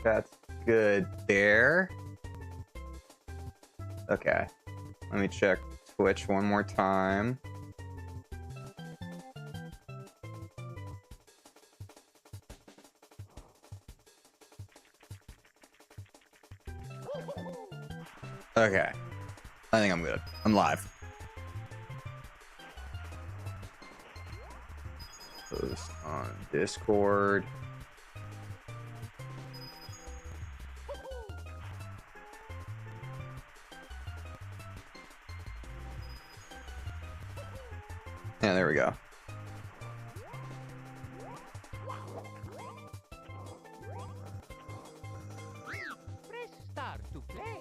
That's good there. Okay. Let me check Twitch one more time. Okay. I think I'm good. I'm live. Post on Discord. Yeah, there we go. Press start to play.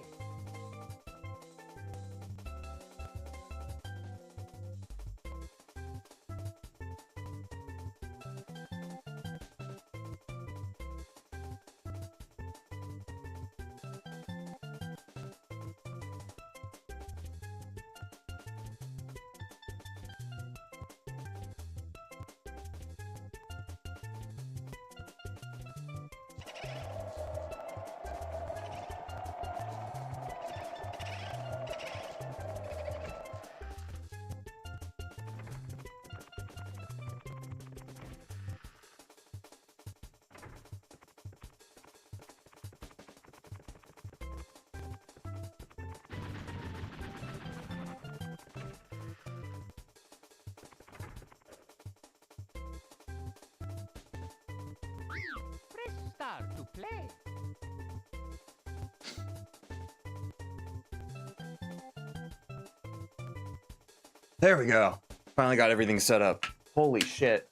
Press start to play. There we go. Finally got everything set up. Holy shit.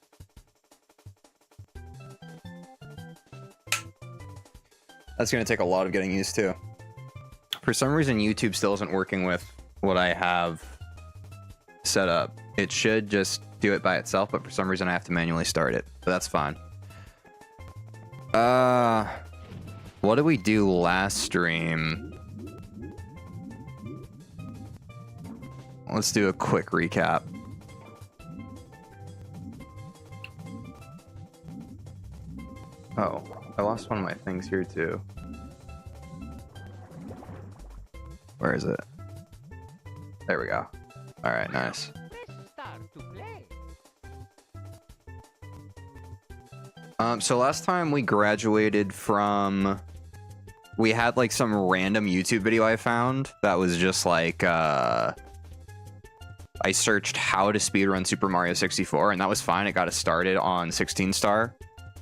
That's gonna take a lot of getting used to. For some reason, YouTube still isn't working with what I have set up. It should just do it by itself, but for some reason I have to manually start it. But that's fine. What did we do last stream? Let's do a quick recap. Oh, I lost one of my things here too. Where is it? There we go. All right, nice. Press start to play. So last time we graduated from, we had like some random YouTube video I found that was just like, I searched how to speedrun Super Mario 64, and that was fine. It got us started on 16 star,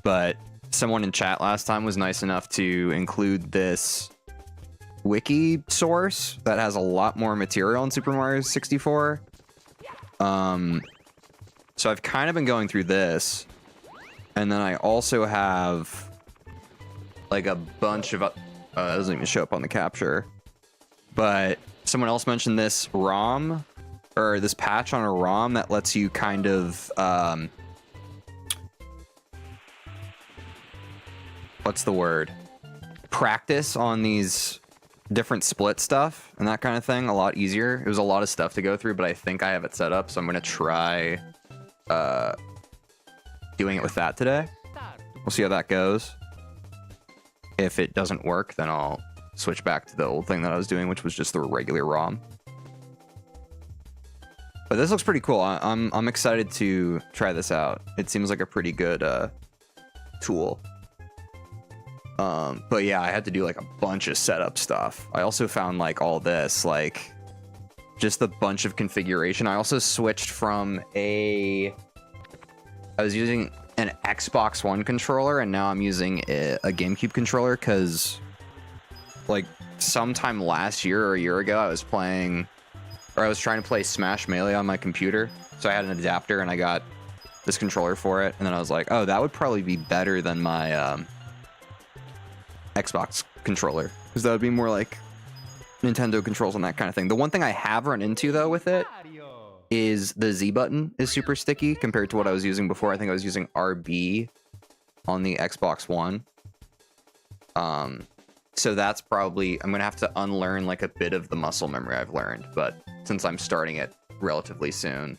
but someone in chat last time was nice enough to include this wiki source that has a lot more material in Super Mario 64. So I've kind of been going through this, and then I also have like a bunch of, it doesn't even show up on the capture, but someone else mentioned this ROM, or this patch on a ROM that lets you kind of, what's the word? Practice on these different split stuff and that kind of thing a lot easier. It was a lot of stuff to go through, but I think I have it set up, so I'm gonna try doing it with that today. We'll see how that goes. If it doesn't work, then I'll switch back to the old thing that I was doing, which was just the regular ROM. But this looks pretty cool. I'm excited to try this out. It seems like a pretty good tool. But yeah, I had to do like a bunch of setup stuff. I also found like all this, like just a bunch of configuration. I also switched from I was using an Xbox One controller, and now I'm using a GameCube controller because like sometime last year or a year ago, I was trying to play Smash Melee on my computer. So I had an adapter and I got this controller for it. And then I was like, oh, that would probably be better than my Xbox controller, because that would be more like Nintendo controls and that kind of thing. The one thing I have run into though with it is the Z button is super sticky compared to what I was using before. I think I was using RB on the Xbox One. So that's probably, I'm gonna have to unlearn like a bit of the muscle memory I've learned, but since I'm starting it relatively soon,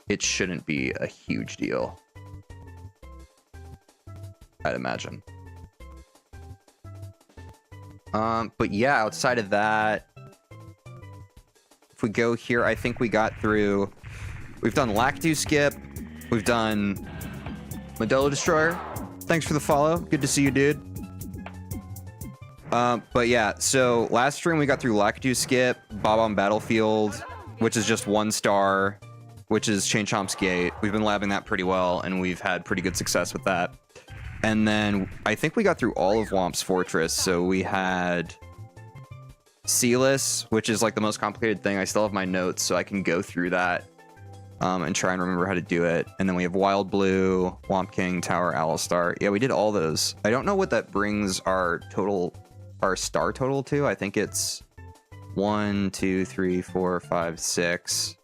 it shouldn't be a huge deal. I'd imagine. But yeah, outside of that, if we go here, I think we got through. We've done Lactu Skip. We've done Modelo Destroyer. Thanks for the follow. Good to see you, dude. But yeah, so last stream we got through Lactu Skip, Bob on Battlefield, which is just 1 star, which is Chain Chomp's Gate. We've been labbing that pretty well, and we've had pretty good success with that. And then I think we got through all of Womp's Fortress. So we had Sealess, which is like the most complicated thing. I still have my notes, so I can go through that and try and remember how to do it. And then we have Wild Blue, Womp King, Tower, Alistar. Yeah, we did all those. I don't know what that brings our star total to. I think it's 1, 2, 3, 4, 5, 6.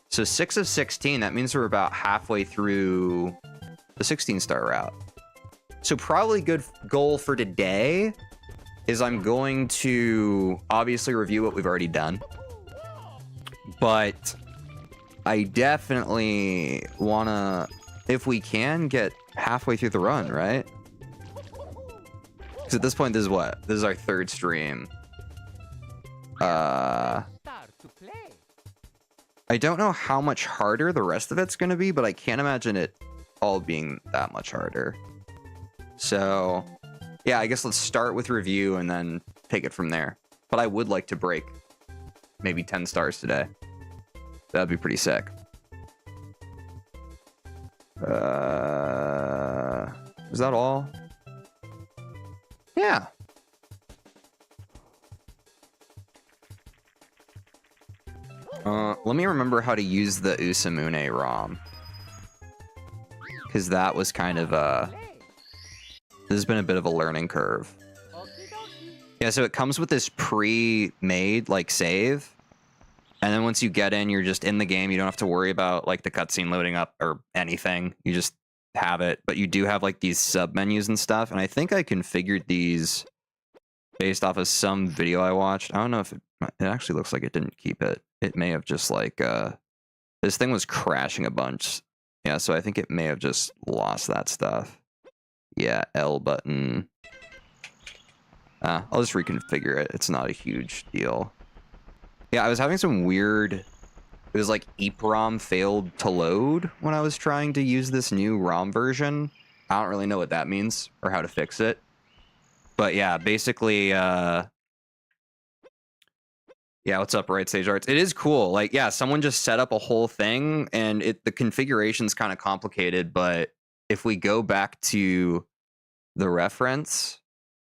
So 6 of 16. That means we're about halfway through the 16-star route. So probably good goal for today is I'm going to obviously review what we've already done. But I definitely want to, if we can, get halfway through the run, right? Because at this point, this is what? This is our 3rd stream. I don't know how much harder the rest of it's going to be, but I can't imagine it all being that much harder. So, yeah, I guess let's start with review and then take it from there. But I would like to break maybe 10 stars today. That'd be pretty sick. Is that all? Yeah. Let me remember how to use the Usamune ROM. Because that was kind of this has been a bit of a learning curve. Yeah, so it comes with this pre-made, like, save. And then once you get in, you're just in the game. You don't have to worry about, like, the cutscene loading up or anything. You just have it. But you do have, like, these sub-menus and stuff. And I think I configured these based off of some video I watched. I don't know if it actually looks like it didn't keep it. It may have just, like, this thing was crashing a bunch. Yeah, so I think it may have just lost that stuff. Yeah, L button. I'll just reconfigure it. It's not a huge deal. Yeah, I was having some weird... It was like EEPROM failed to load when I was trying to use this new ROM version. I don't really know what that means or how to fix it. But yeah, basically... Yeah, what's up, Right Stage Arts? It is cool. Like, yeah, someone just set up a whole thing, and the configuration's kind of complicated, but if we go back to the reference,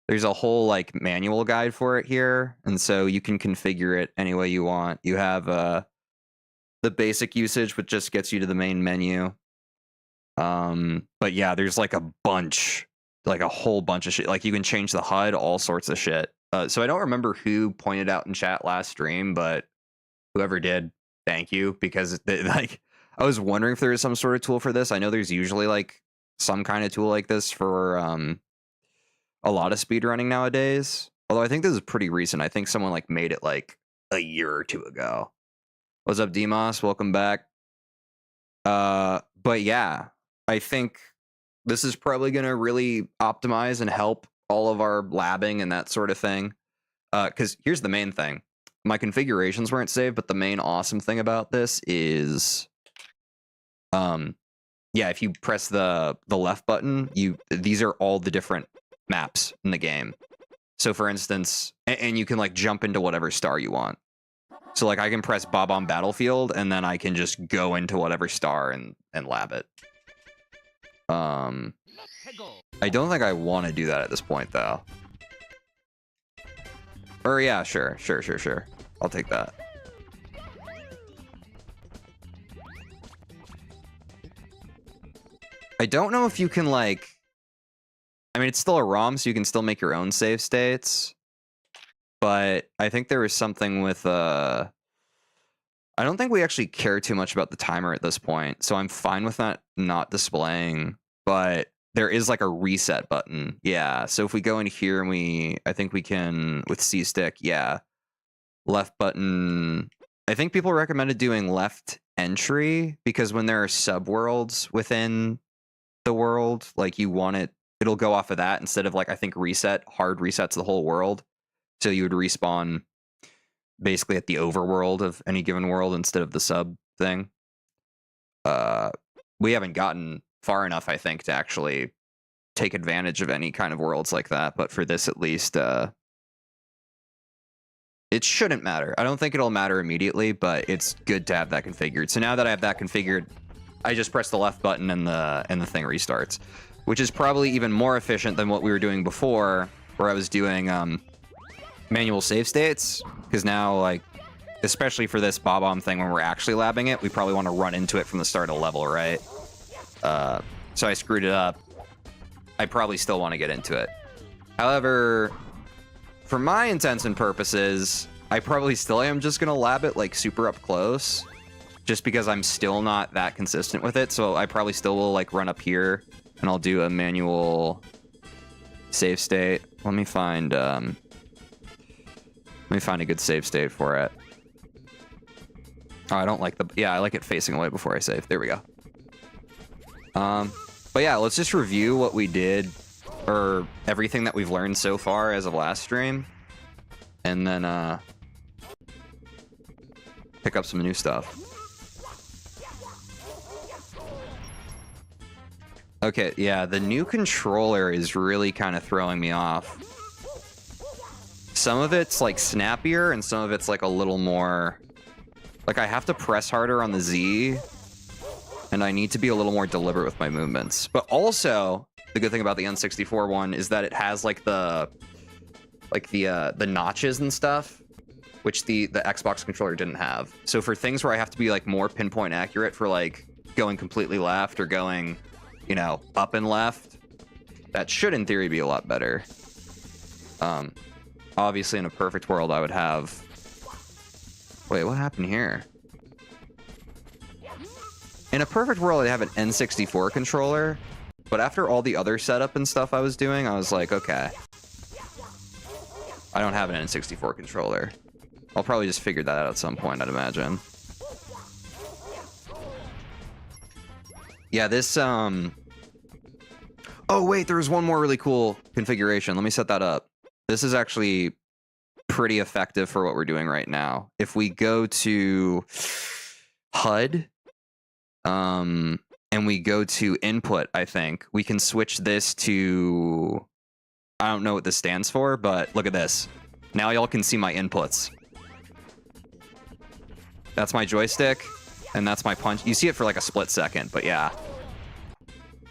there's a whole, like, manual guide for it here, and so you can configure it any way you want. You have the basic usage, which just gets you to the main menu. But yeah, there's, like, a whole bunch of shit. Like, you can change the HUD, all sorts of shit. So I don't remember who pointed out in chat last stream, but whoever did, thank you, because like I was wondering if there was some sort of tool for this. I know there's usually like some kind of tool like this for a lot of speedrunning nowadays. Although I think this is pretty recent. I think someone like made it like a year or two ago. What's up, Demos? Welcome back. But yeah, I think this is probably going to really optimize and help all of our labbing and that sort of thing. Because here's the main thing. My configurations weren't saved, but the main awesome thing about this is, yeah, if you press the left button, these are all the different maps in the game. So for instance, and you can like jump into whatever star you want. So like I can press Bob on Battlefield, and then I can just go into whatever star and lab it. I don't think I want to do that at this point, though. Or yeah, sure. I'll take that. I don't know if you can, like... I mean, it's still a ROM, so you can still make your own save states. But I think there was something with... I don't think we actually care too much about the timer at this point, so I'm fine with that not displaying. But there is like a reset button. Yeah, so if we go in here and I think we can, with C-stick, yeah. Left button. I think people recommended doing left entry, because when there are subworlds within the world, like you want it it'll go off of that instead of like, I think hard resets the whole world. So you would respawn basically at the overworld of any given world instead of the sub thing. We haven't gotten far enough, I think, to actually take advantage of any kind of worlds like that. But for this, at least, it shouldn't matter. I don't think it'll matter immediately, but it's good to have that configured. So now that I have that configured, I just press the left button and the thing restarts, which is probably even more efficient than what we were doing before, where I was doing manual save states. Because now, like, especially for this Bob-omb thing, when we're actually labbing it, we probably want to run into it from the start of the level, right? So I screwed it up. I probably still want to get into it. However, for my intents and purposes, I probably still am just going to lab it, like, super up close. Just because I'm still not that consistent with it. So I probably still will, like, run up here. And I'll do a manual save state. Let me find a good save state for it. Oh, I don't like the... Yeah, I like it facing away before I save. There we go. But yeah, let's just review what we did, or everything that we've learned so far as of last stream, and then pick up some new stuff. Okay, yeah, the new controller is really kind of throwing me off. Some of it's like snappier, and some of it's like a little more... Like, I have to press harder on the Z, and I need to be a little more deliberate with my movements. But also, the good thing about the N64 one is that it has like the notches and stuff, which the Xbox controller didn't have. So for things where I have to be like more pinpoint accurate for like going completely left or going, you know, up and left, that should in theory be a lot better. Obviously in a perfect world I would have... Wait, what happened here? In a perfect world, I'd have an N64 controller, but after all the other setup and stuff I was doing, I was like, okay. I don't have an N64 controller. I'll probably just figure that out at some point, I'd imagine. Yeah, this, Oh, wait, there was one more really cool configuration. Let me set that up. This is actually pretty effective for what we're doing right now. If we go to HUD... and we go to input, I think we can switch this to, I don't know what this stands for, but look at this. Now y'all can see my inputs. That's my joystick, and that's my punch. You see it for like a split second, but yeah.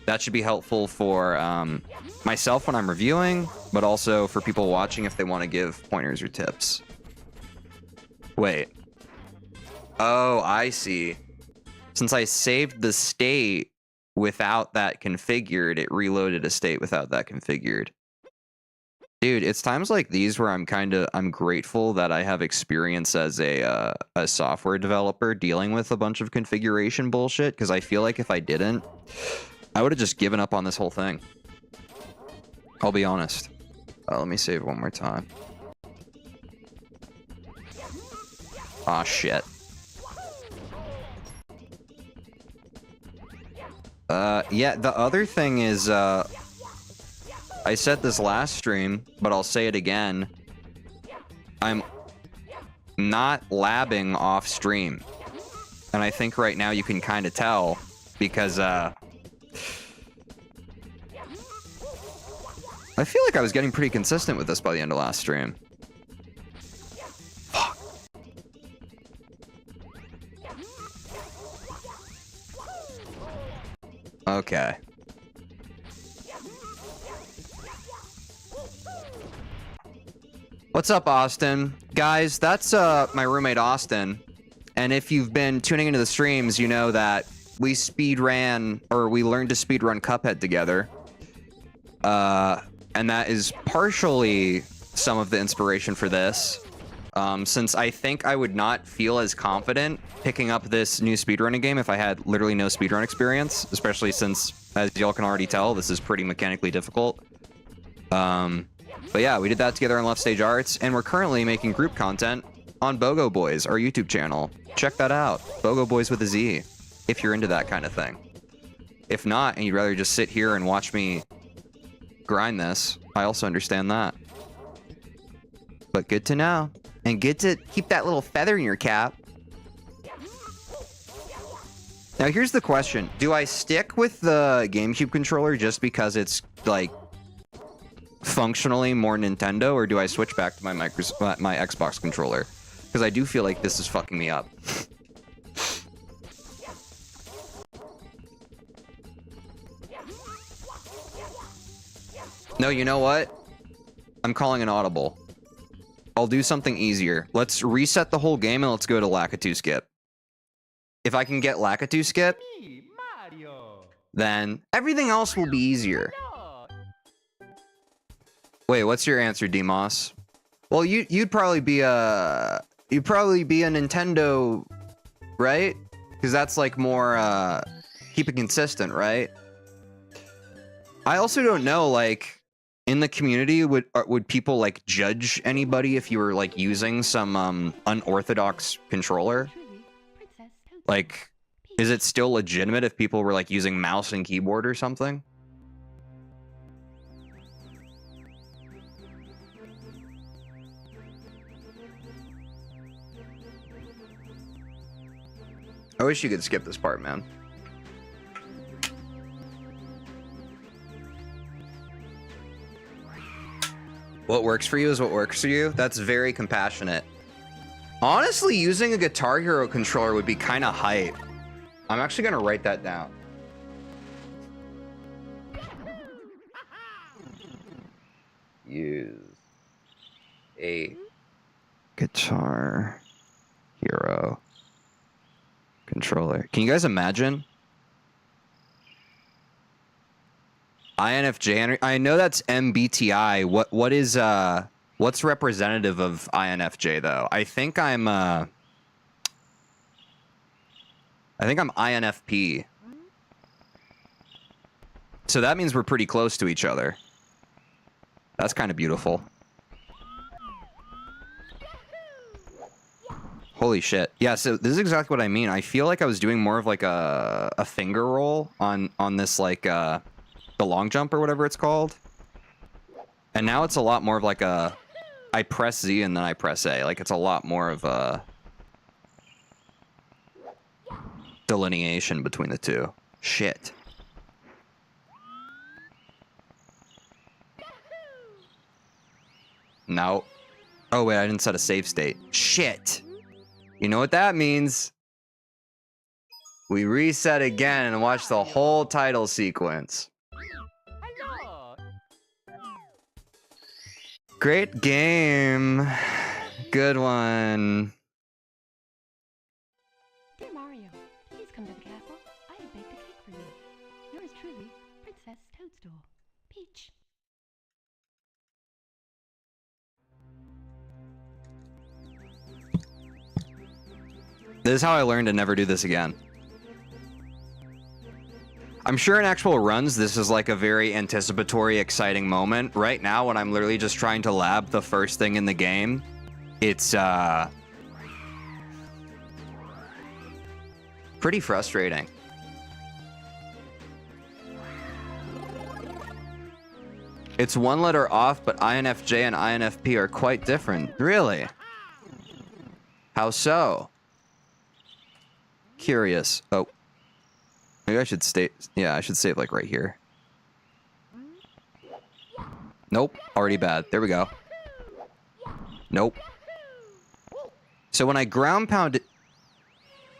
That should be helpful for myself when I'm reviewing, but also for people watching if they want to give pointers or tips. Wait. Oh, I see. Since I saved the state without that configured, it reloaded a state without that configured. Dude, it's times like these where I'm grateful that I have experience as a software developer dealing with a bunch of configuration bullshit, because I feel like if I didn't, I would have just given up on this whole thing. I'll be honest. Let me save one more time. Aw, shit. Yeah, the other thing is, I said this last stream, but I'll say it again. I'm not labbing off stream. And I think right now you can kind of tell, because, I feel like I was getting pretty consistent with this by the end of last stream. Fuck. Okay. What's up, Austin? Guys, that's my roommate, Austin. And if you've been tuning into the streams, you know that we learned to speedrun Cuphead together. And that is partially some of the inspiration for this. Since I think I would not feel as confident picking up this new speedrunning game if I had literally no speedrun experience, especially since, as y'all can already tell, this is pretty mechanically difficult. But yeah, we did that together on Left Stage Arts, and we're currently making group content on BOGO Boys, our YouTube channel. Check that out, BOGO Boys with a Z, if you're into that kind of thing. If not, and you'd rather just sit here and watch me grind this. I also understand that. But good to know. And good to keep that little feather in your cap. Now here's the question. Do I stick with the GameCube controller just because it's, like, functionally more Nintendo, or do I switch back to my Xbox controller? Because I do feel like this is fucking me up. No, you know what? I'm calling an audible. I'll do something easier. Let's reset the whole game and let's go to Lakitu skip. If I can get Lakitu skip, then everything else will be easier. Wait, what's your answer, Demos? Well, you'd probably be a Nintendo, right? Because that's like more keep it consistent, right? I also don't know, like, in the community, would people like judge anybody if you were like using some unorthodox controller? Like, is it still legitimate if people were like using mouse and keyboard or something? I wish you could skip this part, man. What works for you is what works for you. That's very compassionate. Honestly, using a Guitar Hero controller would be kind of hype. I'm actually going to write that down. Use a Guitar Hero controller. Can you guys imagine? INFJ. I know that's MBTI. What is what's representative of INFJ though? I think I'm INFP. So that means we're pretty close to each other. That's kind of beautiful. Holy shit. Yeah, so this is exactly what I mean. I feel like I was doing more of like a finger roll on this like the long jump or whatever it's called. And now it's a lot more of like a I press Z and then I press A. Like it's a lot more of a delineation between the two. Shit. No. Oh wait, I didn't set a save state. Shit. You know what that means? We reset again and watch the whole title sequence. Great game. Good one. Dear Mario, please come to the castle. I have baked a cake for you. Yours truly, Princess Toadstool. Peach. This is how I learned to never do this again. I'm sure in actual runs, this is like a very anticipatory, exciting moment. Right now, when I'm literally just trying to lab the first thing in the game, it's pretty frustrating. It's one letter off, but INFJ and INFP are quite different. Really? How so? Curious. Oh. Maybe I should stay. Yeah, I should save like right here. Nope. Already bad. There we go. Nope. So when I ground pound it...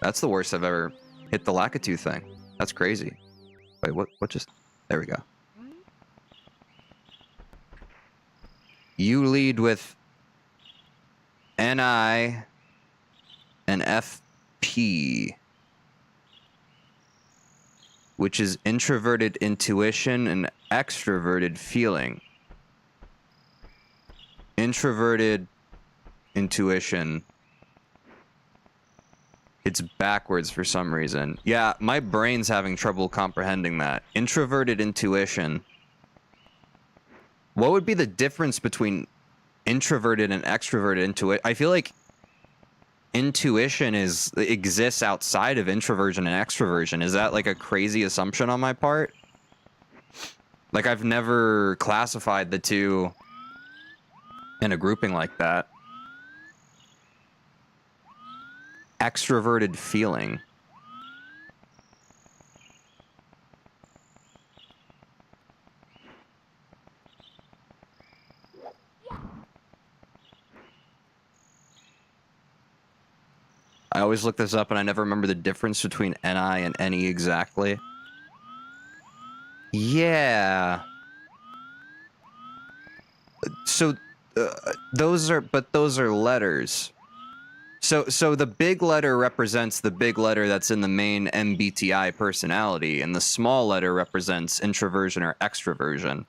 That's the worst I've ever hit the Lakitu thing. That's crazy. Wait, what just... There we go. You lead with NI and FP, which is introverted intuition and extroverted feeling. Introverted intuition. It's backwards for some reason. Yeah, my brain's having trouble comprehending that. Introverted intuition. What would be the difference between introverted and extroverted intuition? I feel like intuition exists outside of introversion and extroversion. Is that like a crazy assumption on my part? Like, I've never classified the two in a grouping like that. Extroverted feeling. I always look this up and I never remember the difference between NI and NE exactly. Yeah. So those are letters. So the big letter represents the big letter that's in the main MBTI personality, and the small letter represents introversion or extroversion.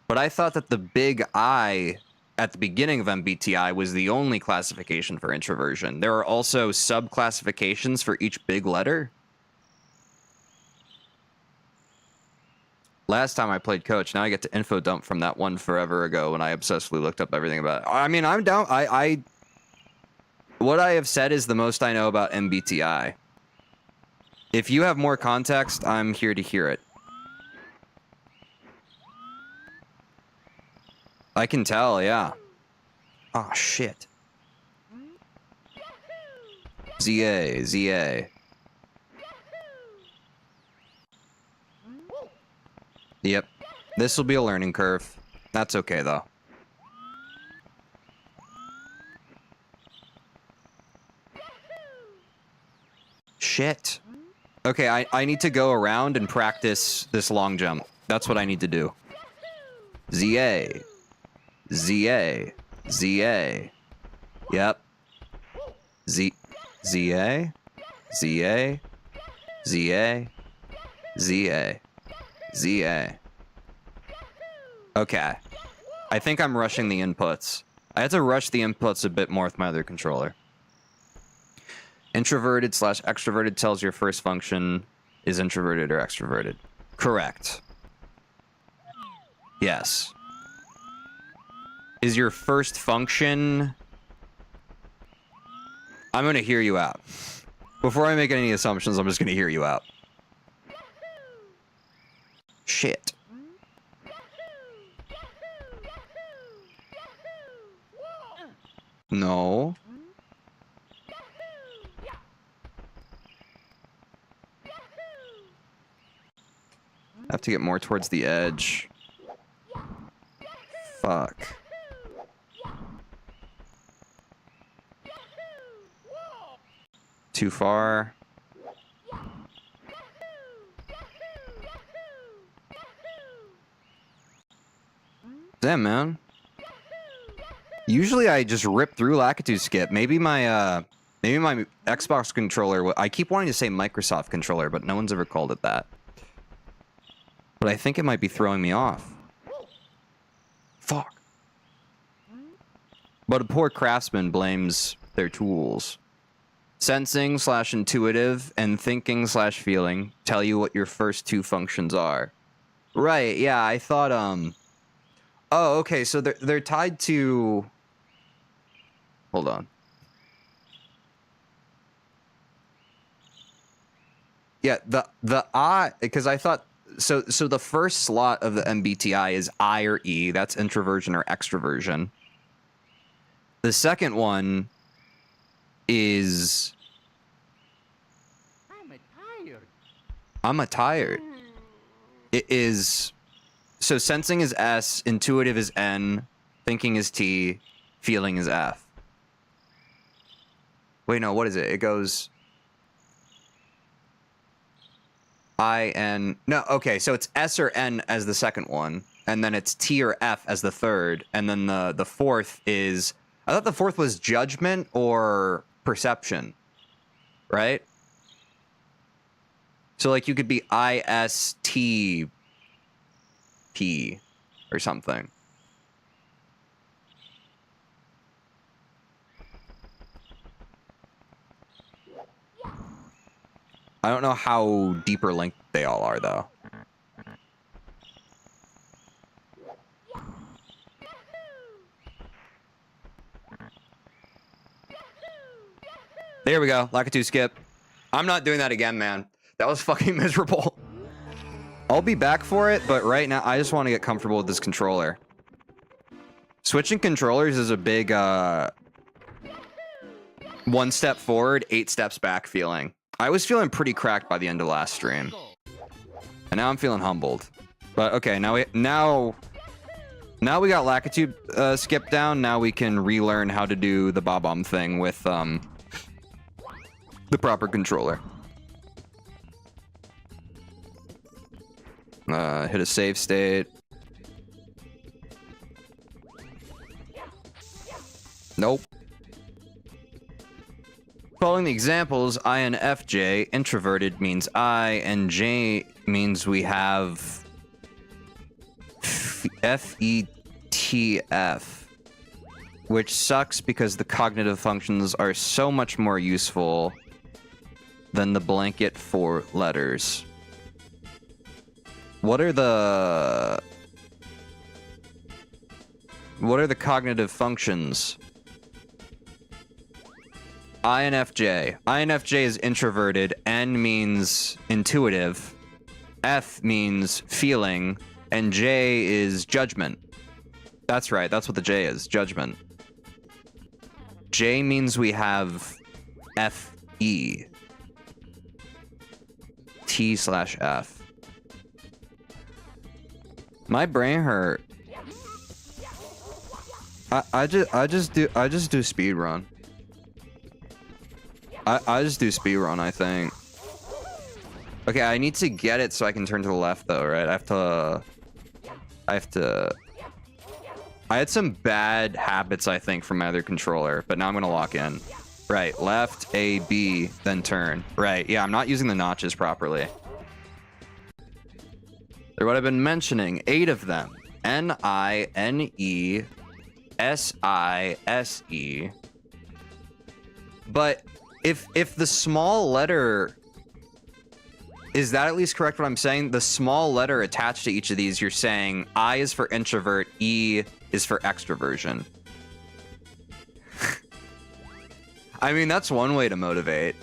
But I thought that the big I at the beginning of MBTI was the only classification for introversion. There are also sub-classifications for each big letter. Last time I played Coach, now I get to info dump from that one forever ago when I obsessively looked up everything about it. I mean, I'm down. What I have said is the most I know about MBTI. If you have more context, I'm here to hear it. I can tell, yeah. Oh, shit. ZA. Yep. This will be a learning curve. That's okay, though. Shit. Okay, I need to go around and practice this long jump. That's what I need to do. ZA. Yep. ZA. Okay. I think I'm rushing the inputs. I had to rush the inputs a bit more with my other controller. Introverted / extroverted tells your first function is introverted or extroverted. Correct. Yes. Is your first function... I'm going to hear you out. Before I make any assumptions, I'm just going to hear you out. Shit. No. I have to get more towards the edge. Fuck. Too far. Damn, man. Usually I just rip through Lakitu skip. Maybe my Xbox controller... I keep wanting to say Microsoft controller, but no one's ever called it that. But I think it might be throwing me off. Fuck. But a poor craftsman blames their tools. Sensing / intuitive and thinking / feeling tell you what your first two functions are. Right, yeah, I thought, Oh, okay, so they're tied to... Hold on. Yeah, the I, because I thought... So the first slot of the MBTI is I or E. That's introversion or extroversion. The second one is... I'm a tired. It is... So sensing is S, intuitive is N, thinking is T, feeling is F. Wait, no, what is it? It goes... I, N... No, okay, so it's S or N as the second one, and then it's T or F as the third, and then the fourth is... I thought the fourth was judgment or perception, right? So, like, you could be ISTP or something. I don't know how deeper linked they all are, though. There we go. Lakitu skip. I'm not doing that again, man. That was fucking miserable. I'll be back for it, but right now I just want to get comfortable with this controller. Switching controllers is a big 1 step forward, 8 steps back feeling. I was feeling pretty cracked by the end of last stream. And now I'm feeling humbled. But okay, now we got Lakitu skipped down. Now we can relearn how to do the Bob-omb thing with the proper controller. Hit a save state. Nope. Following the examples, INFJ, introverted means I, and J means we have FETF, which sucks because the cognitive functions are so much more useful than the blanket 4 letters. What are the cognitive functions? INFJ. INFJ is introverted. N means intuitive. F means feeling. And J is judgment. That's right. That's what the J is. Judgment. J means we have FE. T/F. My brain hurt. I just do speedrun. I just do speedrun, I think. Okay, I need to get it so I can turn to the left though, right? I had some bad habits, I think, from my other controller, but now I'm gonna lock in. Right, left, A, B, then turn. Right, yeah, I'm not using the notches properly. They're what I've been mentioning, 8 of them. N-I-N-E, S-I-S-E. But if the small letter, is that at least correct what I'm saying? The small letter attached to each of these, you're saying I is for introvert, E is for extroversion. I mean, that's one way to motivate.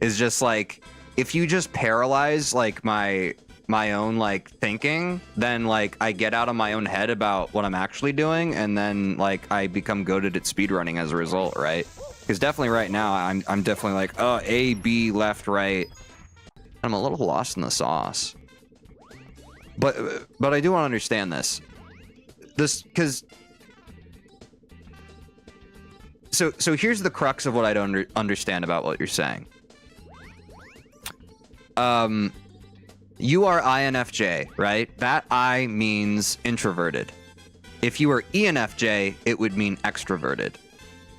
Is just like, if you just paralyze like my own like thinking, then like I get out of my own head about what I'm actually doing, and then like I become goated at speedrunning as a result, right? Because definitely right now I'm definitely like, oh, A, B, left, right. I'm a little lost in the sauce. But I do want to understand this. Because so here's the crux of what I don't understand about what you're saying. You are INFJ, right? That I means introverted. If you were ENFJ, it would mean extroverted.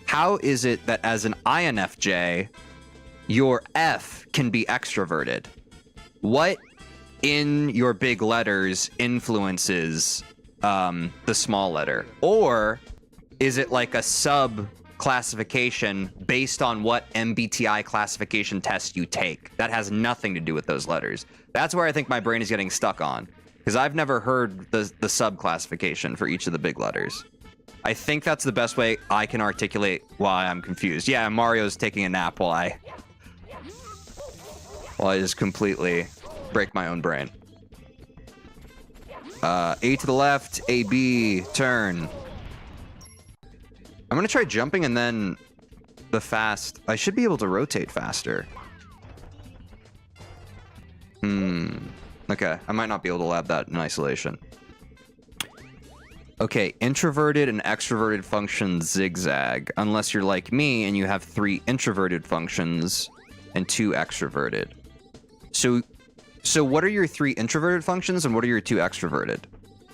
How is it that as an INFJ, your F can be extroverted? What in your big letters influences the small letter? Or is it like a sub classification based on what MBTI classification test you take? That has nothing to do with those letters. That's where I think my brain is getting stuck on, because I've never heard the sub classification for each of the big letters. I think that's the best way I can articulate why I'm confused. Yeah, Mario's taking a nap while I just completely break my own brain. A to the left, A, B, turn. I'm gonna try jumping and then the fast. I should be able to rotate faster. Okay, I might not be able to lab that in isolation. Okay, introverted and extroverted functions zigzag, unless you're like me and you have 3 introverted functions and 2 extroverted. So what are your 3 introverted functions and what are your 2 extroverted?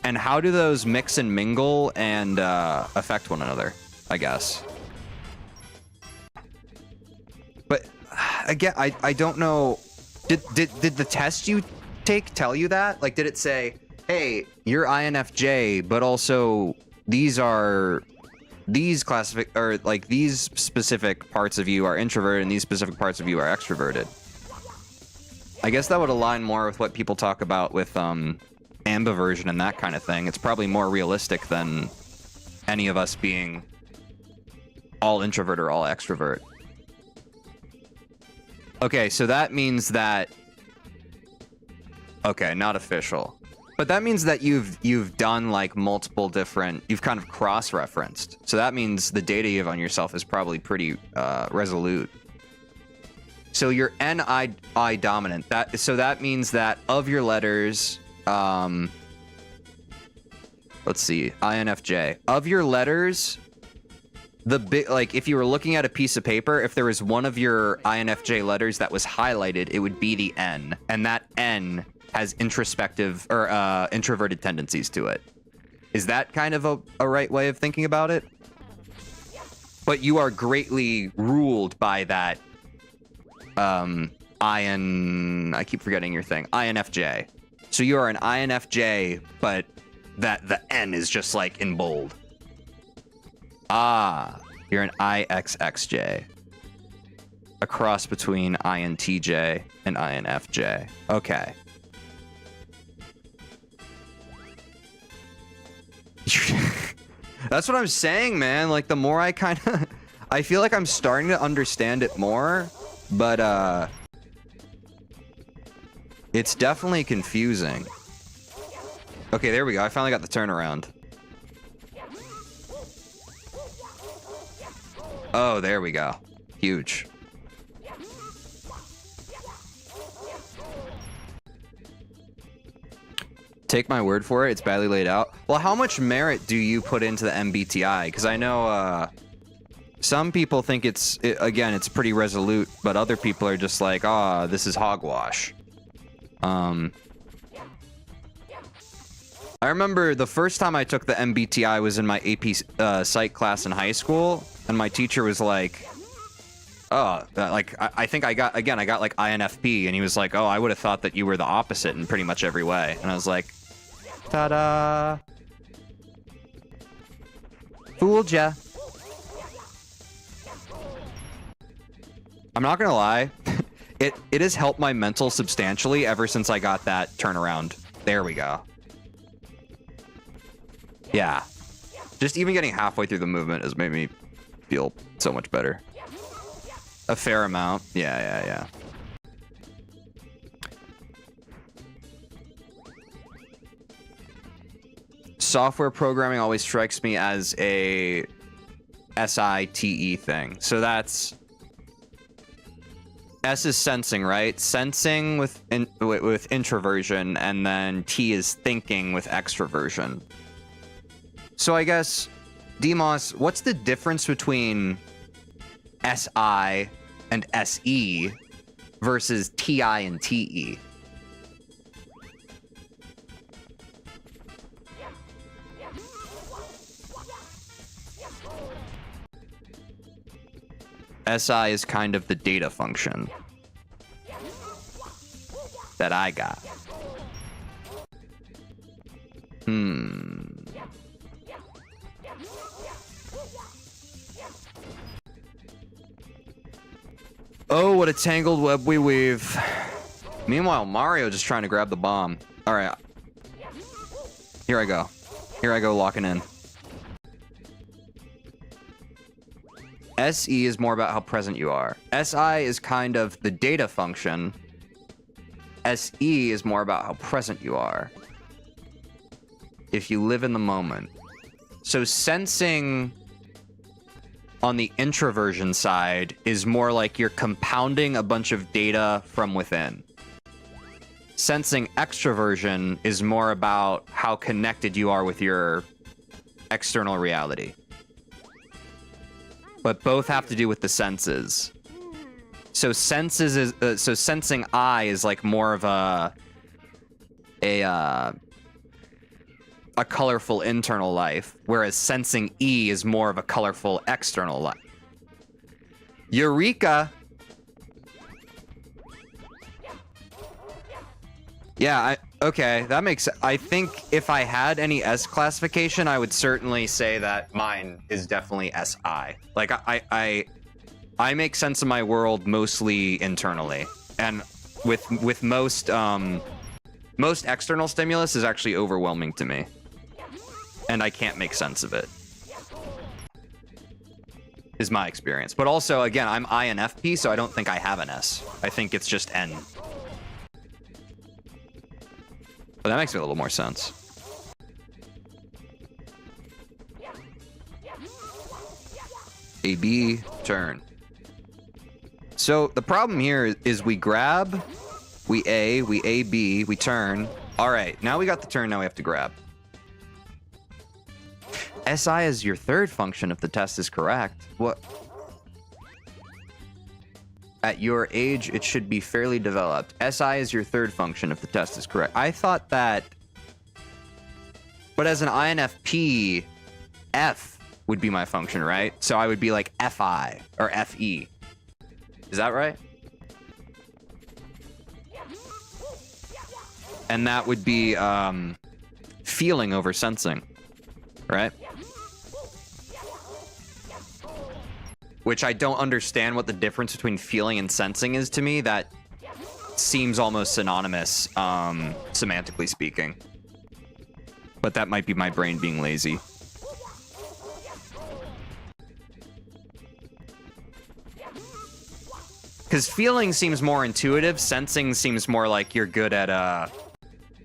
And how do those mix and mingle and affect one another, I guess? But again, I don't know. Did the test you take tell you that? Like, did it say, hey, you're INFJ, but also these specific parts of you are introverted and these specific parts of you are extroverted? I guess that would align more with what people talk about with ambiversion and that kind of thing. It's probably more realistic than any of us being all introvert or all extrovert. Okay, so that means that Okay, not official. But that means that you've done like multiple different, you've kind of cross-referenced. So that means the data you have on yourself is probably pretty resolute. So you're NI dominant. So that means that of your letters, let's see, INFJ. Of your letters, the big, like if you were looking at a piece of paper, if there was one of your INFJ letters that was highlighted, it would be the N, and that N has introspective or introverted tendencies to it. Is that kind of a right way of thinking about it? But you are greatly ruled by that I keep forgetting your thing. INFJ. So you are an INFJ, but that the N is just like in bold. Ah, you're an IXXJ. A cross between INTJ and INFJ. Okay. That's what I'm saying, man. Like, the more I kind of... I feel like I'm starting to understand it more, but, it's definitely confusing. Okay, there we go. I finally got the turnaround. Oh, there we go. Huge. Take my word for it, it's badly laid out. Well, how much merit do you put into the MBTI? Because I know some people think again, it's pretty resolute, but other people are just like, ah, this is hogwash. I remember the first time I took the MBTI was in my AP Psych class in high school, and my teacher was like, oh, like, I think I got like INFP, and he was like, oh, I would have thought that you were the opposite in pretty much every way. And I was like, ta-da. Fooled ya. I'm not gonna lie, it has helped my mental substantially ever since I got that turnaround. There we go. Yeah. Just even getting halfway through the movement has made me feel so much better. A fair amount. Yeah. Software programming always strikes me as a SITE thing. So that's... S is sensing, right? Sensing with introversion, and then T is thinking with extroversion. So I guess, Demos, what's the difference between SI and SE versus TI and TE? SI is kind of the data function that I got. Oh, what a tangled web we weave. Meanwhile, Mario just trying to grab the bomb. All right. Here I go. Here I go locking in. SE is more about how present you are. SI is kind of the data function. SE is more about how present you are. If you live in the moment. So sensing on the introversion side is more like you're compounding a bunch of data from within. Sensing extroversion is more about how connected you are with your external reality. But both have to do with the senses. So senses is so sensing I is like more of a colorful internal life, whereas sensing E is more of a colorful external life. Eureka! Yeah, okay, that makes... I think if I had any S classification, I would certainly say that mine is definitely SI. Like, I make sense of my world mostly internally. And with most external stimulus is actually overwhelming to me. And I can't make sense of it. Is my experience. But also, again, I'm INFP, so I don't think I have an S. I think it's just N. But that makes me a little more sense. A, B, turn. So the problem here is we grab, we A, B, we turn. All right, now we got the turn, now we have to grab. SI is your third function if the test is correct. What? At your age, it should be fairly developed. SI is your third function if the test is correct. I thought that... But as an INFP, F would be my function, right? So I would be like FI or FE. Is that right? And that would be feeling over sensing, right? Which I don't understand what the difference between feeling and sensing is to me. That seems almost synonymous, semantically speaking. But that might be my brain being lazy. Because feeling seems more intuitive, sensing seems more like you're good at,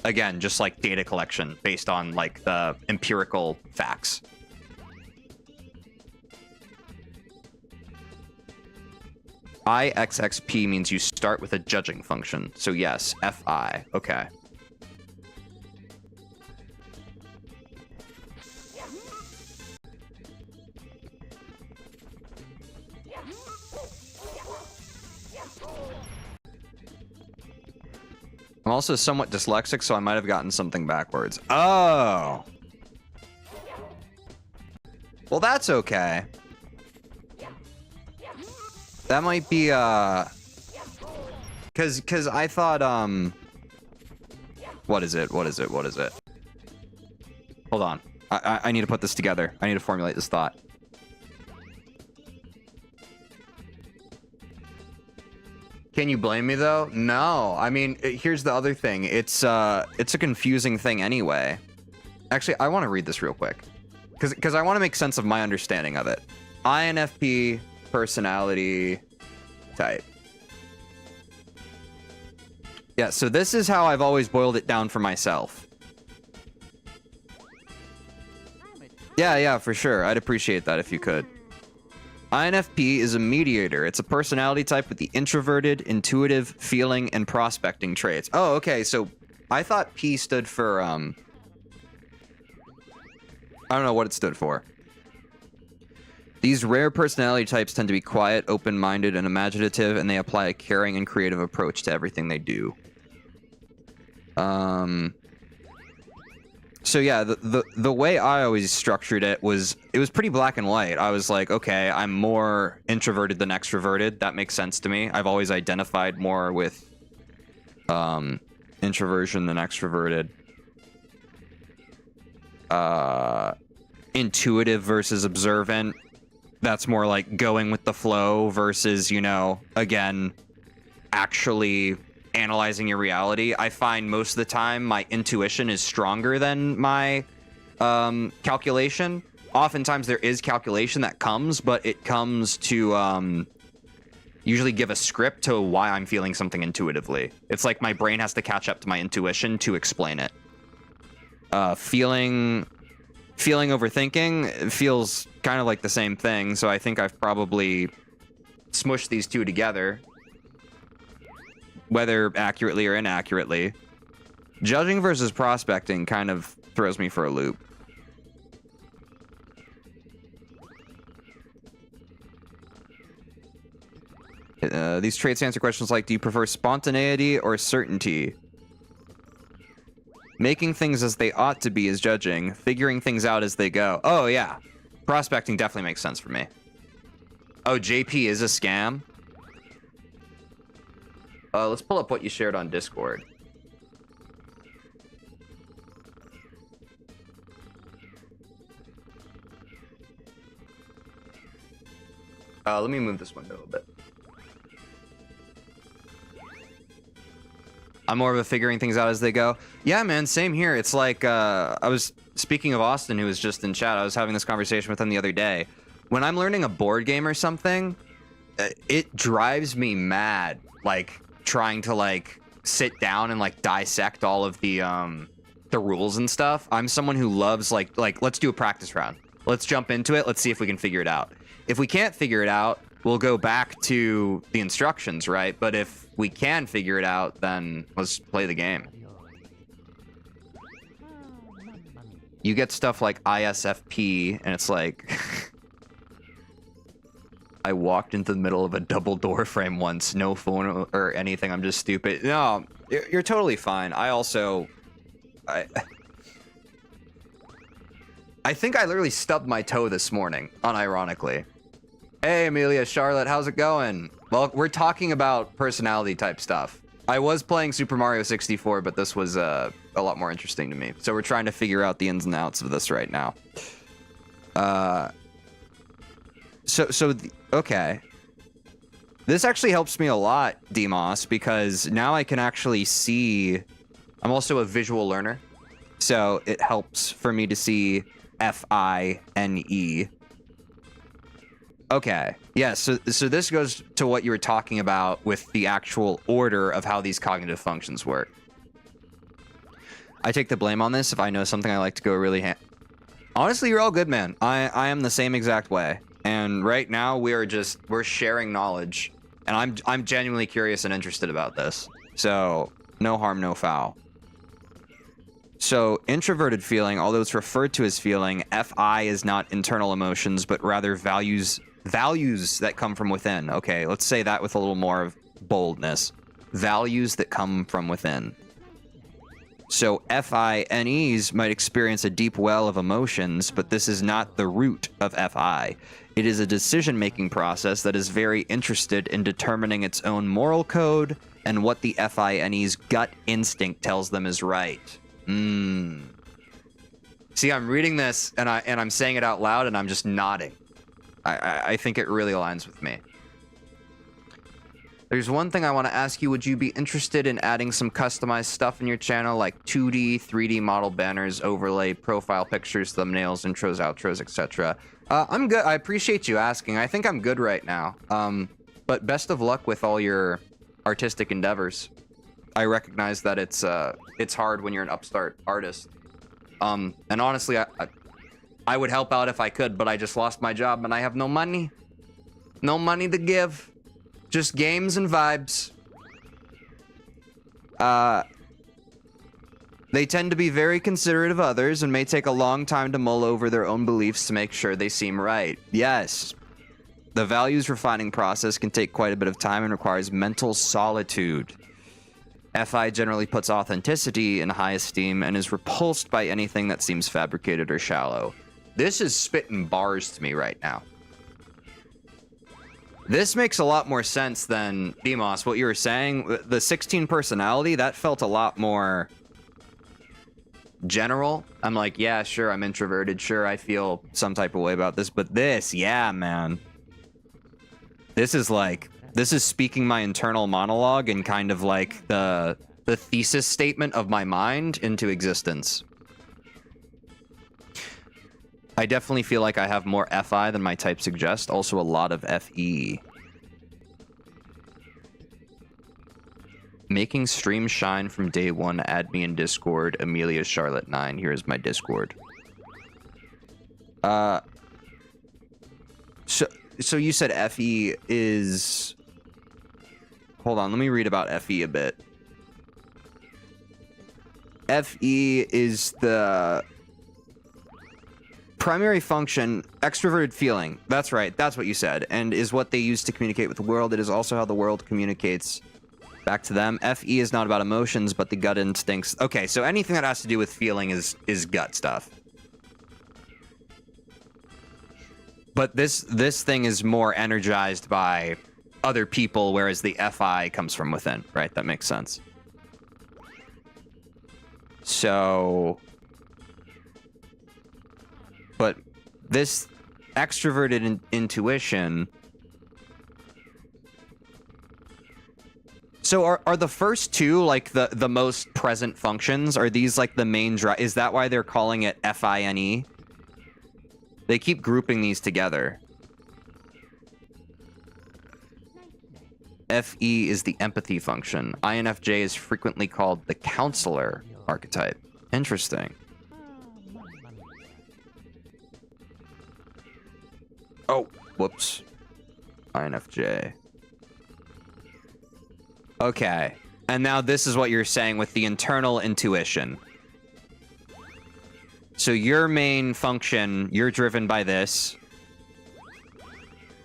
again, just like data collection based on like the empirical facts. IXXP means you start with a judging function. So yes, FI. Okay. I'm also somewhat dyslexic, so I might have gotten something backwards. Oh. Well, that's okay. That might be, cause I thought, what is it? Hold on. I need to put this together. I need to formulate this thought. Can you blame me though? No. I mean, here's the other thing. It's a confusing thing anyway. Actually, I want to read this real quick. Cause I want to make sense of my understanding of it. INFP personality type. Yeah, so this is how I've always boiled it down for myself. Yeah, for sure. I'd appreciate that if you could. INFP is a mediator. It's a personality type with the introverted, intuitive, feeling, and prospecting traits. Oh, okay, so I thought P stood for, I don't know what it stood for. These rare personality types tend to be quiet, open-minded, and imaginative, and they apply a caring and creative approach to everything they do. So yeah, the way I always structured it was pretty black and white. I was like, okay, I'm more introverted than extroverted. That makes sense to me. I've always identified more with introversion than extroverted. Intuitive versus observant. That's more like going with the flow versus, you know, again, actually analyzing your reality. I find most of the time my intuition is stronger than my calculation. Oftentimes there is calculation that comes, but it comes to usually give a script to why I'm feeling something intuitively. It's like my brain has to catch up to my intuition to explain it. Feeling overthinking feels kind of like the same thing, so I think I've probably smushed these two together, whether accurately or inaccurately. Judging versus prospecting kind of throws me for a loop. These traits answer questions like, do you prefer spontaneity or certainty? Making things as they ought to be is judging. Figuring things out as they go. Oh, yeah. Prospecting definitely makes sense for me. Oh, JP is a scam? Let's pull up what you shared on Discord. Let me move this window a bit. I'm more of a figuring things out as they go. Yeah, man, same here. It's like, I was speaking of Austin, who was just in chat. I was having this conversation with him the other day. When I'm learning a board game or something, it drives me mad. Like, trying to, like, sit down and like dissect all of the rules and stuff. I'm someone who loves like let's do a practice round. Let's jump into it. Let's see if we can figure it out. If we can't figure it out, we'll go back to the instructions, right? But if we can figure it out, then let's play the game. You get stuff like ISFP, and it's like... I walked into the middle of a double door frame once. No phone or anything. I'm just stupid. No, you're totally fine. I also... I think I literally stubbed my toe this morning, unironically. Hey, Amelia, Charlotte, how's it going? Well, we're talking about personality type stuff. I was playing Super Mario 64, but this was a lot more interesting to me. So we're trying to figure out the ins and outs of this right now. Okay. This actually helps me a lot, Demos, because now I can actually see... I'm also a visual learner, so it helps for me to see F-I-N-E. Okay, yeah, so this goes to what you were talking about with the actual order of how these cognitive functions work. I take the blame on this. If I know something, I like to go really... Honestly, you're all good, man. I am the same exact way. And right now, we're sharing knowledge. And I'm genuinely curious and interested about this. So, no harm, no foul. So, introverted feeling, although it's referred to as feeling, FI is not internal emotions, but rather values that come from within. Okay, let's say that with a little more of boldness. Values that come from within. So FINEs might experience a deep well of emotions, but this is not the root of FI. It is a decision-making process that is very interested in determining its own moral code and what the FINE's gut instinct tells them is right. See, I'm reading this and I'm saying it out loud and I'm just nodding. I think it really aligns with me. There's one thing I want to ask you. Would you be interested in adding some customized stuff in your channel, like 2D, 3D model banners, overlay, profile pictures, thumbnails, intros, outros, etc.? I'm good. I appreciate you asking. I think I'm good right now. But best of luck with all your artistic endeavors. I recognize that it's hard when you're an upstart artist. And honestly, I would help out if I could, but I just lost my job and I have no money. No money to give. Just games and vibes. They tend to be very considerate of others and may take a long time to mull over their own beliefs to make sure they seem right. Yes. The values refining process can take quite a bit of time and requires mental solitude. FI generally puts authenticity in high esteem and is repulsed by anything that seems fabricated or shallow. This is spitting bars to me right now. This makes a lot more sense than, Demos, what you were saying. The 16 personality, that felt a lot more general. I'm like, yeah, sure, I'm introverted. Sure, I feel some type of way about this. But this, yeah, man. This is speaking my internal monologue and kind of like the thesis statement of my mind into existence. I definitely feel like I have more FI than my type suggests. Also a lot of FE. Making stream shine from day one. Add me in Discord. Amelia Charlotte 9. Here's my Discord. So you said FE is... Hold on, let me read about FE a bit. FE is the... primary function, extroverted feeling. That's right. That's what you said. And is what they use to communicate with the world. It is also how the world communicates back to them. FE is not about emotions, but the gut instincts. Okay, so anything that has to do with feeling is gut stuff. But this thing is more energized by other people, whereas the FI comes from within, right? That makes sense. So... But this extroverted intuition... So are the first two, like, the most present functions? Are these, like, the main drive? Is that why they're calling it FINE? They keep grouping these together. FE is the empathy function. INFJ is frequently called the counselor archetype. Interesting. Oh, whoops. INFJ. Okay. And now this is what you're saying with the internal intuition. So your main function, you're driven by this.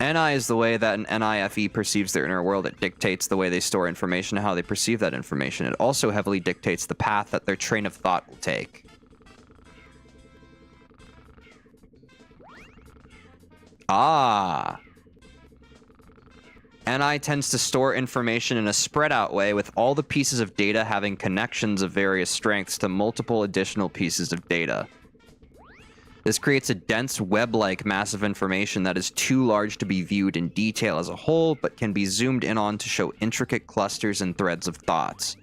NI is the way that an NIFE perceives their inner world. It dictates the way they store information and how they perceive that information. It also heavily dictates the path that their train of thought will take. Ah. NI tends to store information in a spread out way, with all the pieces of data having connections of various strengths to multiple additional pieces of data. This creates a dense web-like mass of information that is too large to be viewed in detail as a whole, but can be zoomed in on to show intricate clusters and threads of thoughts.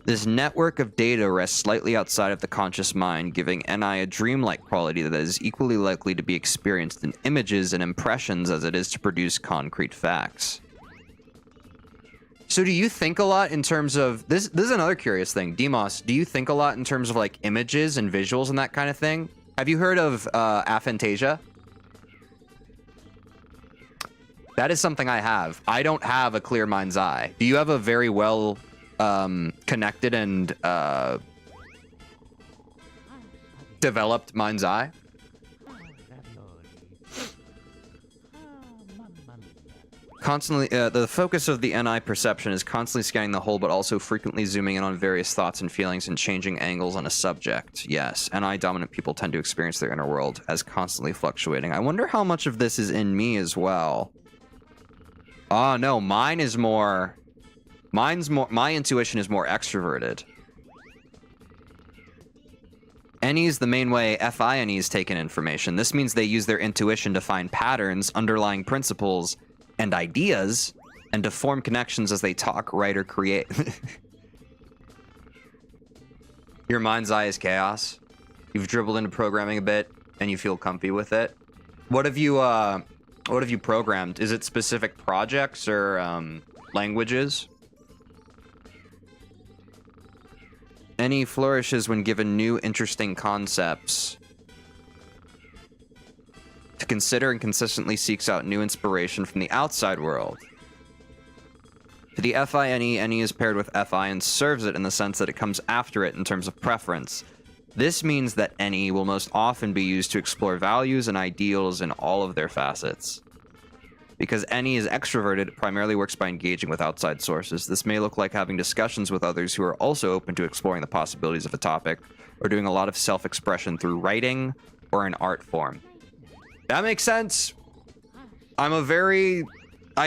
This network of data rests slightly outside of the conscious mind, giving NI a dreamlike quality that is equally likely to be experienced in images and impressions as it is to produce concrete facts. So do you think a lot in terms of... This is another curious thing. Demos, do you think a lot in terms of like images and visuals and that kind of thing? Have you heard of aphantasia? That is something I have. I don't have a clear mind's eye. Do you have a very well connected and developed mind's eye? Constantly, the focus of the NI perception is constantly scanning the whole, but also frequently zooming in on various thoughts and feelings and changing angles on a subject. Yes, NI dominant people tend to experience their inner world as constantly fluctuating. I wonder how much of this is in me as well. Oh, no, my intuition is more extroverted. NE is the main way FINEs take in information. This means they use their intuition to find patterns, underlying principles, and ideas, and to form connections as they talk, write, or create. Your mind's eye is chaos. You've dribbled into programming a bit, and you feel comfy with it. What have you programmed? Is it specific projects or languages? NE flourishes when given new, interesting concepts to consider, and consistently seeks out new inspiration from the outside world. To the FINE, NE is paired with FI and serves it in the sense that it comes after it in terms of preference. This means that NE will most often be used to explore values and ideals in all of their facets. Because NE is extroverted, it primarily works by engaging with outside sources. This may look like having discussions with others who are also open to exploring the possibilities of a topic, or doing a lot of self-expression through writing or an art form. That makes sense. I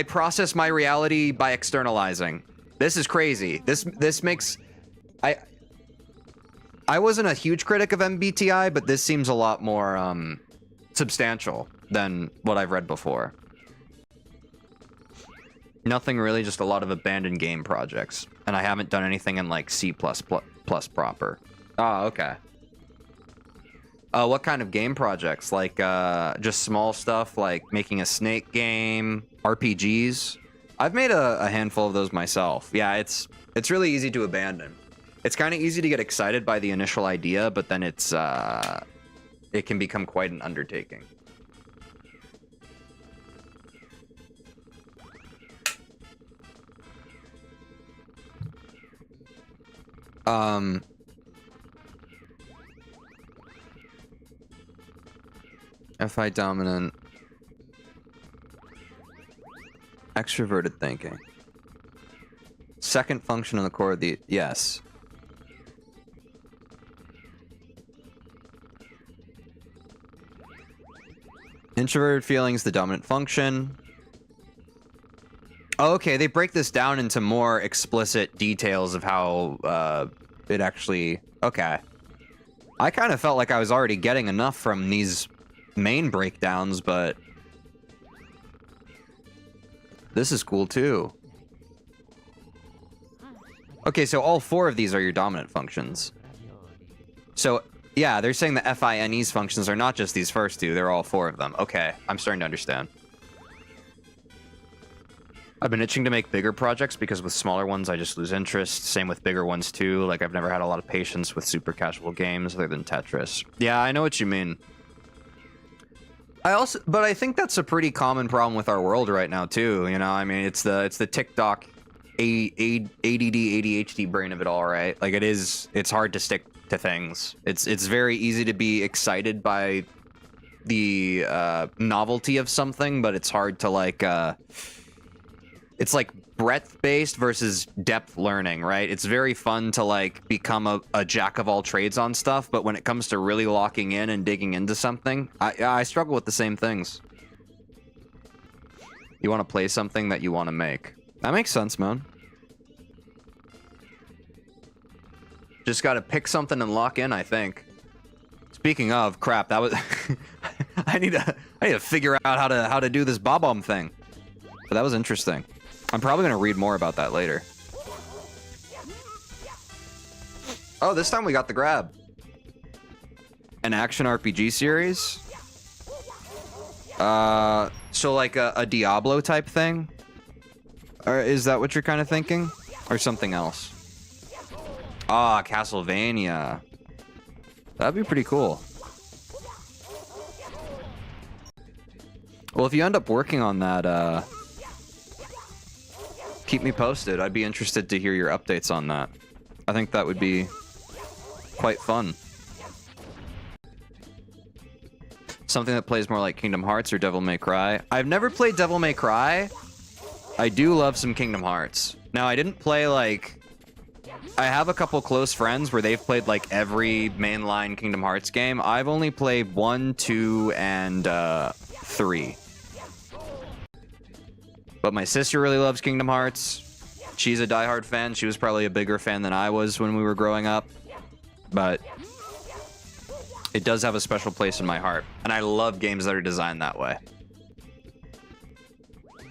process my reality by externalizing. This is crazy. This makes... I wasn't a huge critic of MBTI, but this seems a lot more substantial than what I've read before. Nothing really, just a lot of abandoned game projects. And I haven't done anything in like C++ proper. Oh, okay. What kind of game projects? Like, just small stuff like making a snake game, RPGs? I've made a handful of those myself. Yeah, it's really easy to abandon. It's kind of easy to get excited by the initial idea, but then it can become quite an undertaking. FI dominant. Extroverted thinking. Second function in the core of the... Yes. Introverted feelings, the dominant function. Oh, okay, they break this down into more explicit details of how it actually... Okay. I kind of felt like I was already getting enough from these main breakdowns, but... This is cool, too. Okay, so all four of these are your dominant functions. So, yeah, they're saying the FINE's functions are not just these first two, they're all four of them. Okay, I'm starting to understand. I've been itching to make bigger projects because with smaller ones I just lose interest. Same with bigger ones too. Like I've never had a lot of patience with super casual games other than Tetris. Yeah, I know what you mean. But I think that's a pretty common problem with our world right now too. You know, I mean, it's the TikTok ADD ADHD brain of it all, right? Like it's hard to stick to things. It's very easy to be excited by the novelty of something, but it's hard to like it's like breadth-based versus depth learning, right? It's very fun to like become a jack of all trades on stuff, but when it comes to really locking in and digging into something, I struggle with the same things. You want to play something that you want to make. That makes sense, man. Just got to pick something and lock in, I think. Speaking of, crap, that was I need to figure out how to do this bob-omb thing. But that was interesting. I'm probably going to read more about that later. Oh, this time we got the grab. An action RPG series? So like a Diablo type thing? Or is that what you're kind of thinking? Or something else? Ah, Castlevania. That'd be pretty cool. Well, if you end up working on that, keep me posted. I'd be interested to hear your updates on that. I think that would be quite fun. Something that plays more like Kingdom Hearts or Devil May Cry. I've never played Devil May Cry. I do love some Kingdom Hearts. Now, I didn't play like... I have a couple close friends where they've played like every mainline Kingdom Hearts game. I've only played 1, 2, and 3. But my sister really loves Kingdom Hearts. She's a diehard fan. She was probably a bigger fan than I was when we were growing up. But it does have a special place in my heart. And I love games that are designed that way.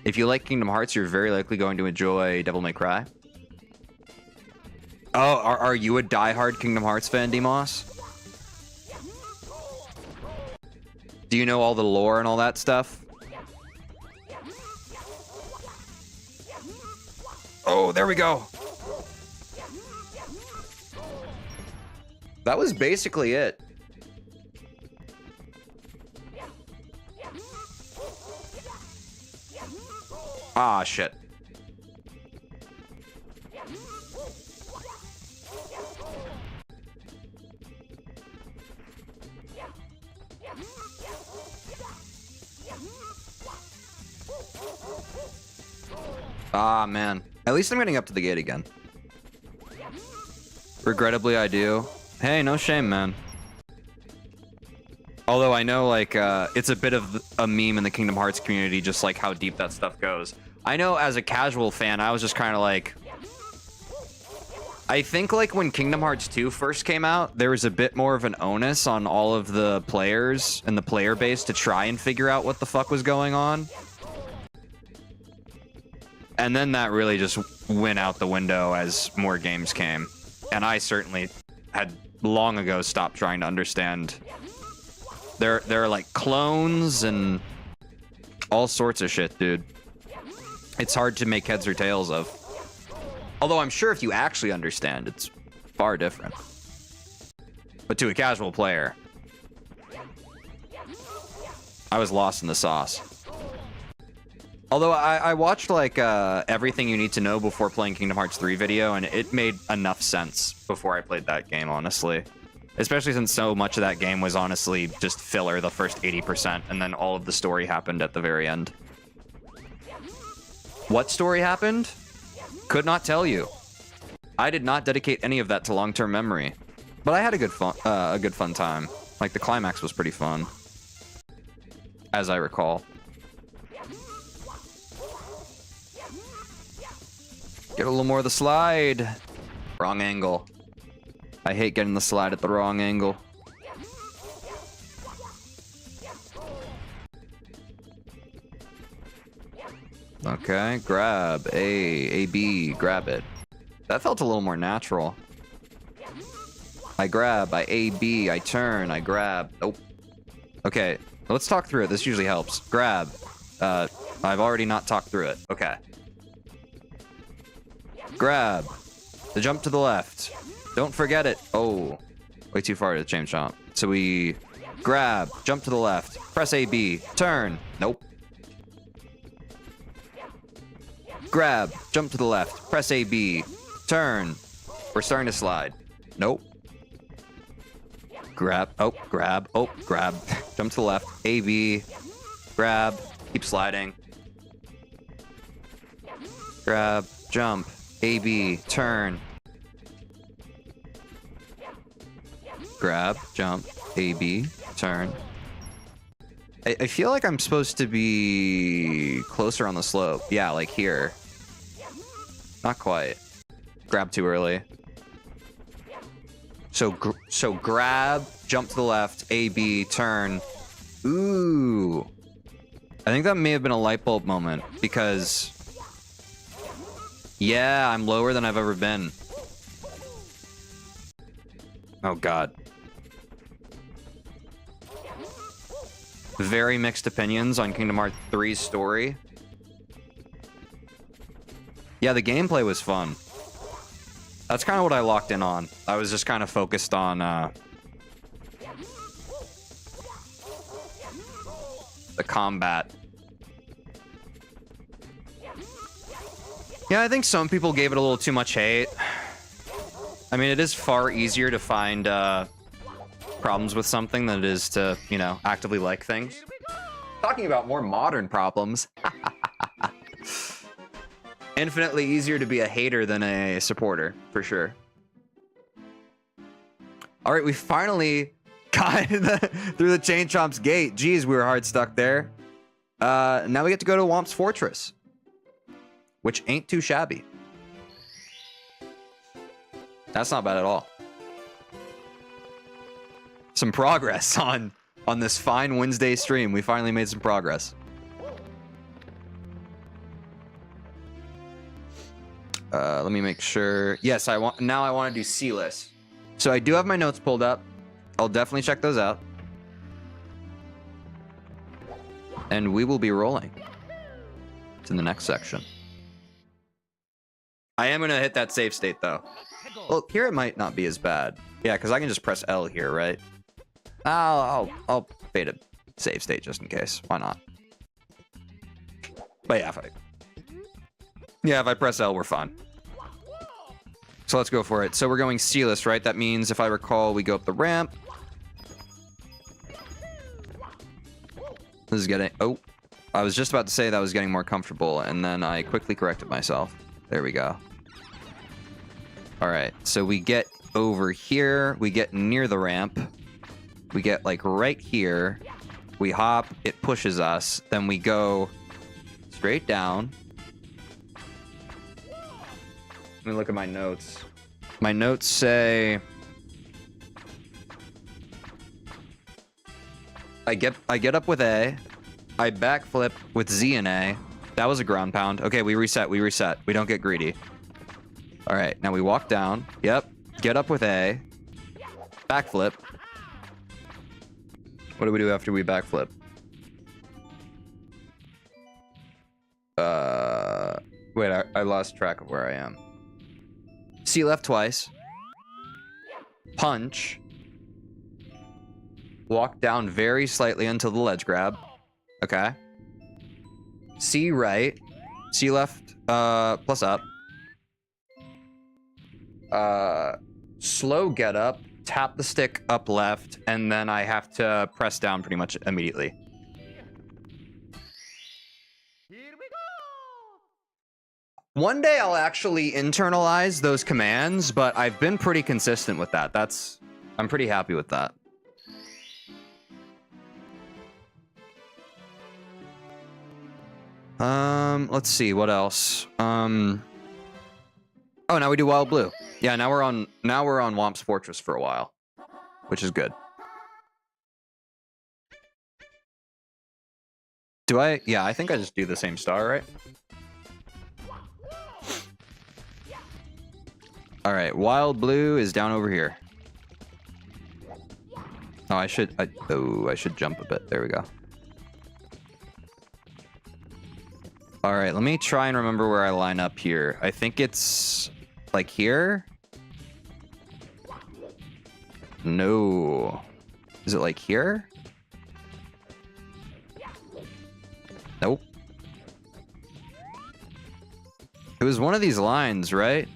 If you like Kingdom Hearts, you're very likely going to enjoy Devil May Cry. Oh, are you a diehard Kingdom Hearts fan, Demos? Do you know all the lore and all that stuff? Oh, there we go. That was basically it. Ah, shit. Ah, man. At least I'm getting up to the gate again. Regrettably, I do. Hey, no shame, man. Although I know, like, it's a bit of a meme in the Kingdom Hearts community, just like how deep that stuff goes. I know as a casual fan, I was just kind of like... I think, like, when Kingdom Hearts 2 first came out, there was a bit more of an onus on all of the players and the player base to try and figure out what the fuck was going on. And then that really just went out the window as more games came. And I certainly had long ago stopped trying to understand. There are like clones and all sorts of shit, dude. It's hard to make heads or tails of. Although I'm sure if you actually understand, it's far different. But to a casual player, I was lost in the sauce. Although I watched like everything you need to know before playing Kingdom Hearts 3 video, and it made enough sense before I played that game, honestly. Especially since so much of that game was honestly just filler the first 80%, and then all of the story happened at the very end. What story happened? Could not tell you. I did not dedicate any of that to long-term memory. But I had a good fun time. Like, the climax was pretty fun. As I recall. Get a little more of the slide. Wrong angle. I hate getting the slide at the wrong angle. Okay, grab. A, B, grab it. That felt a little more natural. I grab, I A, B, I turn, I grab. Nope. Okay, let's talk through it. This usually helps. Grab. I've already not talked through it. Okay. Grab. The jump to the left. Don't forget it. Oh, way too far to change jump. So we grab, jump to the left, press AB, turn. Nope. Grab, jump to the left, press AB, turn. We're starting to slide. Nope. Grab, oh, grab, oh, grab. Jump to the left, AB, grab, keep sliding. Grab, jump, AB, turn. Grab, jump, AB, turn. I feel like I'm supposed to be closer on the slope. Yeah, like here. Not quite. Grab too early. So grab, jump to the left, AB, turn. Ooh. I think that may have been a light bulb moment because... yeah, I'm lower than I've ever been. Oh, God. Very mixed opinions on Kingdom Hearts 3's story. Yeah, the gameplay was fun. That's kind of what I locked in on. I was just kind of focused on the combat. Yeah, I think some people gave it a little too much hate. I mean, it is far easier to find problems with something than it is to, you know, actively like things. Talking about more modern problems. Infinitely easier to be a hater than a supporter, for sure. All right, we finally got through the Chain Chomp's gate. Jeez, we were hard stuck there. Now we get to go to Womp's Fortress, which ain't too shabby. That's not bad at all. Some progress on this fine Wednesday stream. We finally made some progress. Let me make sure. Yes, I want to do C-list. So I do have my notes pulled up. I'll definitely check those out. And we will be rolling to the next section. I am going to hit that save state though. Well, here it might not be as bad. Yeah, because I can just press L here, right? I'll fade a save state just in case. Why not? But yeah, if I press L, we're fine. So let's go for it. So we're going C-list, right? That means, if I recall, we go up the ramp. This is getting... oh, I was just about to say that was getting more comfortable, and then I quickly corrected myself. There we go. All right, so we get over here. We get near the ramp. We get, like, right here. We hop. It pushes us. Then we go straight down. Let me look at my notes. My notes say... I get up with A. I backflip with Z and A. That was a ground pound. Okay, we reset. We don't get greedy. All right, now we walk down. Yep. Get up with A. Backflip. What do we do after we backflip? Wait, I lost track of where I am. C left twice. Punch. Walk down very slightly until the ledge grab. Okay. C right. C left, plus up. Slow get up. Tap the stick up left, and then I have to press down pretty much immediately. Here we go! One day I'll actually internalize those commands, but I've been pretty consistent with that. I'm pretty happy with that. Let's see, what else? Oh, now we do Wild Blue. Yeah, now we're on Womp's Fortress for a while, which is good. Yeah, I think I just do the same star, right? All right, Wild Blue is down over here. Oh, I should jump a bit. There we go. All right, let me try and remember where I line up here. I think it's like here. No. Is it like here? Nope. It was one of these lines, right?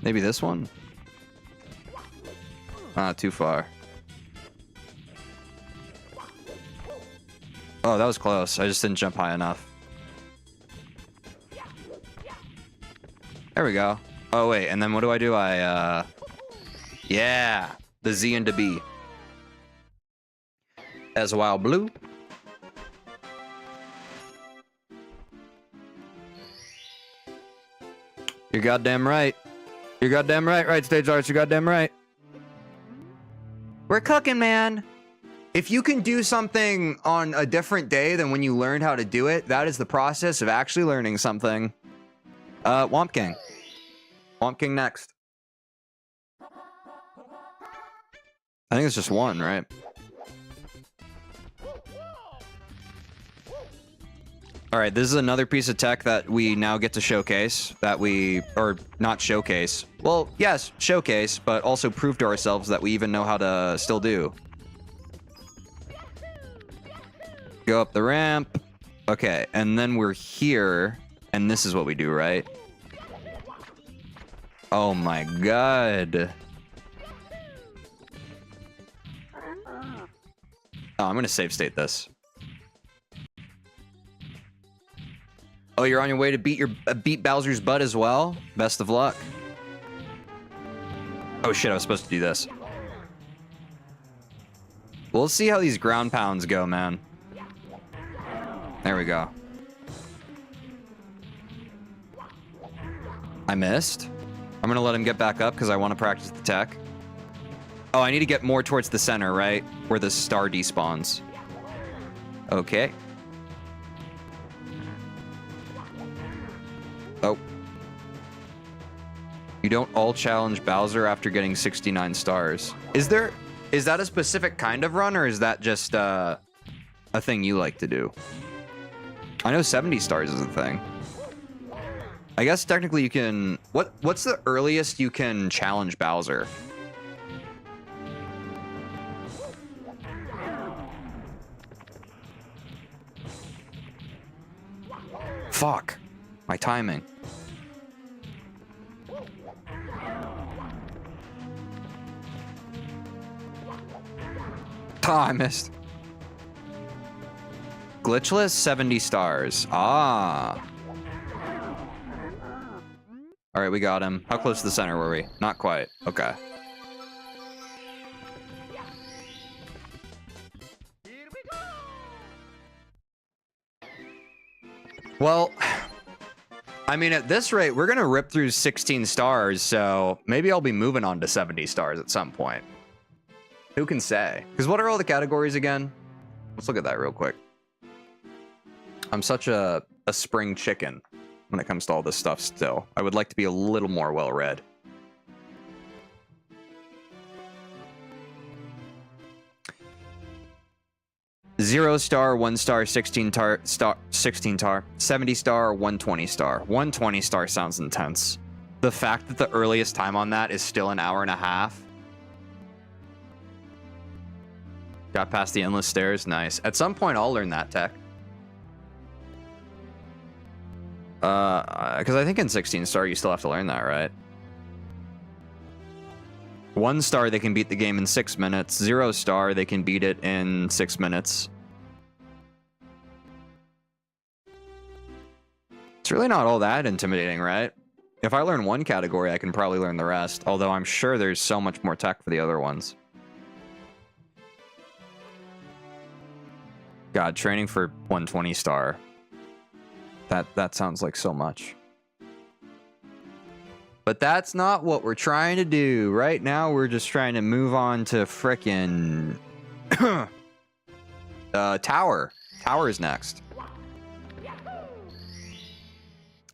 Maybe this one? Ah, too far. Oh, that was close. I just didn't jump high enough. There we go. Oh, wait. And then what do? Yeah. The Z into B. As a wild blue. You're goddamn right. You're goddamn right, right, Stage Arts. You're goddamn right. We're cooking, man. If you can do something on a different day than when you learned how to do it, that is the process of actually learning something. Womp King. Womp King next. I think it's just one, right? All right, this is another piece of tech that we now get to showcase, or not showcase. Well, yes, showcase, but also prove to ourselves that we even know how to still do. Go up the ramp. Okay, and then we're here, and this is what we do, right? Oh my god. Oh, I'm gonna save state this. Oh, you're on your way to beat Bowser's butt as well? Best of luck. Oh shit, I was supposed to do this. We'll see how these ground pounds go, man. There we go. I missed. I'm gonna let him get back up because I want to practice the tech. Oh, I need to get more towards the center, right? Where the star despawns. Okay. Oh. You don't all challenge Bowser after getting 69 stars. Is that a specific kind of run, or is that just a thing you like to do? I know 70 stars is a thing. I guess technically you can... What's the earliest you can challenge Bowser? Fuck. My timing. Ah, I missed. Glitchless, 70 stars. Ah. All right, we got him. How close to the center were we? Not quite. Okay. Here we go! Well, I mean, at this rate, we're going to rip through 16 stars, so maybe I'll be moving on to 70 stars at some point. Who can say? Because what are all the categories again? Let's look at that real quick. I'm such a spring chicken when it comes to all this stuff still. I would like to be a little more well-read. Zero star, 1 star, 16 star, 70 star, 120 star. 120 star sounds intense. The fact that the earliest time on that is still an hour and a half. Got past the endless stairs, nice. At some point, I'll learn that tech. Because I think in 16 star, you still have to learn that, right? 1 star, they can beat the game in 6 minutes. 0 star, they can beat it in 6 minutes. It's really not all that intimidating, right? If I learn one category, I can probably learn the rest. Although I'm sure there's so much more tech for the other ones. God, training for 120 star. That sounds like so much. But that's not what we're trying to do. Right now, we're just trying to move on to frickin' Tower. Tower is next.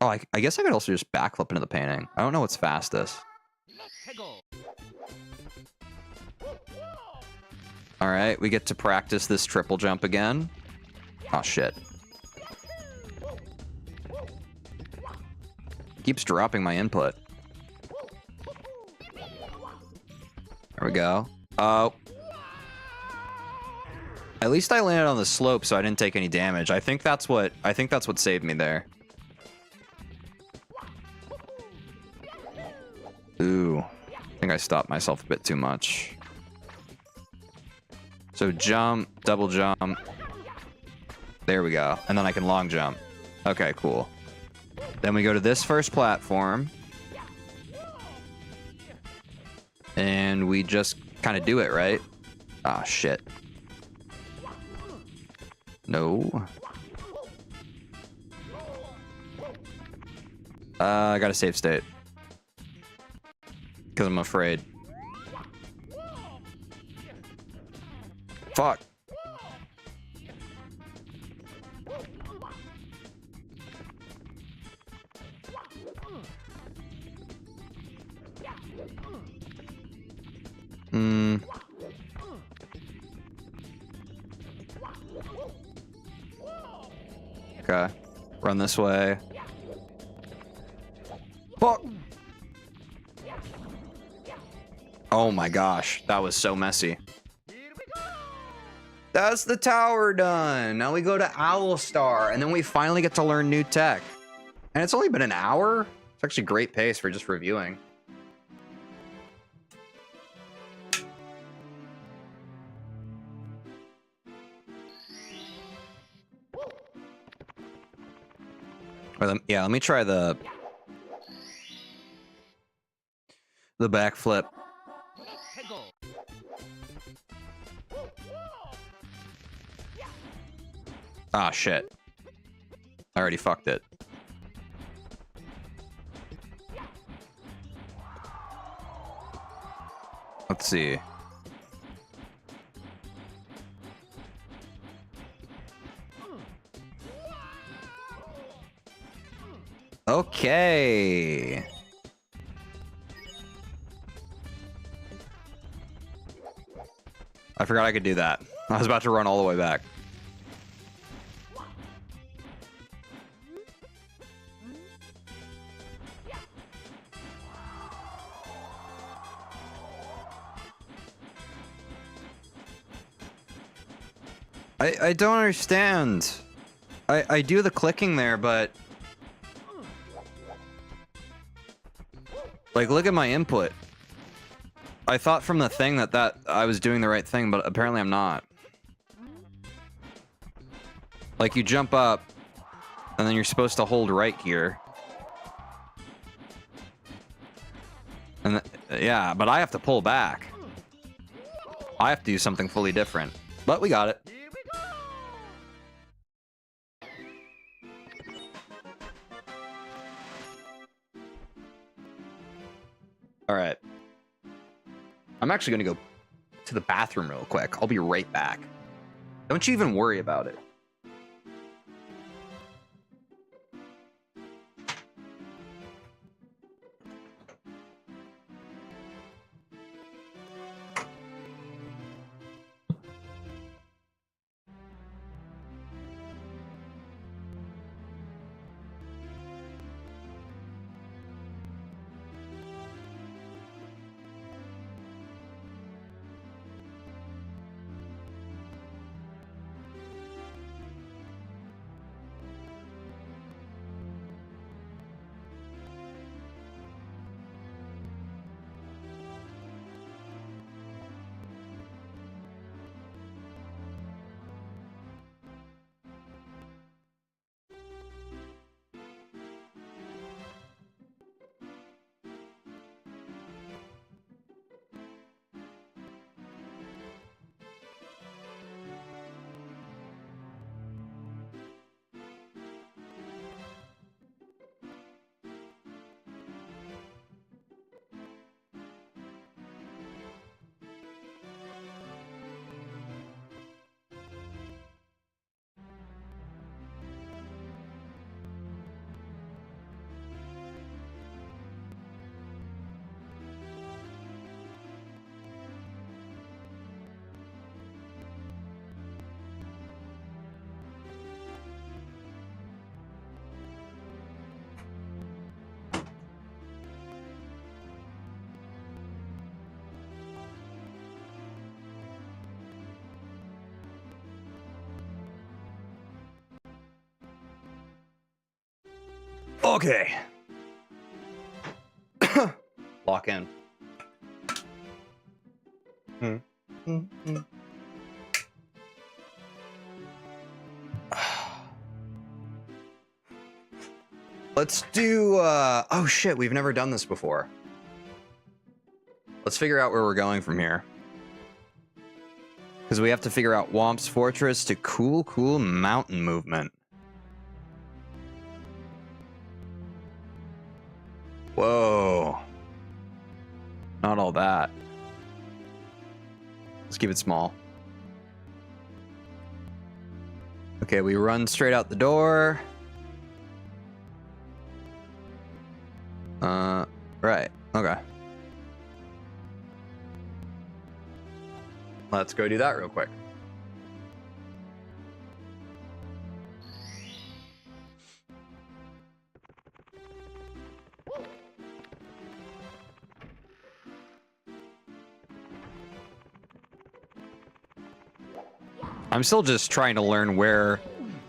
Oh, I guess I could also just backflip into the painting. I don't know what's fastest. All right, we get to practice this triple jump again. Oh, shit. keeps dropping my input. There we go. Oh. At least I landed on the slope, so I didn't take any damage. I think that's what saved me there. Ooh. I think I stopped myself a bit too much. So jump, double jump. There we go. And then I can long jump. Okay, cool. Then we go to this first platform. And we just kind of do it, right? Ah, shit. No. I gotta save state. Because I'm afraid. Fuck. Okay. Run this way. Fuck. Oh my gosh. That was so messy. That's the tower done. Now we go to Owl Star, and then we finally get to learn new tech. And it's only been an hour. It's actually great pace for just reviewing. Yeah, let me try the backflip. Ah, shit. I already fucked it. Let's see. Okay. I forgot I could do that. I was about to run all the way back. I don't understand. I do the clicking there, but like, look at my input. I thought from the thing that I was doing the right thing, but apparently I'm not. Like, you jump up, and then you're supposed to hold right here. And yeah, but I have to pull back. I have to do something fully different. But we got it. All right. I'm actually going to go to the bathroom real quick. I'll be right back. Don't you even worry about it. Okay. Lock in. Let's do, oh shit, we've never done this before. Let's figure out where we're going from here. Because we have to figure out Womp's Fortress to cool mountain movement. Whoa. Not all that. Let's keep it small. Okay, we run straight out the door. Right. Okay. Let's go do that real quick. I'm still just trying to learn where,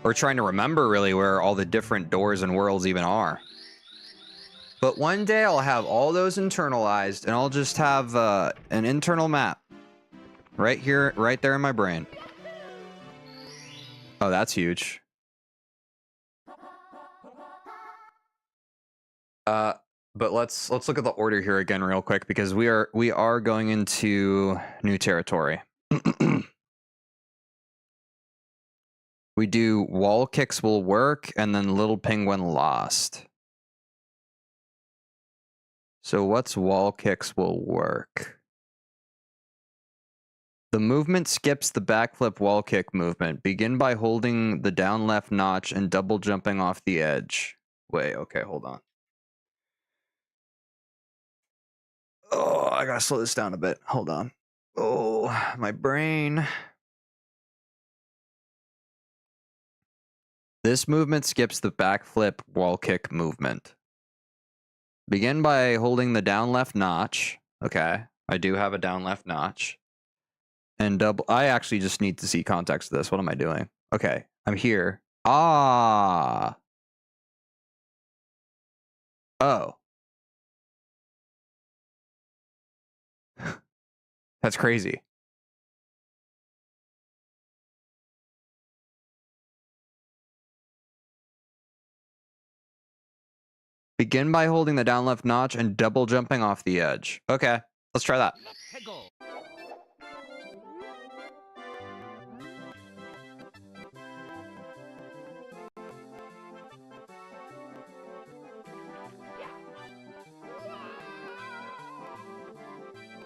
or trying to remember really where all the different doors and worlds even are. But one day I'll have all those internalized and I'll just have an internal map. Right here, right there in my brain. Oh, that's huge. But let's look at the order here again real quick because we are going into new territory. We do wall kicks will work and then little penguin lost. So what's wall kicks will work? The movement skips the backflip wall kick movement. Begin by holding the down left notch and double jumping off the edge. Wait, okay, hold on. Oh, I gotta slow this down a bit. Hold on. Oh, my brain. This movement skips the backflip wall kick movement. Begin by holding the down left notch. Okay, I do have a down left notch. And double. I actually just need to see context of this. What am I doing? Okay, I'm here. Ah. Oh. That's crazy. Begin by holding the down left notch and double jumping off the edge. Okay, let's try that.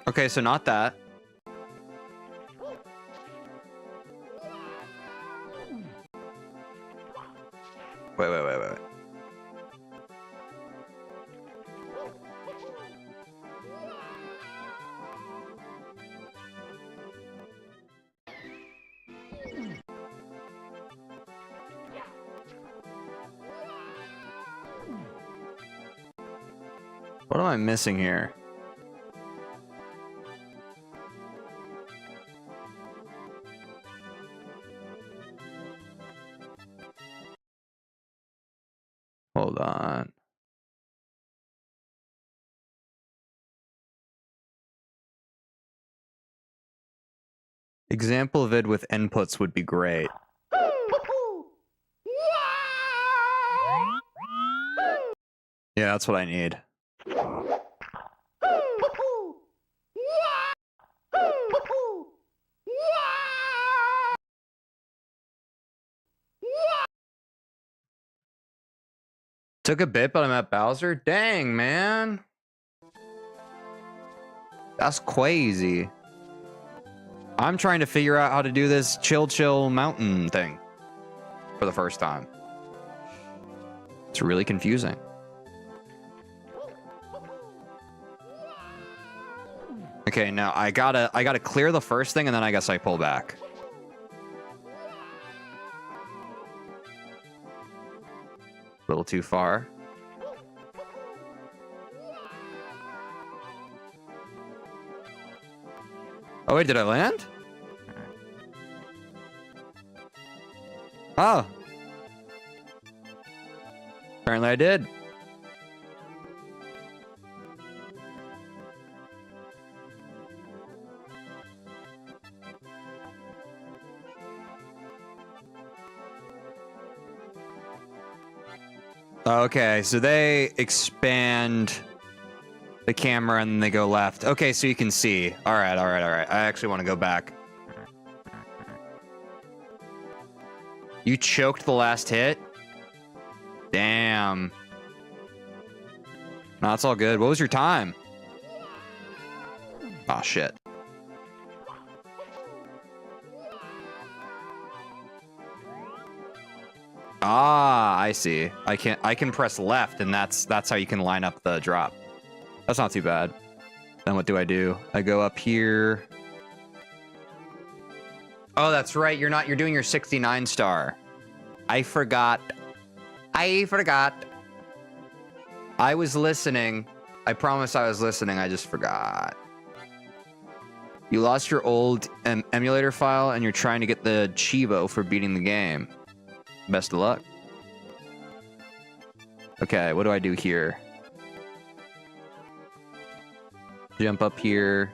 Okay, so not that. Wait. What am I missing here? Hold on. Example vid with inputs would be great. Yeah, that's what I need. Took a bit, but I'm at Bowser? Dang, man. That's crazy. I'm trying to figure out how to do this chill mountain thing for the first time. It's really confusing. Okay, now I gotta clear the first thing and then I guess I pull back. A little too far. Oh wait, did I land? Oh. Apparently I did. Okay, so they expand the camera and then they go left. Okay, so you can see. All right. I actually want to go back. You choked the last hit? Damn. No, it's all good. What was your time? Oh, shit. Ah, I see. I can press left, and that's how you can line up the drop. That's not too bad. Then what do? I go up here. Oh, that's right. You're doing your 69 star. I forgot. I was listening. I promise I was listening. I just forgot. You lost your old emulator file, and you're trying to get the Chivo for beating the game. Best of luck. Okay, what do I do here? Jump up here.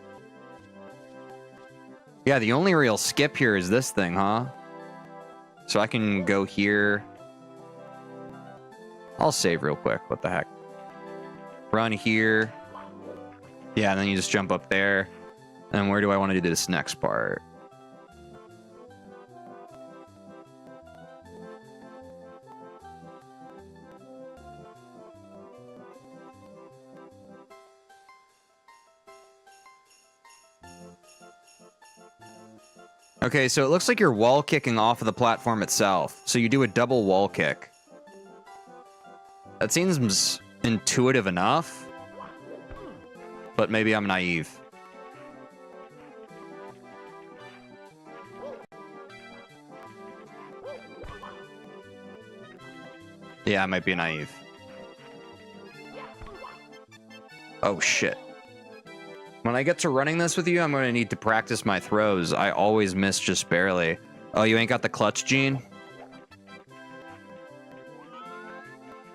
Yeah, the only real skip here is this thing, huh? So I can go here. I'll save real quick. What the heck? Run here. Yeah, and then you just jump up there. And where do I want to do this next part? Okay, so it looks like you're wall kicking off of the platform itself. So you do a double wall kick. That seems intuitive enough. But maybe I'm naive. Yeah, I might be naive. Oh, shit. When I get to running this with you, I'm going to need to practice my throws. I always miss just barely. Oh, you ain't got the clutch gene?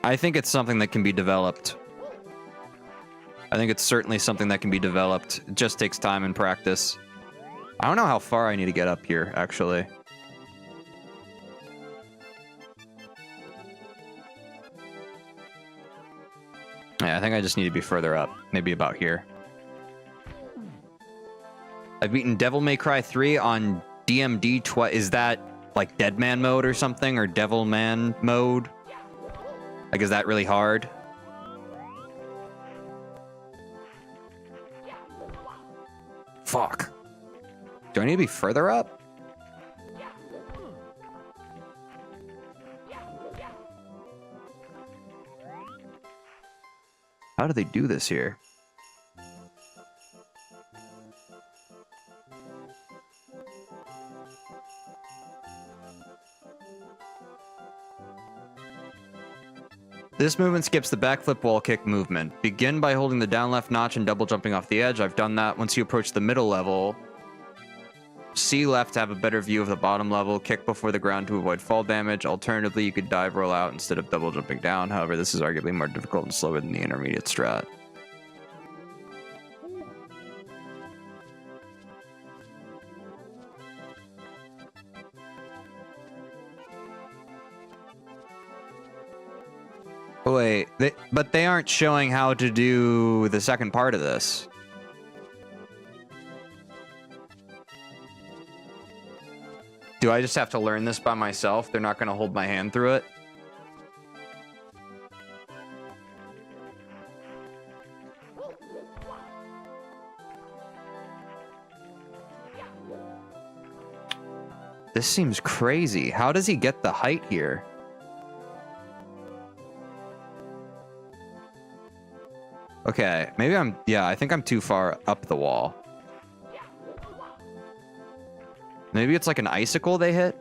I think it's something that can be developed. I think it's certainly something that can be developed. It just takes time and practice. I don't know how far I need to get up here, actually. Yeah, I think I just need to be further up. Maybe about here. I've beaten Devil May Cry 3 on DMD twice. Is that like Deadman mode or something? Or Devilman mode? Like, is that really hard? Fuck. Do I need to be further up? How do they do this here? This movement skips the backflip wall kick movement. Begin by holding the down left notch and double jumping off the edge. I've done that. Once you approach the middle level, C left to have a better view of the bottom level. Kick before the ground to avoid fall damage. Alternatively, you could dive roll out instead of double jumping down. However, this is arguably more difficult and slower than the intermediate strat. Wait, but they aren't showing how to do the second part of this. Do I just have to learn this by myself? They're not going to hold my hand through it? This seems crazy. How does he get the height here? Okay, maybe I think I'm too far up the wall. Maybe it's like an icicle they hit?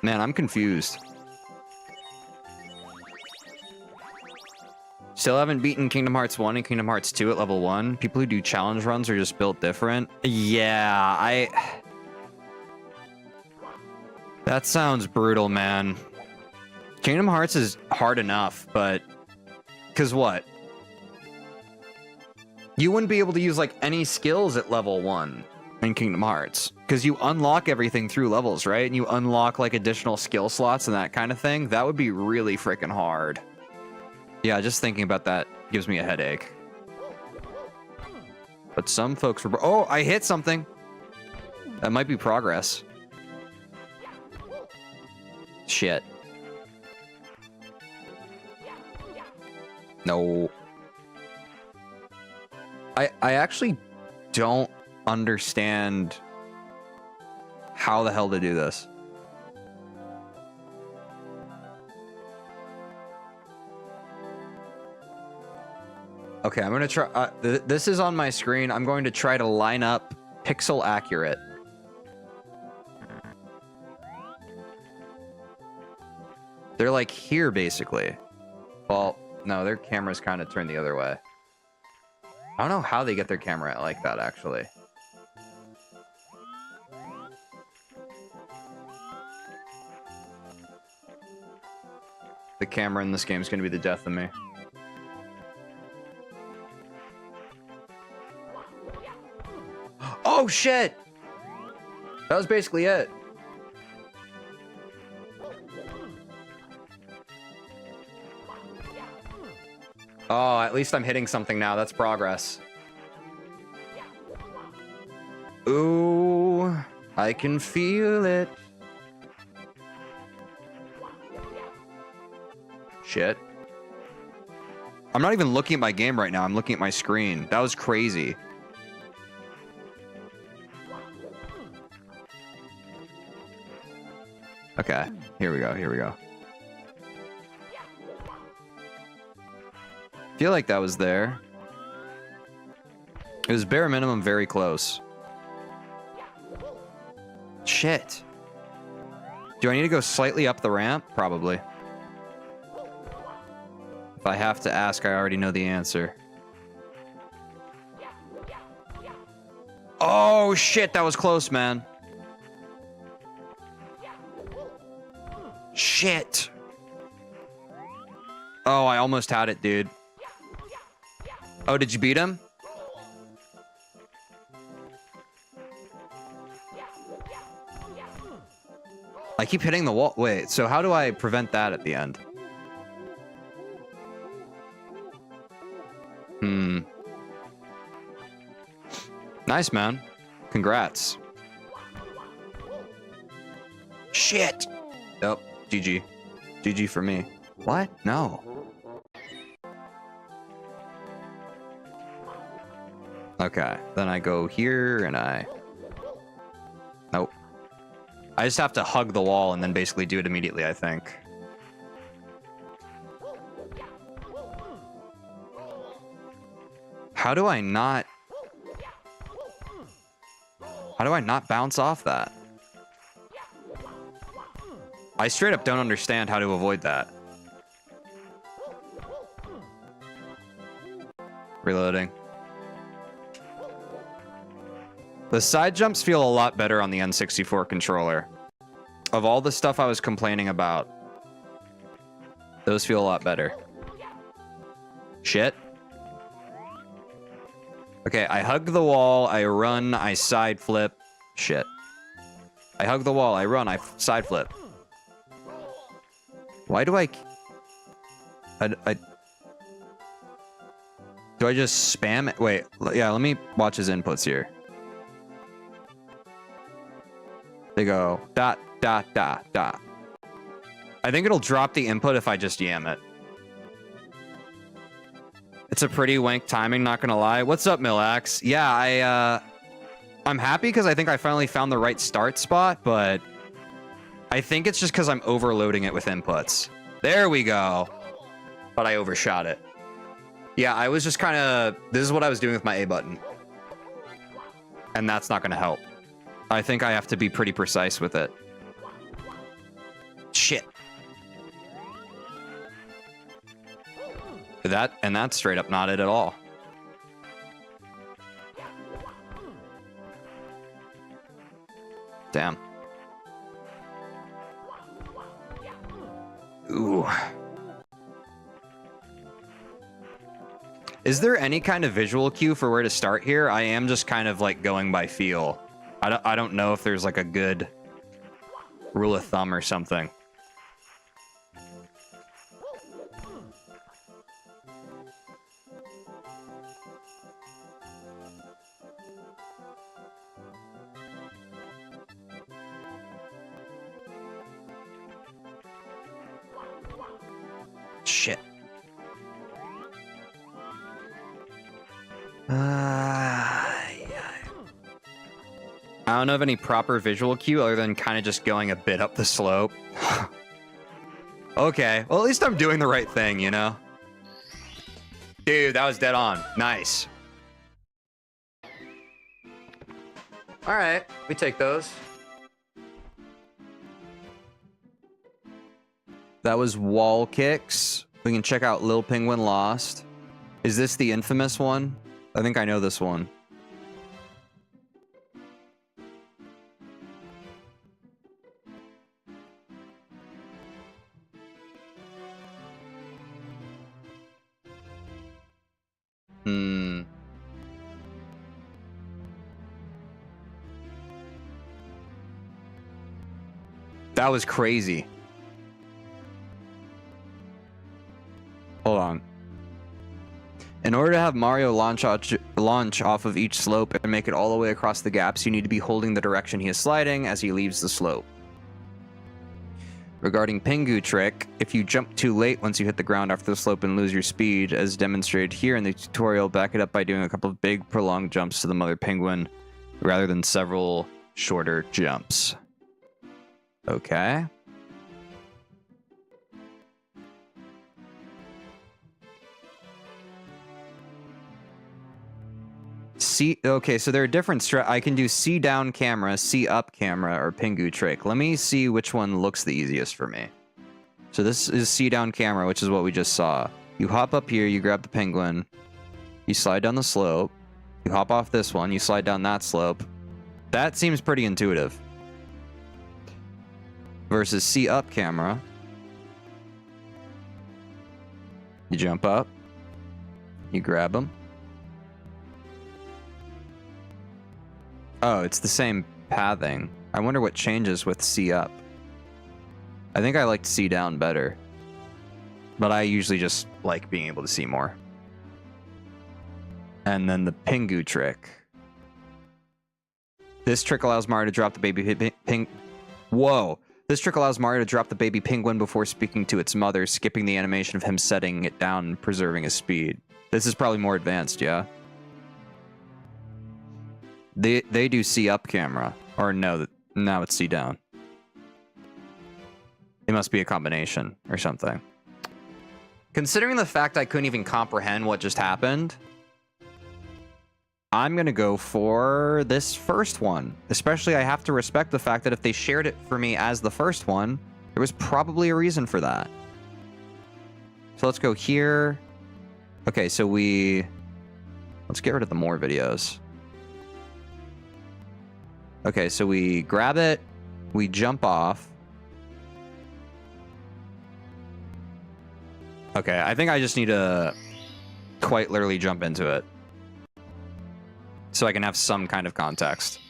Man, I'm confused. Still haven't beaten Kingdom Hearts 1 and Kingdom Hearts 2 at level 1. People who do challenge runs are just built different. Yeah, that sounds brutal, man. Kingdom Hearts is hard enough, but... 'Cause what? You wouldn't be able to use like any skills at level 1 in Kingdom Hearts because you unlock everything through levels, right? And you unlock like additional skill slots and that kind of thing. That would be really freaking hard. Yeah, just thinking about that gives me a headache. But some folks were... Oh, I hit something. That might be progress. Shit. No. I actually don't understand how the hell to do this. Okay, I'm gonna try. This is on my screen. I'm going to try to line up pixel accurate. They're like here, basically. Well, no, their camera's kind of turned the other way. I don't know how they get their camera like that, actually. The camera in this game is going to be the death of me. Oh, shit! That was basically it. Oh, at least I'm hitting something now. That's progress. Ooh, I can feel it. Shit. I'm not even looking at my game right now. I'm looking at my screen. That was crazy. Okay, here we go. Here we go. Feel like that was there. It was bare minimum very close. Shit. Do I need to go slightly up the ramp? Probably. If I have to ask, I already know the answer. Oh shit, that was close, man. Shit. Oh, I almost had it, dude. Oh, did you beat him? I keep hitting the wall. Wait, so how do I prevent that at the end? Nice, man. Congrats. Shit. Yep. GG. GG for me. What? No. Okay. Then I go here and I... Nope. I just have to hug the wall and then basically do it immediately, I think. How do I not... How do I not bounce off that? I straight up don't understand how to avoid that. Reloading. The side jumps feel a lot better on the N64 controller. Of all the stuff I was complaining about, those feel a lot better. Shit. Okay, I hug the wall, I run, I side flip. Shit. I hug the wall, I run, I side flip. Why do I... Do I just spam it? Wait, yeah, let me watch his inputs here. They go dot, dot, dot, dot. I think it'll drop the input if I just yam it. It's a pretty wank timing, not gonna lie. What's up, Millax? Yeah, I'm happy because I think I finally found the right start spot, but I think it's just because I'm overloading it with inputs. There we go. But I overshot it. Yeah, I was just kind of... This is what I was doing with my A button. And that's not gonna help. I think I have to be pretty precise with it. Shit. That's straight up not it at all. Damn. Ooh. Is there any kind of visual cue for where to start here? I am just kind of like going by feel. I don't know if there's like a good rule of thumb or something. Shit. I don't know of any proper visual cue other than kind of just going a bit up the slope. Okay, well, at least I'm doing the right thing, you know? Dude, that was dead on. Nice. All right, we take those. That was wall kicks. We can check out Lil Penguin Lost. Is this the infamous one? I think I know this one. That was crazy. Hold on. In order to have Mario launch off of each slope and make it all the way across the gaps, you need to be holding the direction he is sliding as he leaves the slope. Regarding Pingu trick, if you jump too late once you hit the ground after the slope and lose your speed, as demonstrated here in the tutorial, back it up by doing a couple of big prolonged jumps to the mother penguin rather than several shorter jumps. Okay. Okay, so there are different I can do C down camera, C up camera, or Pingu trick. Let me see which one looks the easiest for me. So this is C down camera, which is what we just saw. You hop up here, you grab the penguin, you slide down the slope, you hop off this one, you slide down that slope. That seems pretty intuitive. Versus C up camera. You jump up, you grab them. Oh, it's the same pathing. I wonder what changes with C up. I think I liked C down better. But I usually just like being able to see more. And then the Pingu trick. This trick allows Mario to drop the baby Whoa! This trick allows Mario to drop the baby penguin before speaking to its mother, skipping the animation of him setting it down and preserving his speed. This is probably more advanced, yeah? They do C up camera. Or no, now it's C down. It must be a combination or something. Considering the fact I couldn't even comprehend what just happened, I'm going to go for this first one. Especially I have to respect the fact that if they shared it for me as the first one, there was probably a reason for that. So let's go here. Okay, so let's get rid of the more videos. Okay, so we grab it, we jump off. Okay, I think I just need to quite literally jump into it. So I can have some kind of context.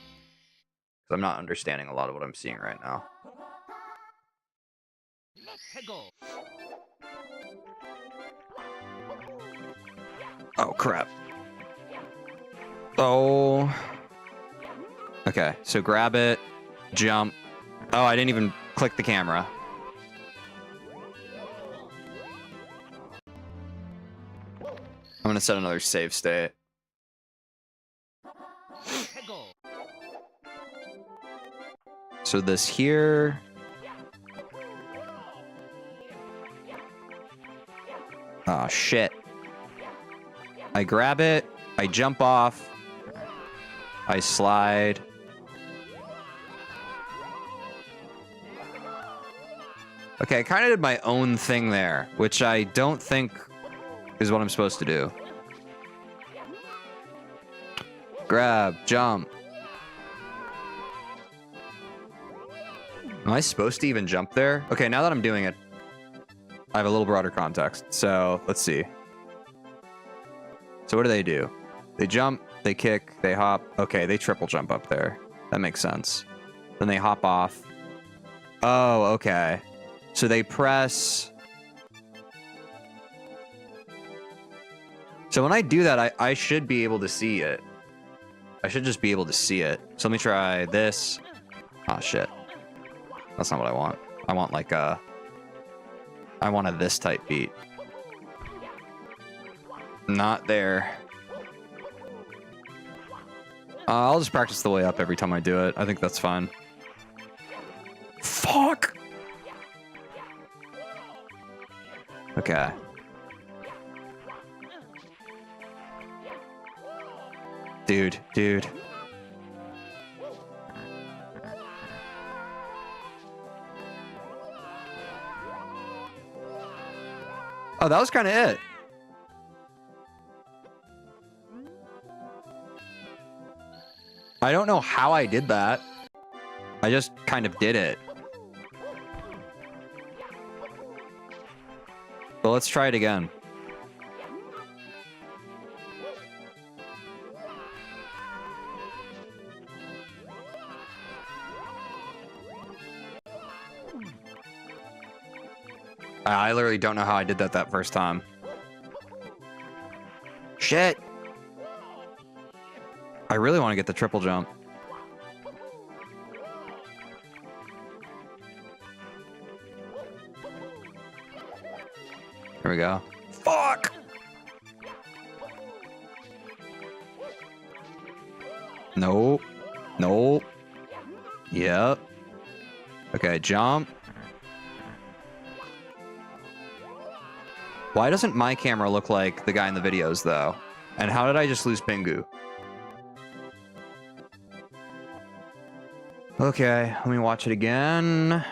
I'm not understanding a lot of what I'm seeing right now. Oh, crap. Oh. Okay, so grab it, jump. Oh, I didn't even click the camera. I'm gonna set another save state. So this here. Oh, shit. I grab it, I jump off, I slide. Okay, I kind of did my own thing there, which I don't think is what I'm supposed to do. Grab, jump. Am I supposed to even jump there? Okay, now that I'm doing it, I have a little broader context. So, let's see. So what do? They jump, they kick, they hop. Okay, they triple jump up there. That makes sense. Then they hop off. Oh, okay. So they press... So when I do that, I should be able to see it. I should just be able to see it. So let me try this. Oh, shit. That's not what I want. I want like a... I want a this type beat. Not there. I'll just practice the way up every time I do it. I think that's fine. Fuck! Okay. Dude. Oh, that was kind of it. I don't know how I did that. I just kind of did it. But let's try it again. I literally don't know how I did that first time. Shit. I really want to get the triple jump. Here we go. Fuck! Nope. Nope. Yep. Okay, jump. Why doesn't my camera look like the guy in the videos, though? And how did I just lose Pingu? Okay, let me watch it again.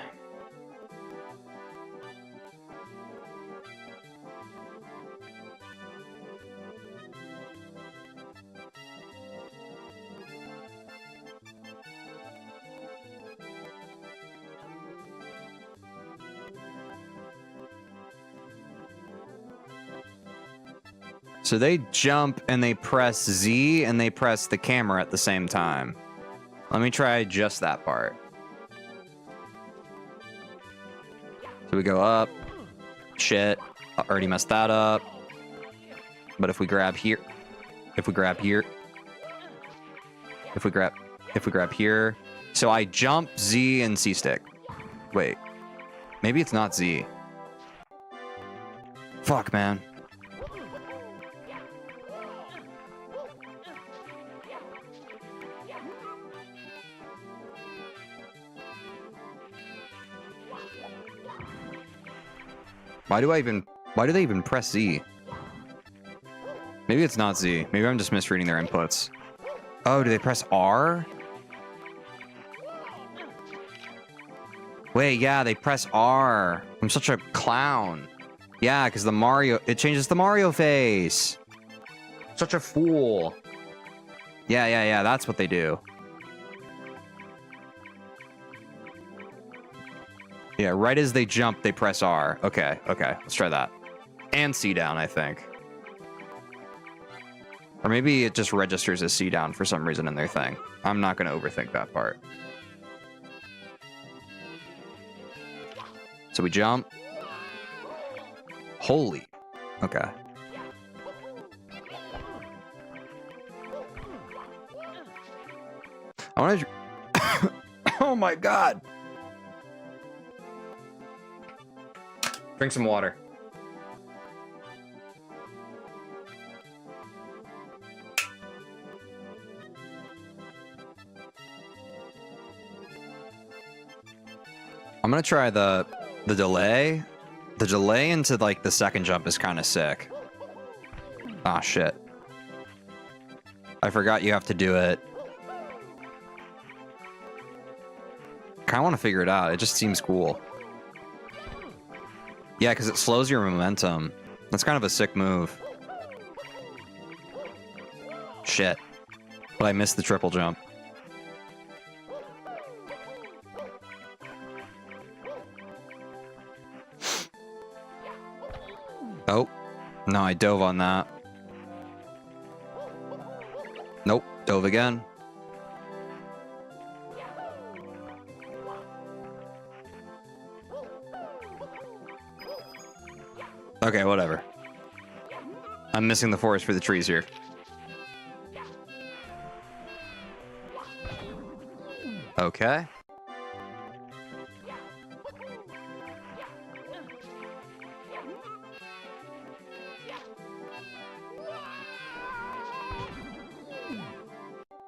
So they jump and they press Z and they press the camera at the same time. Let me try just that part. So we go up. Shit. I already messed that up. But if we grab here. If we grab here. If we grab here. So I jump Z and C stick. Wait. Maybe it's not Z. Fuck, man. Why do they even press Z? Maybe it's not Z. Maybe I'm just misreading their inputs. Oh, do they press R? Wait, yeah, they press R. I'm such a clown. Yeah, because it changes the Mario face. Such a fool. Yeah, that's what they do. Yeah, right as they jump, they press R. Okay, let's try that. And C down, I think. Or maybe it just registers as C down for some reason in their thing. I'm not going to overthink that part. So we jump. Holy. Okay. I want to... Oh my god. Drink some water. I'm gonna try the delay. The delay into like the second jump is kind of sick. Ah, shit. I forgot you have to do it. Kind of want to figure it out. It just seems cool. Yeah, because it slows your momentum. That's kind of a sick move. Shit. But I missed the triple jump. Oh. No, I dove on that. Nope. Dove again. Okay, whatever. I'm missing the forest for the trees here. Okay.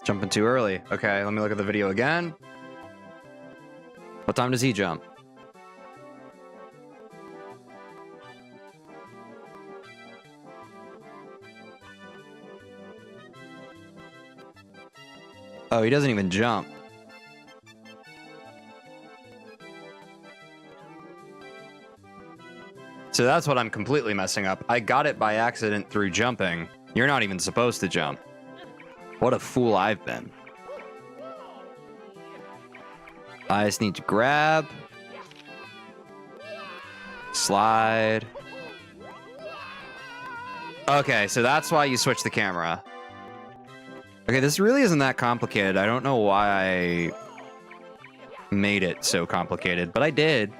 Jumping too early. Okay, let me look at the video again. What time does he jump? Oh, he doesn't even jump. So that's what I'm completely messing up. I got it by accident through jumping. You're not even supposed to jump. What a fool I've been. I just need to grab. Slide. Okay, so that's why you switch the camera. Okay, this really isn't that complicated. I don't know why I made it so complicated, but I did.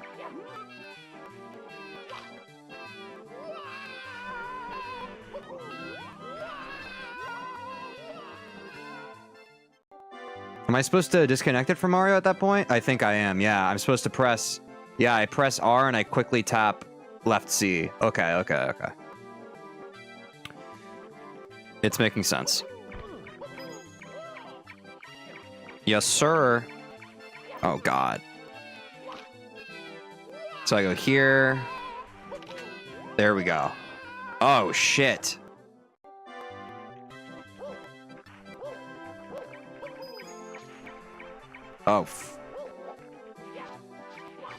Am I supposed to disconnect it from Mario at that point? I think I am, yeah. I'm supposed to press... Yeah, I press R and I quickly tap left C. Okay, okay, okay. It's making sense. Yes, sir. Oh, God. So I go here. There we go. Oh, shit. Oh.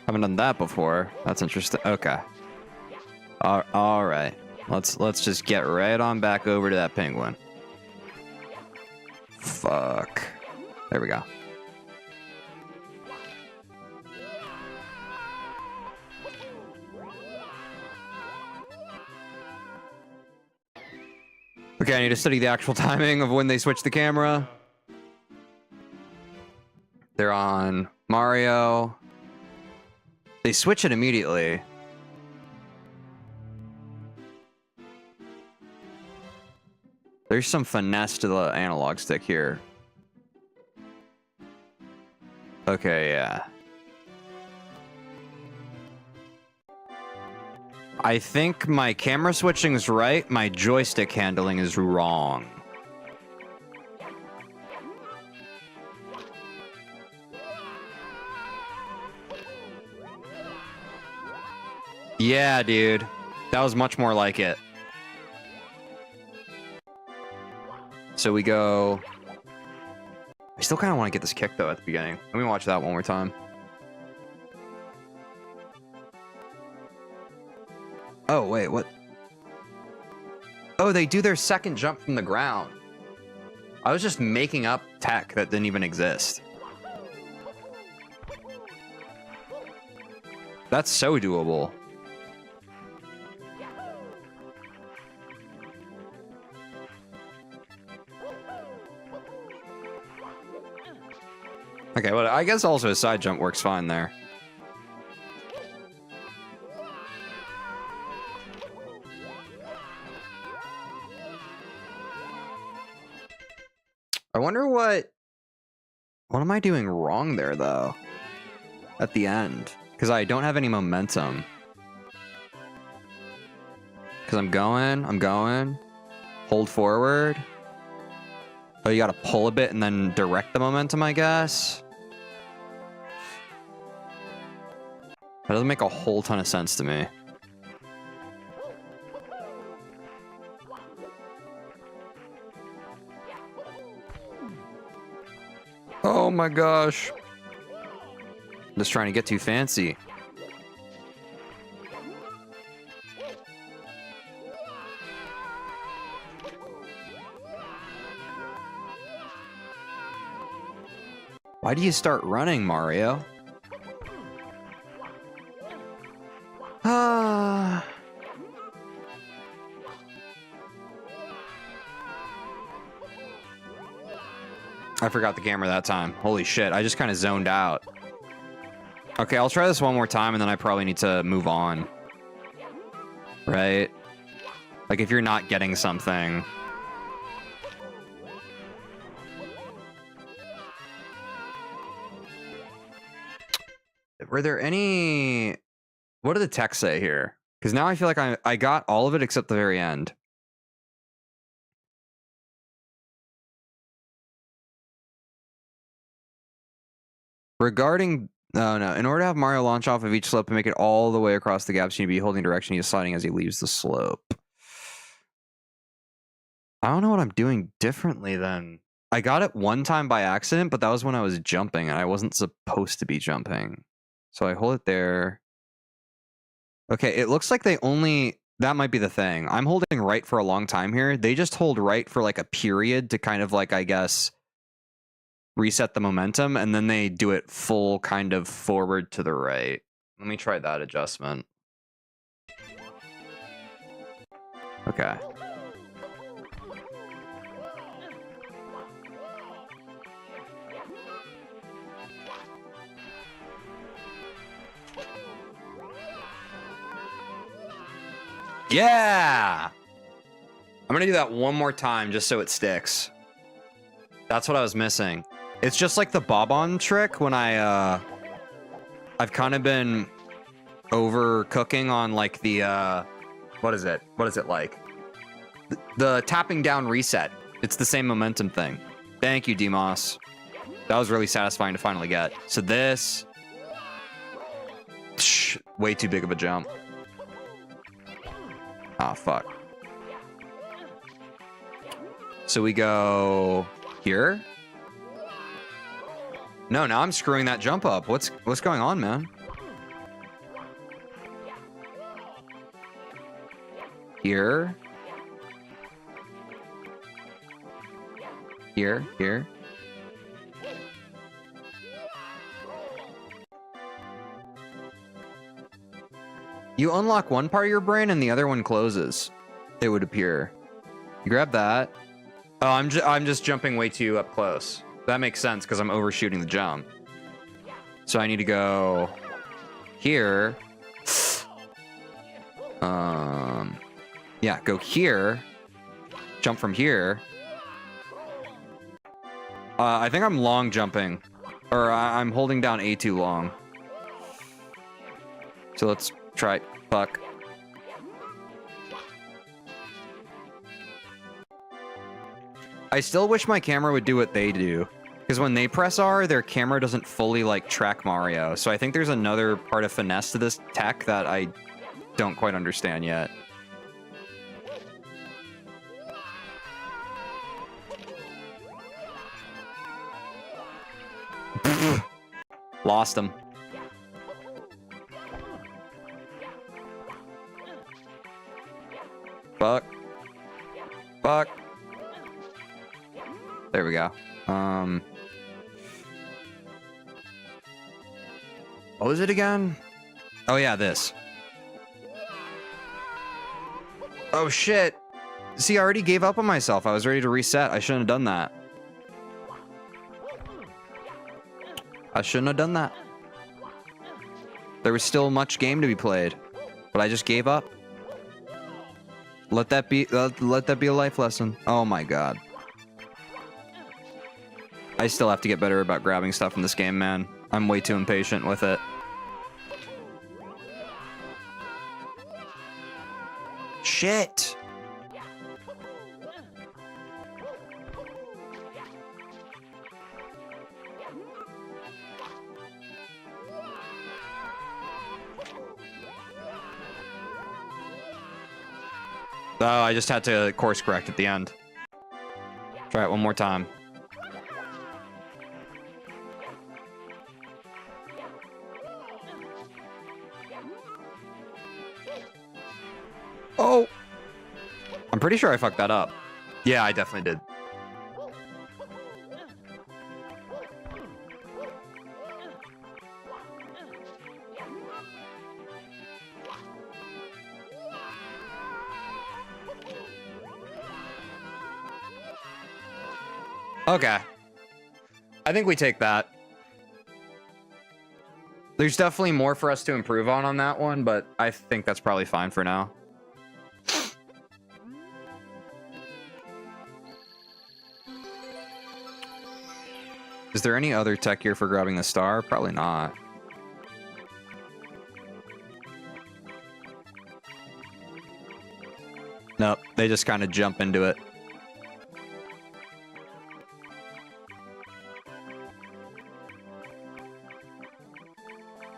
Haven't done that before. That's interesting. Okay. All right. Let's just get right on back over to that penguin. Fuck. There we go. Okay, I need to study the actual timing of when they switch the camera. They're on Mario. They switch it immediately. There's some finesse to the analog stick here. Okay, yeah. I think my camera switching is right. My joystick handling is wrong. Yeah, dude. That was much more like it. So we go... I still kind of want to get this kick, though, at the beginning. Let me watch that one more time. Oh, wait, what? Oh, they do their second jump from the ground. I was just making up tech that didn't even exist. That's so doable. Okay, well, I guess also a side jump works fine there. I wonder what am I doing wrong there, though? At the end. Because I don't have any momentum. Because I'm going. Hold forward. Oh, you gotta pull a bit and then direct the momentum, I guess? That doesn't make a whole ton of sense to me. Oh my gosh. I'm just trying to get too fancy. Why do you start running, Mario? Ah. I forgot the camera that time. Holy shit, I just kind of zoned out. Okay, I'll try this one more time, and then I probably need to move on. Right? Like, if you're not getting something... Were there any... What did the text say here? Because now I feel like I got all of it except the very end. Regarding... Oh, no. In order to have Mario launch off of each slope and make it all the way across the gaps, you need to be holding direction. He is sliding as he leaves the slope. I don't know what I'm doing differently then. I got it one time by accident, but that was when I was jumping, and I wasn't supposed to be jumping. So I hold it there. Okay, it looks like they only... That might be the thing. I'm holding right for a long time here. They just hold right for like a period to kind of like, I guess... reset the momentum, and then they do it full kind of forward to the right. Let me try that adjustment. Okay. Yeah! I'm gonna do that one more time just so it sticks. That's what I was missing. It's just like the bob-on trick when I've kind of been overcooking on like the, what is it? What is it like? The tapping down reset. It's the same momentum thing. Thank you, Demos. That was really satisfying to finally get. So this... way too big of a jump. Ah, fuck. So we go here? No, now I'm screwing that jump up. What's going on, man? Here. Here, here. You unlock one part of your brain and the other one closes. It would appear. You grab that. Oh, I'm just jumping way too up close. That makes sense because I'm overshooting the jump. So I need to go here. Yeah, go here. Jump from here. I think I'm long jumping. Or I'm holding down A too long. So let's try. Fuck. I still wish my camera would do what they do. Because when they press R, their camera doesn't fully, like, track Mario. So I think there's another part of finesse to this tech that I don't quite understand yet. Lost him. Fuck. Fuck. There we go. What was it again? Oh yeah, this. Oh shit. See, I already gave up on myself. I was ready to reset. I shouldn't have done that. I shouldn't have done that. There was still much game to be played, but I just gave up. Let that be a life lesson. Oh my god. I still have to get better about grabbing stuff in this game, man. I'm way too impatient with it. Shit! Oh, I just had to course correct at the end. Try it one more time. Oh! I'm pretty sure I fucked that up. Yeah, I definitely did. Okay. I think we take that. There's definitely more for us to improve on that one, but I think that's probably fine for now. Is there any other tech here for grabbing the star? Probably not. Nope, they just kind of jump into it.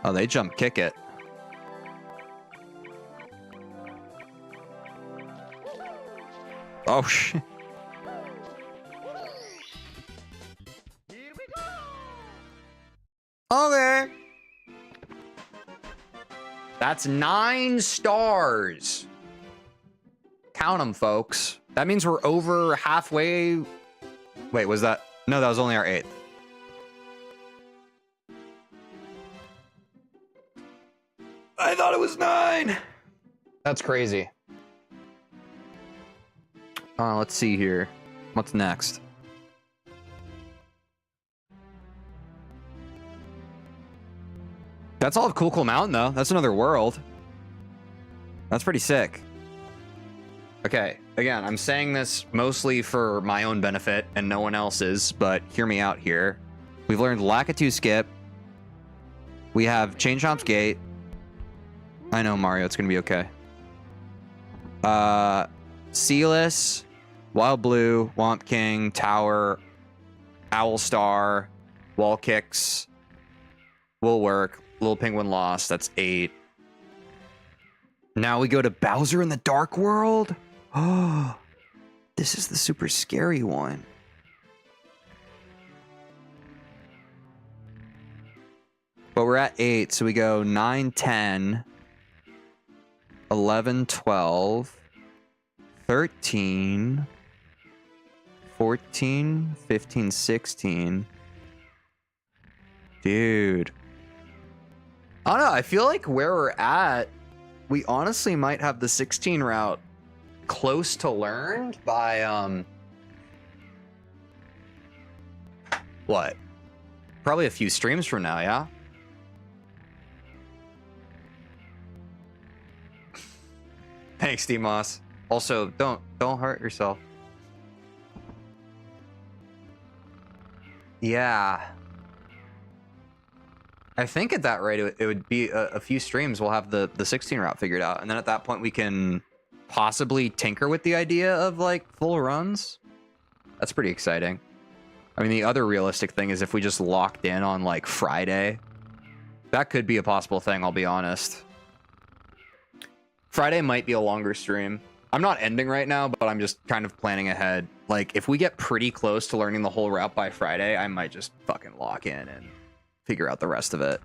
Oh, they jump kick it. Oh, shit. Here we go! Okay. That's 9 stars. Count them, folks. That means we're over halfway. Wait, was that? No, that was only our 8th. I thought it was 9. That's crazy. Let's see here. What's next? That's all of Cool Mountain, though. That's another world. That's pretty sick. Okay, again, I'm saying this mostly for my own benefit and no one else's, but hear me out here. We've learned Lakitu Skip. We have Chain Chomp's Gate. I know, Mario, it's gonna be okay. Sealess, Wild Blue, Womp King, Tower, Owl Star, Wall Kicks, will work. Little Penguin Lost, that's 8. Now we go to Bowser in the Dark World. Oh, this is the super scary one. But we're at 8, so we go 9, 10, 11, 12, 13, 14, 15, 16. Dude. I don't know, I feel like where we're at, we honestly might have the 16 route close to learned by, what? Probably a few streams from now, yeah? Thanks, D-Moss. Also, don't hurt yourself. Yeah. I think at that rate, it would be a few streams. We'll have the 16 route figured out. And then at that point, we can possibly tinker with the idea of, like, full runs. That's pretty exciting. I mean, the other realistic thing is if we just locked in on, like, Friday. That could be a possible thing, I'll be honest. Friday might be a longer stream. I'm not ending right now, but I'm just kind of planning ahead. Like, if we get pretty close to learning the whole route by Friday, I might just fucking lock in and figure out the rest of it.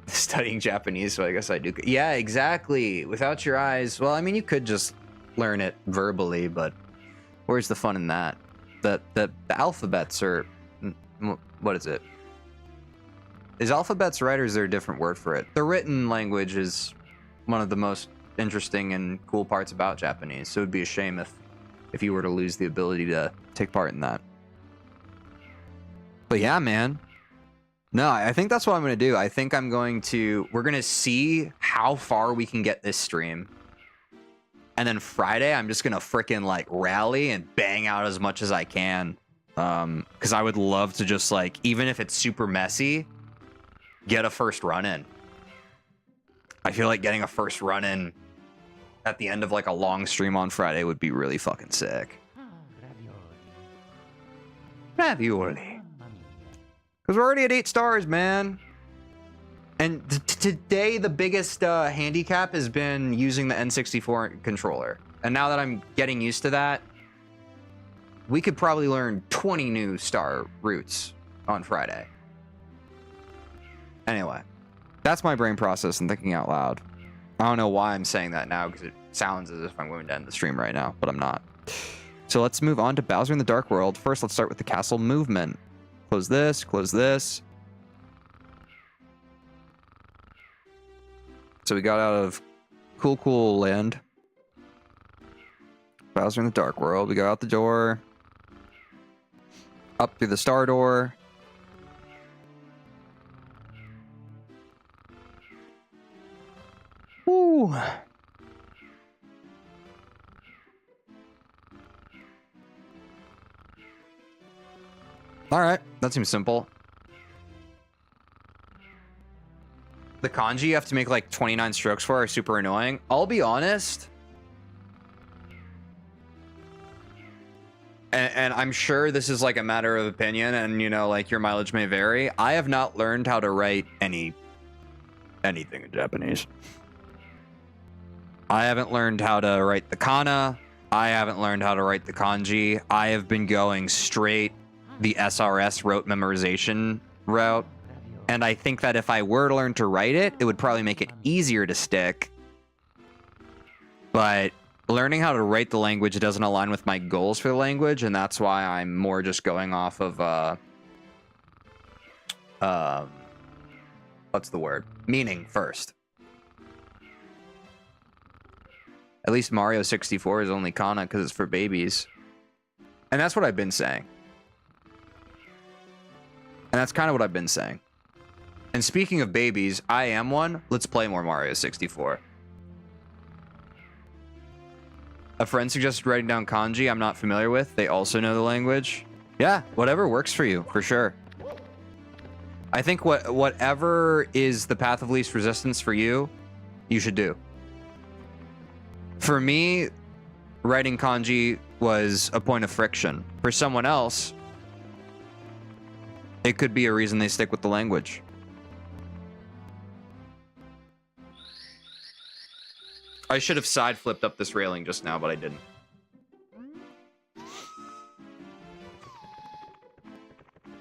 Studying Japanese, so I guess I do. Yeah, exactly. Without your eyes. Well, I mean, you could just learn it verbally, but where's the fun in that? The alphabets are... What is it? Is alphabets right, or is there a different word for it? The written language is one of the most interesting and cool parts about Japanese, so it would be a shame if you were to lose the ability to take part in that. But yeah, man. No, I think that's what I'm going to do. I think I'm going to... We're going to see how far we can get this stream. And then Friday, I'm just going to freaking, like, rally and bang out as much as I can. Because I would love to just, like, even if it's super messy, get a first run in. I feel like getting a first run in at the end of, like, a long stream on Friday would be really fucking sick. Ravioli. Because we're already at 8 stars, man. And today, the biggest handicap has been using the N64 controller. And now that I'm getting used to that, we could probably learn 20 new star routes on Friday. Anyway, that's my brain process and thinking out loud. I don't know why I'm saying that now, because it sounds as if I'm going to end the stream right now, but I'm not. So let's move on to Bowser in the Dark World. First, let's start with the castle movement. Close this, close this. So we got out of Cool Land. Bowser in the Dark World. We got out the door. Up through the star door. Woo. All right, that seems simple. The kanji you have to make like 29 strokes for are super annoying. I'll be honest. And I'm sure this is like a matter of opinion and, you know, like your mileage may vary. I have not learned how to write anything in Japanese. I haven't learned how to write the kana. I haven't learned how to write the kanji. I have been going straight the SRS rote memorization route. And I think that if I were to learn to write it, it would probably make it easier to stick. But learning how to write the language doesn't align with my goals for the language, and that's why I'm more just going off of what's the word? Meaning first. At least Mario 64 is only kana because it's for babies. And that's what I've been saying. And that's kind of what I've been saying. And speaking of babies, I am one. Let's play more Mario 64. A friend suggested writing down kanji I'm not familiar with. They also know the language. Yeah, whatever works for you, for sure. I think whatever is the path of least resistance for you, you should do. For me, writing kanji was a point of friction. For someone else, it could be a reason they stick with the language. I should have side flipped up this railing just now, but I didn't.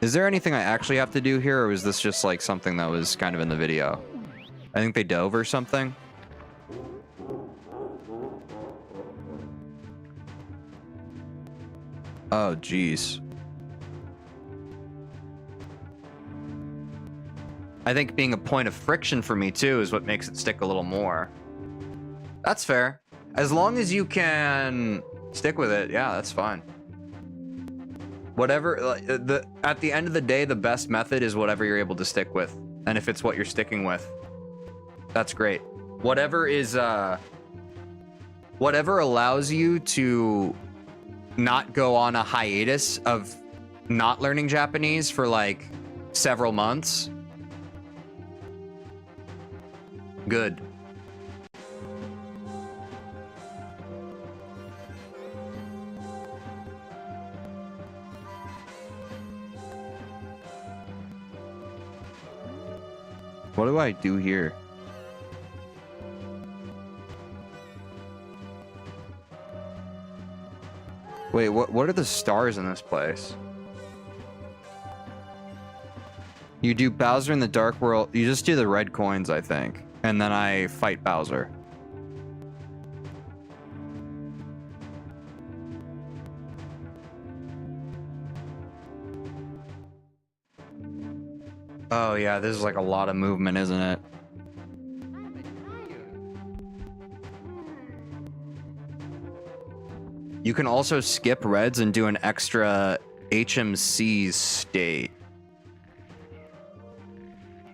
Is there anything I actually have to do here, or was this just like something that was kind of in the video? I think they dove or something. Oh, jeez. I think being a point of friction for me, too, is what makes it stick a little more. That's fair. As long as you can stick with it, yeah, that's fine. Whatever, at the end of the day, the best method is whatever you're able to stick with. And if it's what you're sticking with, that's great. Whatever is, whatever allows you to not go on a hiatus of not learning Japanese for like several months. Good. What do I do here? Wait, what are the stars in this place? You do Bowser in the Dark World. You just do the red coins, I think. And then I fight Bowser. Oh yeah, this is like a lot of movement, isn't it? You can also skip reds and do an extra HMC state.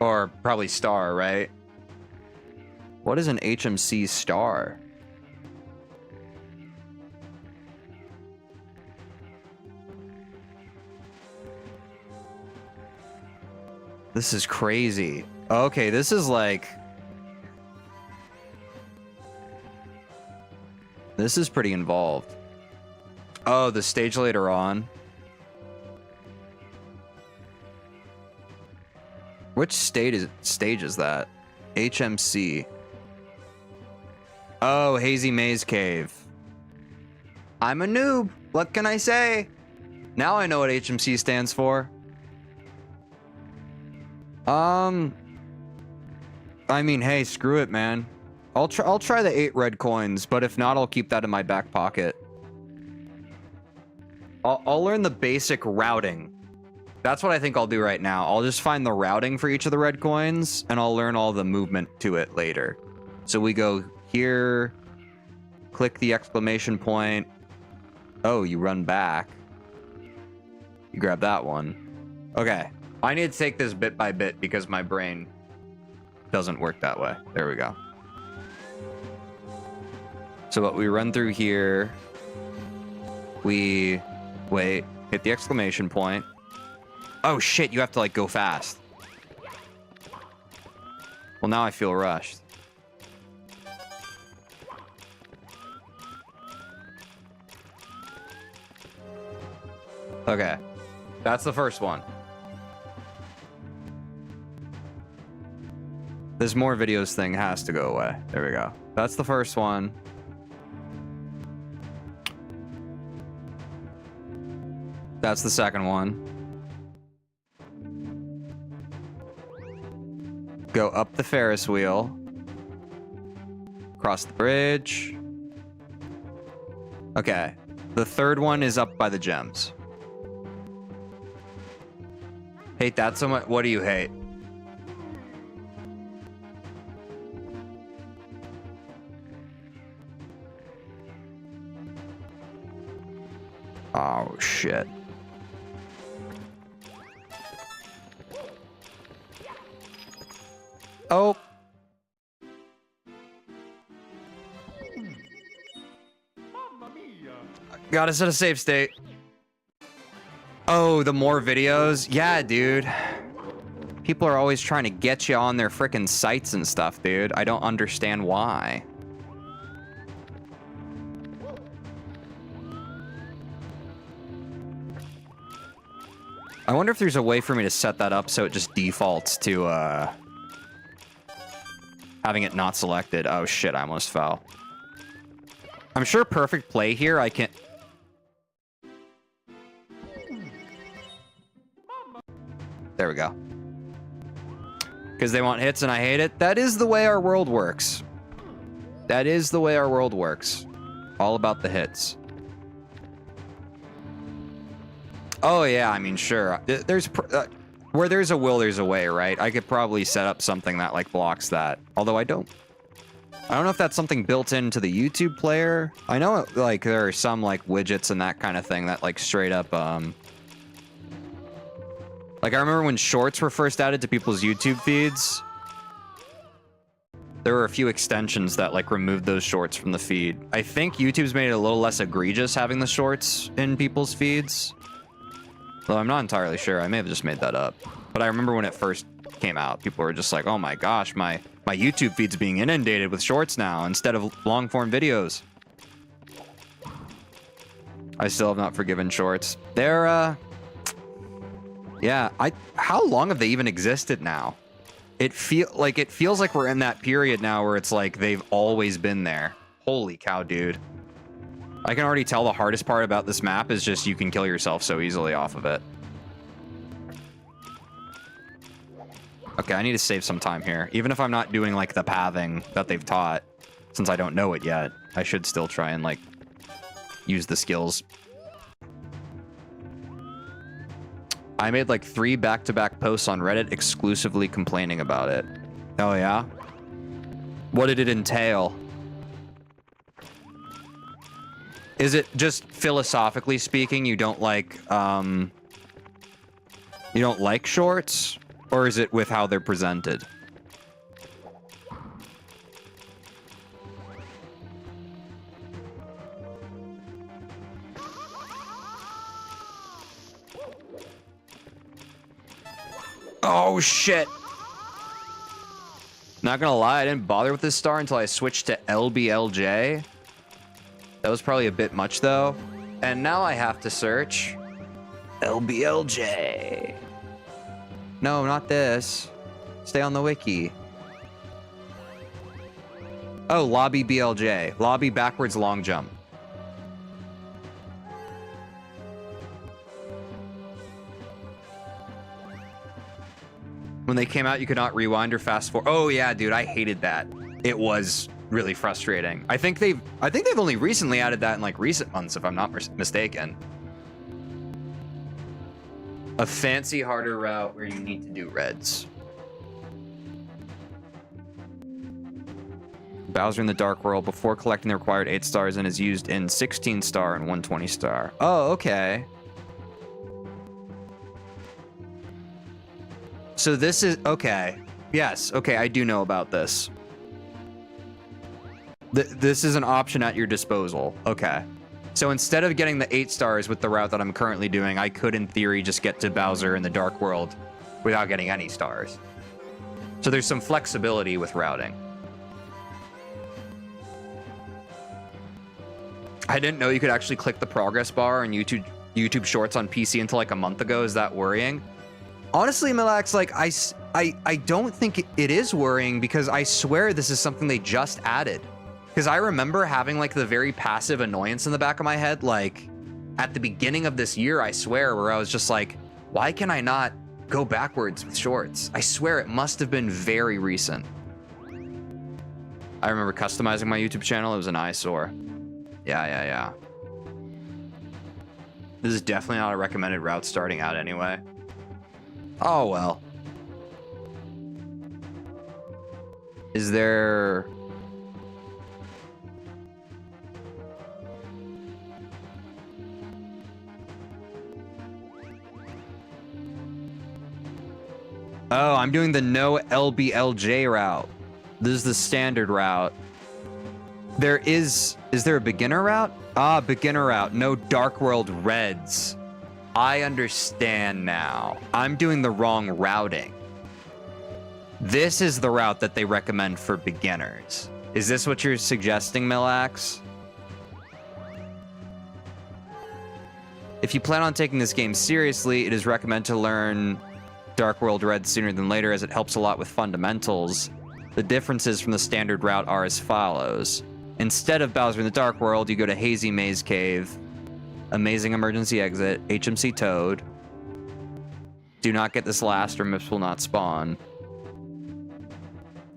Or probably star, right? What is an HMC star? This is crazy. Okay, this is like... This is pretty involved. Oh, the stage later on. Which stage is that? HMC. Oh, Hazy Maze Cave. I'm a noob. What can I say? Now I know what HMC stands for. I mean, hey, screw it, man. I'll try the 8 red coins, but if not, I'll keep that in my back pocket. I'll learn the basic routing. That's what I think I'll do right now. I'll just find the routing for each of the red coins, and I'll learn all the movement to it later. So we go here, click the exclamation point. Oh, you run back. You grab that one. Okay. I need to take this bit by bit because my brain doesn't work that way. There we go. So what we run through here, we wait, hit the exclamation point. Oh shit, you have to like go fast. Well, now I feel rushed. Okay, that's the first one. This more videos thing has to go away. There we go. That's the first one. That's the second one. Go up the Ferris wheel. Cross the bridge. Okay. The third one is up by the gems. Hate that so much. What do you hate? Oh, shit. Oh. Gotta set a save state. Oh, the more videos? Yeah, dude. People are always trying to get you on their frickin' sites and stuff, dude. I don't understand why. I wonder if there's a way for me to set that up so it just defaults to, having it not selected. Oh shit, I almost fell. I'm sure perfect play here, I can... There we go. Because they want hits and I hate it. That is the way our world works. That is the way our world works. All about the hits. Oh yeah, I mean, sure. There's... where there's a will, there's a way, right? I could probably set up something that, like, blocks that. Although I don't know if that's something built into the YouTube player. I know, like, there are some, like, widgets and that kind of thing that, like, straight up, like, I remember when shorts were first added to people's YouTube feeds. There were a few extensions that, like, removed those shorts from the feed. I think YouTube's made it a little less egregious having the shorts in people's feeds. Though I'm not entirely sure. I may have just made that up. But I remember when it first came out, people were just like, oh my gosh, my YouTube feed's being inundated with shorts now instead of long-form videos. I still have not forgiven shorts. They're, yeah, how long have they even existed now? It feels like we're in that period now where it's like they've always been there. Holy cow, dude. I can already tell the hardest part about this map is just you can kill yourself so easily off of it. Okay, I need to save some time here. Even if I'm not doing, like, the pathing that they've taught, since I don't know it yet, I should still try and, like, use the skills. I made, like, 3 back-to-back posts on Reddit exclusively complaining about it. Oh, yeah? What did it entail? Is it just philosophically speaking, you don't like shorts? Or is it with how they're presented? Oh, shit. Not gonna lie, I didn't bother with this star until I switched to LBLJ. That was probably a bit much, though. And now I have to search LBLJ. No, not this. Stay on the wiki. Oh, lobby BLJ. Lobby backwards long jump. When they came out, you could not rewind or fast forward. Oh yeah, dude, I hated that. It was really frustrating. I think they've only recently added that in like recent months, if I'm not mistaken. A fancy, harder route where you need to do reds. Bowser in the Dark World before collecting the required 8 stars and is used in 16 star and 120 star. Oh, okay. So this is... Okay. Yes. Okay, I do know about this. This is an option at your disposal. Okay. So instead of getting the 8 stars with the route that I'm currently doing, I could, in theory, just get to Bowser in the Dark World without getting any stars. So there's some flexibility with routing. I didn't know you could actually click the progress bar on YouTube Shorts on PC until like a month ago. Is that worrying? Honestly, Milax, like I don't think it is worrying, because I swear this is something they just added. Because I remember having like the very passive annoyance in the back of my head, like at the beginning of this year, I swear, where I was just like, why can I not go backwards with Shorts? I swear it must have been very recent. I remember customizing my YouTube channel. It was an eyesore. Yeah. This is definitely not a recommended route starting out anyway. Oh, well. Is there... Oh, I'm doing the no LBLJ route. This is the standard route. Is there a beginner route? Ah, beginner route. No Dark World Reds. I understand now. I'm doing the wrong routing. This is the route that they recommend for beginners. Is this what you're suggesting, Milax? If you plan on taking this game seriously, it is recommended to learn Dark World Red sooner than later, as it helps a lot with fundamentals. The differences from the standard route are as follows. Instead of Bowser in the Dark World, you go to Hazy Maze Cave, Amazing Emergency Exit, HMC Toad. Do not get this last or Mips will not spawn.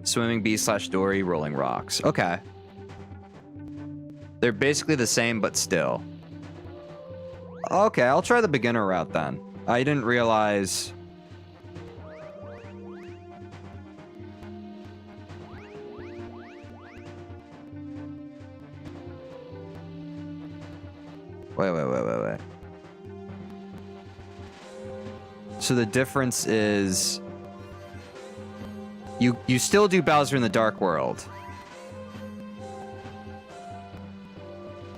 Swimming Bee/Dory, Rolling Rocks. Okay. They're basically the same, but still. Okay, I'll try the beginner route then. I didn't realize... Wait. So the difference is... You still do Bowser in the Dark World.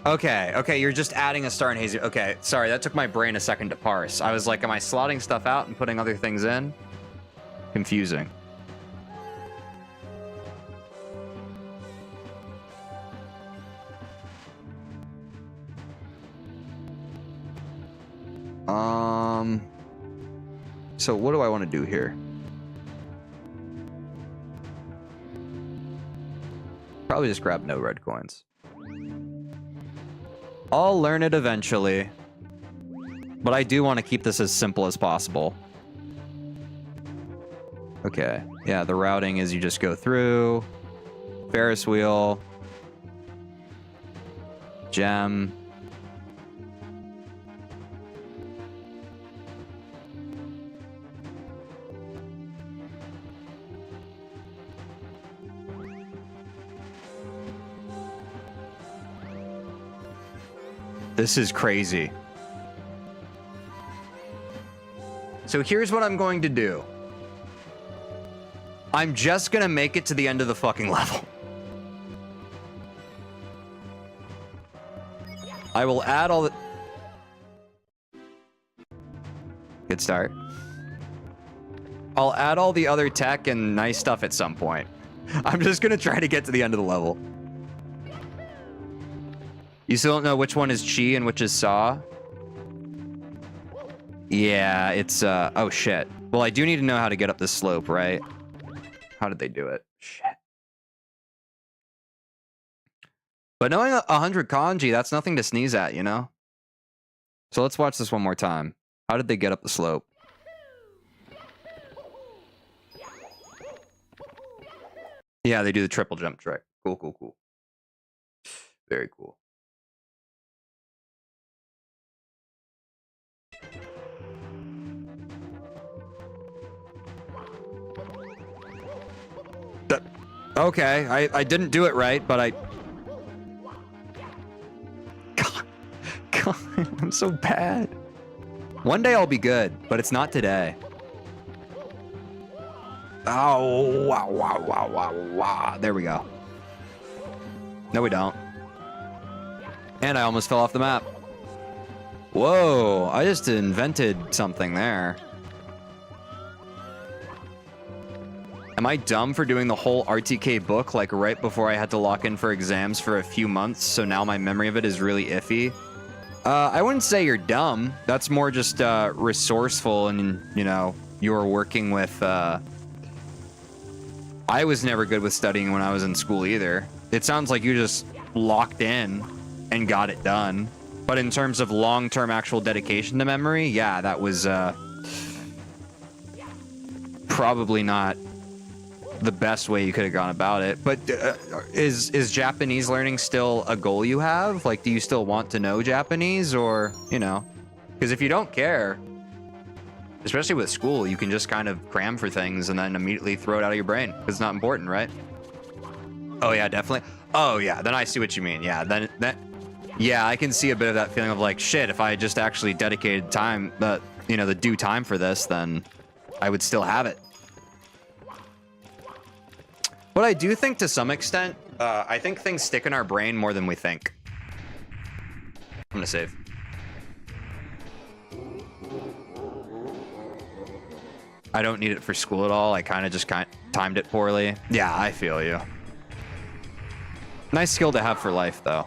Okay, you're just adding a star in Hazy. Okay, sorry, that took my brain a second to parse. I was like, am I slotting stuff out and putting other things in? Confusing. So what do I want to do here? Probably just grab no red coins. I'll learn it eventually, but I do want to keep this as simple as possible. Okay, yeah, the routing is you just go through, Ferris wheel, gem. This is crazy. So here's what I'm going to do. I'm just gonna make it to the end of the fucking level. I will add all the... Good start. I'll add all the other tech and nice stuff at some point. I'm just gonna try to get to the end of the level. You still don't know which one is Chi and which is Saw? Yeah, it's, oh shit. Well, I do need to know how to get up this slope, right? How did they do it? Shit. But knowing 100 kanji, that's nothing to sneeze at, you know? So let's watch this one more time. How did they get up the slope? Yeah, they do the triple jump trick. Cool. Very cool. Okay, I didn't do it right, but I... God, I'm so bad. One day I'll be good, but it's not today. Oh, wow, wow, wow, wow, wow. There we go. No, we don't. And I almost fell off the map. Whoa, I just invented something there. Am I dumb for doing the whole RTK book like right before I had to lock in for exams for a few months, so now my memory of it is really iffy? I wouldn't say you're dumb. That's more just resourceful, and, you know, you're working with... I was never good with studying when I was in school either. It sounds like you just locked in and got it done. But in terms of long-term actual dedication to memory, yeah, that was probably not the best way you could have gone about it. But is Japanese learning still a goal you have? Like, do you still want to know Japanese, or, you know? Because if you don't care, especially with school, you can just kind of cram for things and then immediately throw it out of your brain because it's not important, right? Oh yeah, definitely. Oh yeah, then I see what you mean. Yeah, then that. Yeah, I can see a bit of that feeling of like, shit, if I just actually dedicated time, you know, the due time for this, then I would still have it. But I do think to some extent, I think things stick in our brain more than we think. I'm gonna save. I don't need it for school at all. I kind of just timed it poorly. Yeah, I feel you. Nice skill to have for life, though.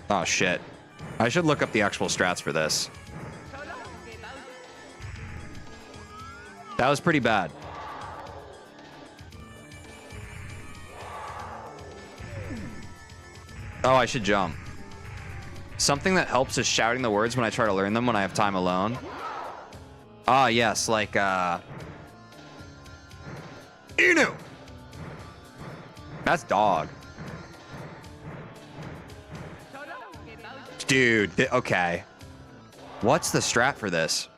Oh, shit. I should look up the actual strats for this. That was pretty bad. Oh, I should jump. Something that helps is shouting the words when I try to learn them when I have time alone. Ah, yes, like, Inu! That's dog. Dude, okay. What's the strat for this?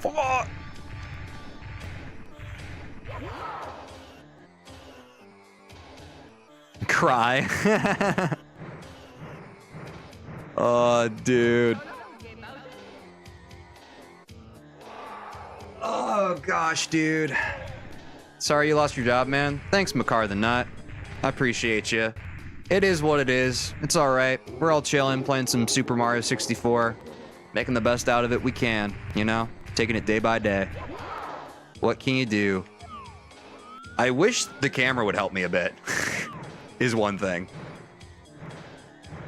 Fuck! Cry. Oh, dude. Oh, gosh, dude. Sorry you lost your job, man. Thanks, Makar the Nut. I appreciate you. It is what it is. It's all right. We're all chilling, playing some Super Mario 64. Making the best out of it we can, you know? Taking it day by day. What can you do? I wish the camera would help me a bit. Is one thing.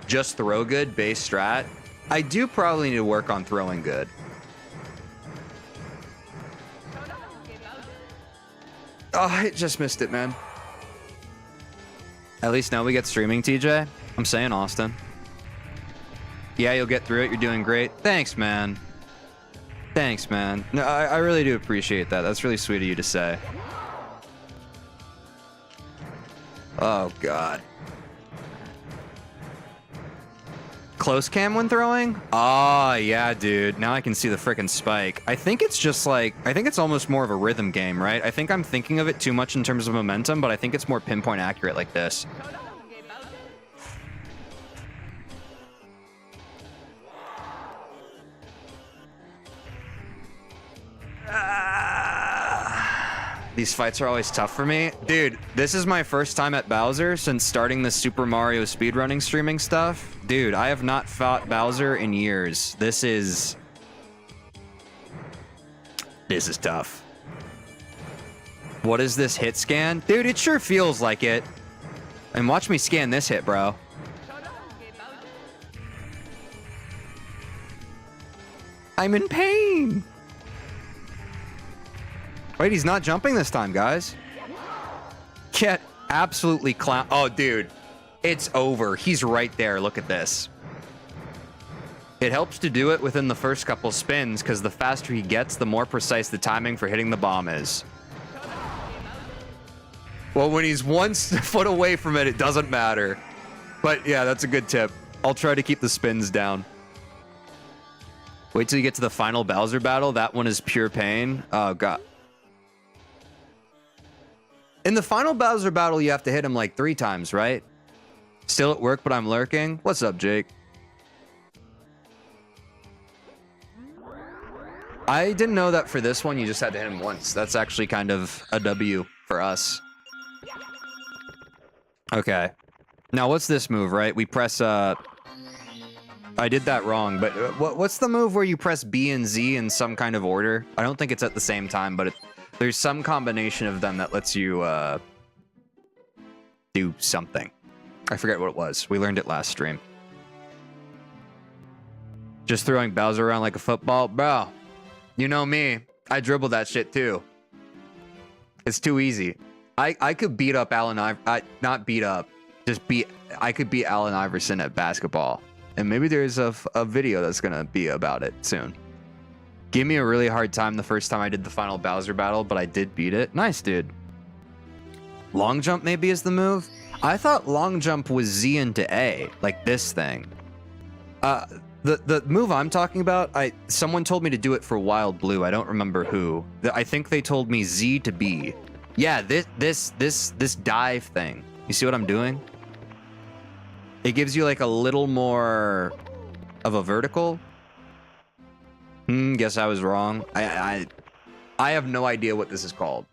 Just throw good, base strat. I do probably need to work on throwing good. Oh, I just missed it, man. At least now we get streaming, TJ. I'm saying, Austin. Yeah, you'll get through it. You're doing great. Thanks, man. Thanks, man. No, I really do appreciate that. That's really sweet of you to say. Oh, God. Close cam when throwing? Ah, yeah, dude. Now I can see the frickin' spike. I think it's just like, I think it's almost more of a rhythm game, right? I think I'm thinking of it too much in terms of momentum, but I think it's more pinpoint accurate like this. These fights are always tough for me. Dude, this is my first time at Bowser since starting the Super Mario speedrunning streaming stuff. Dude, I have not fought Bowser in years. This is tough. What is this hit scan? Dude, it sure feels like it. And watch me scan this hit, bro. I'm in pain. Wait, he's not jumping this time, guys. Get absolutely clown. Oh, dude. It's over. He's right there. Look at this. It helps to do it within the first couple spins, because the faster he gets, the more precise the timing for hitting the bomb is. Well, when he's 1 foot away from it, it doesn't matter. But yeah, that's a good tip. I'll try to keep the spins down. Wait till you get to the final Bowser battle. That one is pure pain. Oh, God. In the final Bowser battle, you have to hit him like 3 times, right? Still at work, but I'm lurking. What's up, Jake? I didn't know that for this one, you just had to hit him once. That's actually kind of a W for us. Okay. Now, what's this move, right? We press, I did that wrong, but what's the move where you press B and Z in some kind of order? I don't think it's at the same time, but there's some combination of them that lets you, do something. I forget what it was. We learned it last stream. Just throwing Bowser around like a football? Bro. You know me, I dribble that shit too. It's too easy. I could beat up not beat up, I could beat Allen Iverson at basketball. And maybe there's a video that's gonna be about it soon. Gave me a really hard time the first time I did the final Bowser battle, but I did beat it. Nice, dude. Long jump maybe is the move? I thought long jump was Z into A, like this thing. The move I'm talking about, someone told me to do it for Wild Blue. I don't remember who. I think they told me Z to B. Yeah, this dive thing. You see what I'm doing? It gives you like a little more of a vertical. Guess I was wrong. I have no idea what this is called.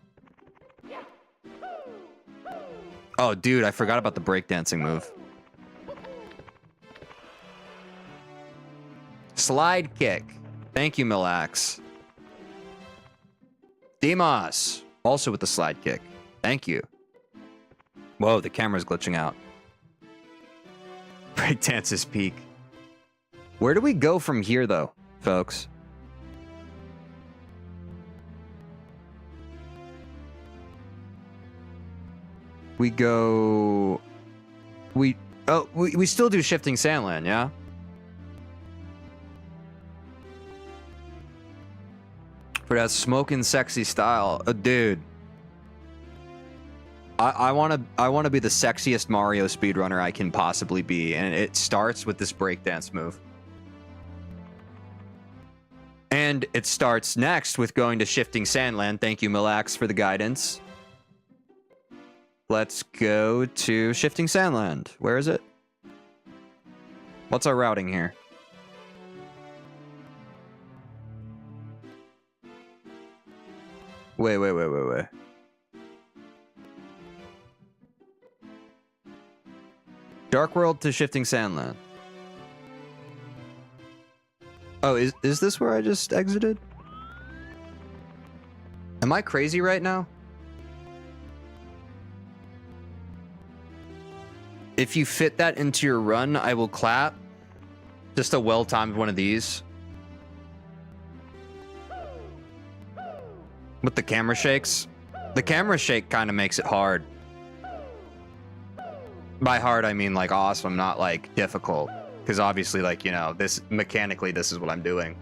Oh, dude, I forgot about the breakdancing move. Slide kick. Thank you, Milax. Demos. Also with the slide kick. Thank you. Whoa, the camera's glitching out. Breakdance's peak. Where do we go from here, though, folks? We go... We still do Shifting Sandland, yeah? For that smoking sexy style. Dude. I wanna be the sexiest Mario speedrunner I can possibly be, and it starts with this breakdance move. And it starts next with going to Shifting Sandland. Thank you, Milax, for the guidance. Let's go to Shifting Sandland. Where is it? What's our routing here? Wait. Dark World to Shifting Sandland. Oh, is this where I just exited? Am I crazy right now? If you fit that into your run, I will clap. Just a well-timed one of these. With the camera shakes. The camera shake kind of makes it hard. By hard, I mean like awesome, not like difficult. Because obviously, like, you know, this mechanically, this is what I'm doing.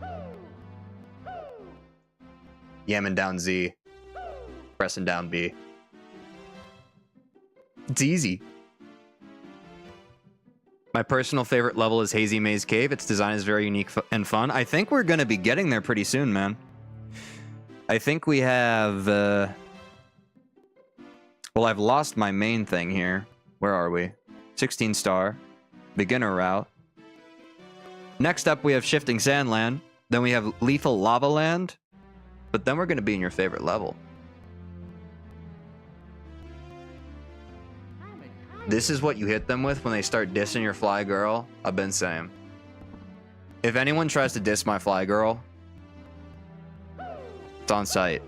Yamming down Z. Pressing down B. It's easy. My personal favorite level is Hazy Maze Cave. Its design is very unique and fun. I think we're going to be getting there pretty soon, man. I think we have... Well, I've lost my main thing here. Where are we? 16 star. Beginner route. Next up, we have Shifting Sandland. Then we have Lethal Lava Land. But then we're going to be in your favorite level. This is what you hit them with when they start dissing your fly girl. I've been saying. If anyone tries to diss my fly girl, it's on site.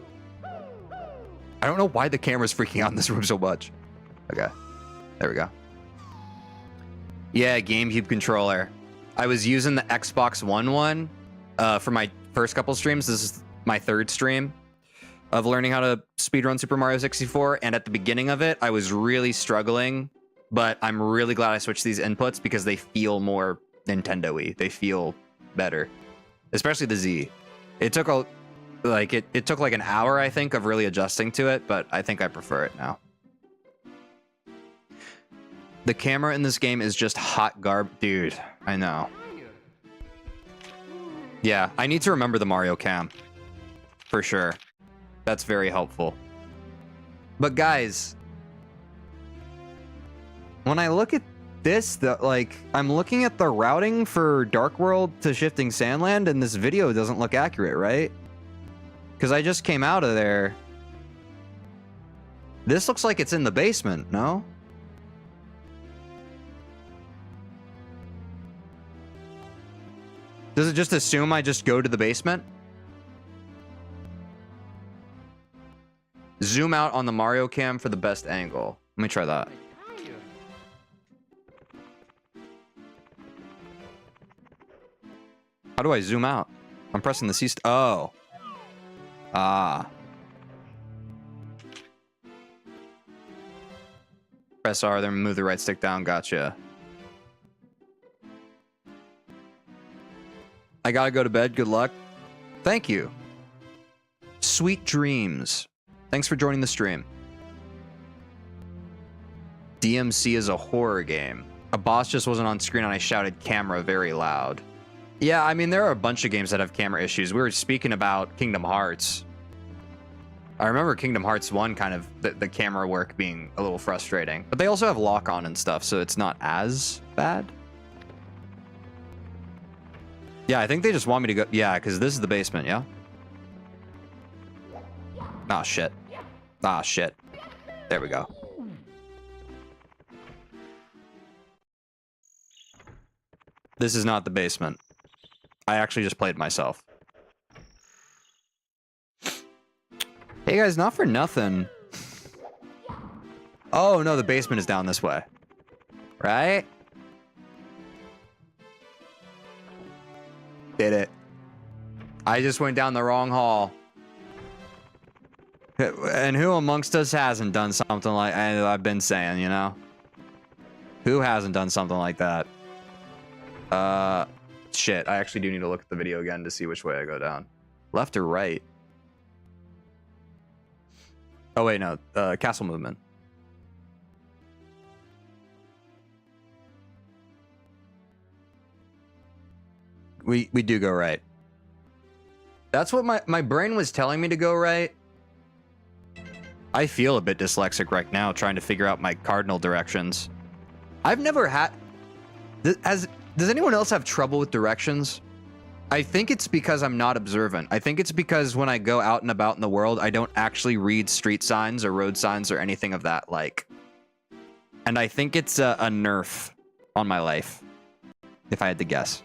I don't know why the camera's freaking out in this room so much. Okay. There we go. Yeah, GameCube controller. I was using the Xbox One for my first couple streams. This is my third stream of learning how to speedrun Super Mario 64. And at the beginning of it, I was really struggling. But I'm really glad I switched these inputs because they feel more Nintendo-y. They feel better. Especially the Z. It took it took like an hour, I think, of really adjusting to it, but I think I prefer it now. The camera in this game is just hot dude, I know. Yeah, I need to remember the Mario cam. For sure. That's very helpful. But guys, when I look at this, like, I'm looking at the routing for Dark World to Shifting Sandland, and this video doesn't look accurate, right? Because I just came out of there. This looks like it's in the basement, no? Does it just assume I just go to the basement? Zoom out on the Mario cam for the best angle. Let me try that. How do I zoom out? I'm pressing the C. Oh. Ah. Press R, then move the right stick down. Gotcha. I gotta go to bed. Good luck. Thank you. Sweet dreams. Thanks for joining the stream. DMC is a horror game. A boss just wasn't on screen and I shouted camera very loud. Yeah, I mean, there are a bunch of games that have camera issues. We were speaking about Kingdom Hearts. I remember Kingdom Hearts 1 kind of the camera work being a little frustrating. But they also have lock-on and stuff, so it's not as bad. Yeah, I think they just want me to go... Yeah, because this is the basement, yeah? Ah, shit. Ah, shit. There we go. This is not the basement. I actually just played myself. Hey guys, not for nothing. Oh no, the basement is down this way. Right? Did it. I just went down the wrong hall. And who amongst us hasn't done something like I've been saying, you know? Who hasn't done something like that? Shit, I actually do need to look at the video again to see which way I go down. Left or right? Oh wait, no, castle movement. We do go right. That's what my brain was telling me to go right. I feel a bit dyslexic right now trying to figure out my cardinal directions. I've never had... Does anyone else have trouble with directions? I think it's because I'm not observant. I think it's because when I go out and about in the world, I don't actually read street signs or road signs or anything of that like. And I think it's a nerf on my life, if I had to guess.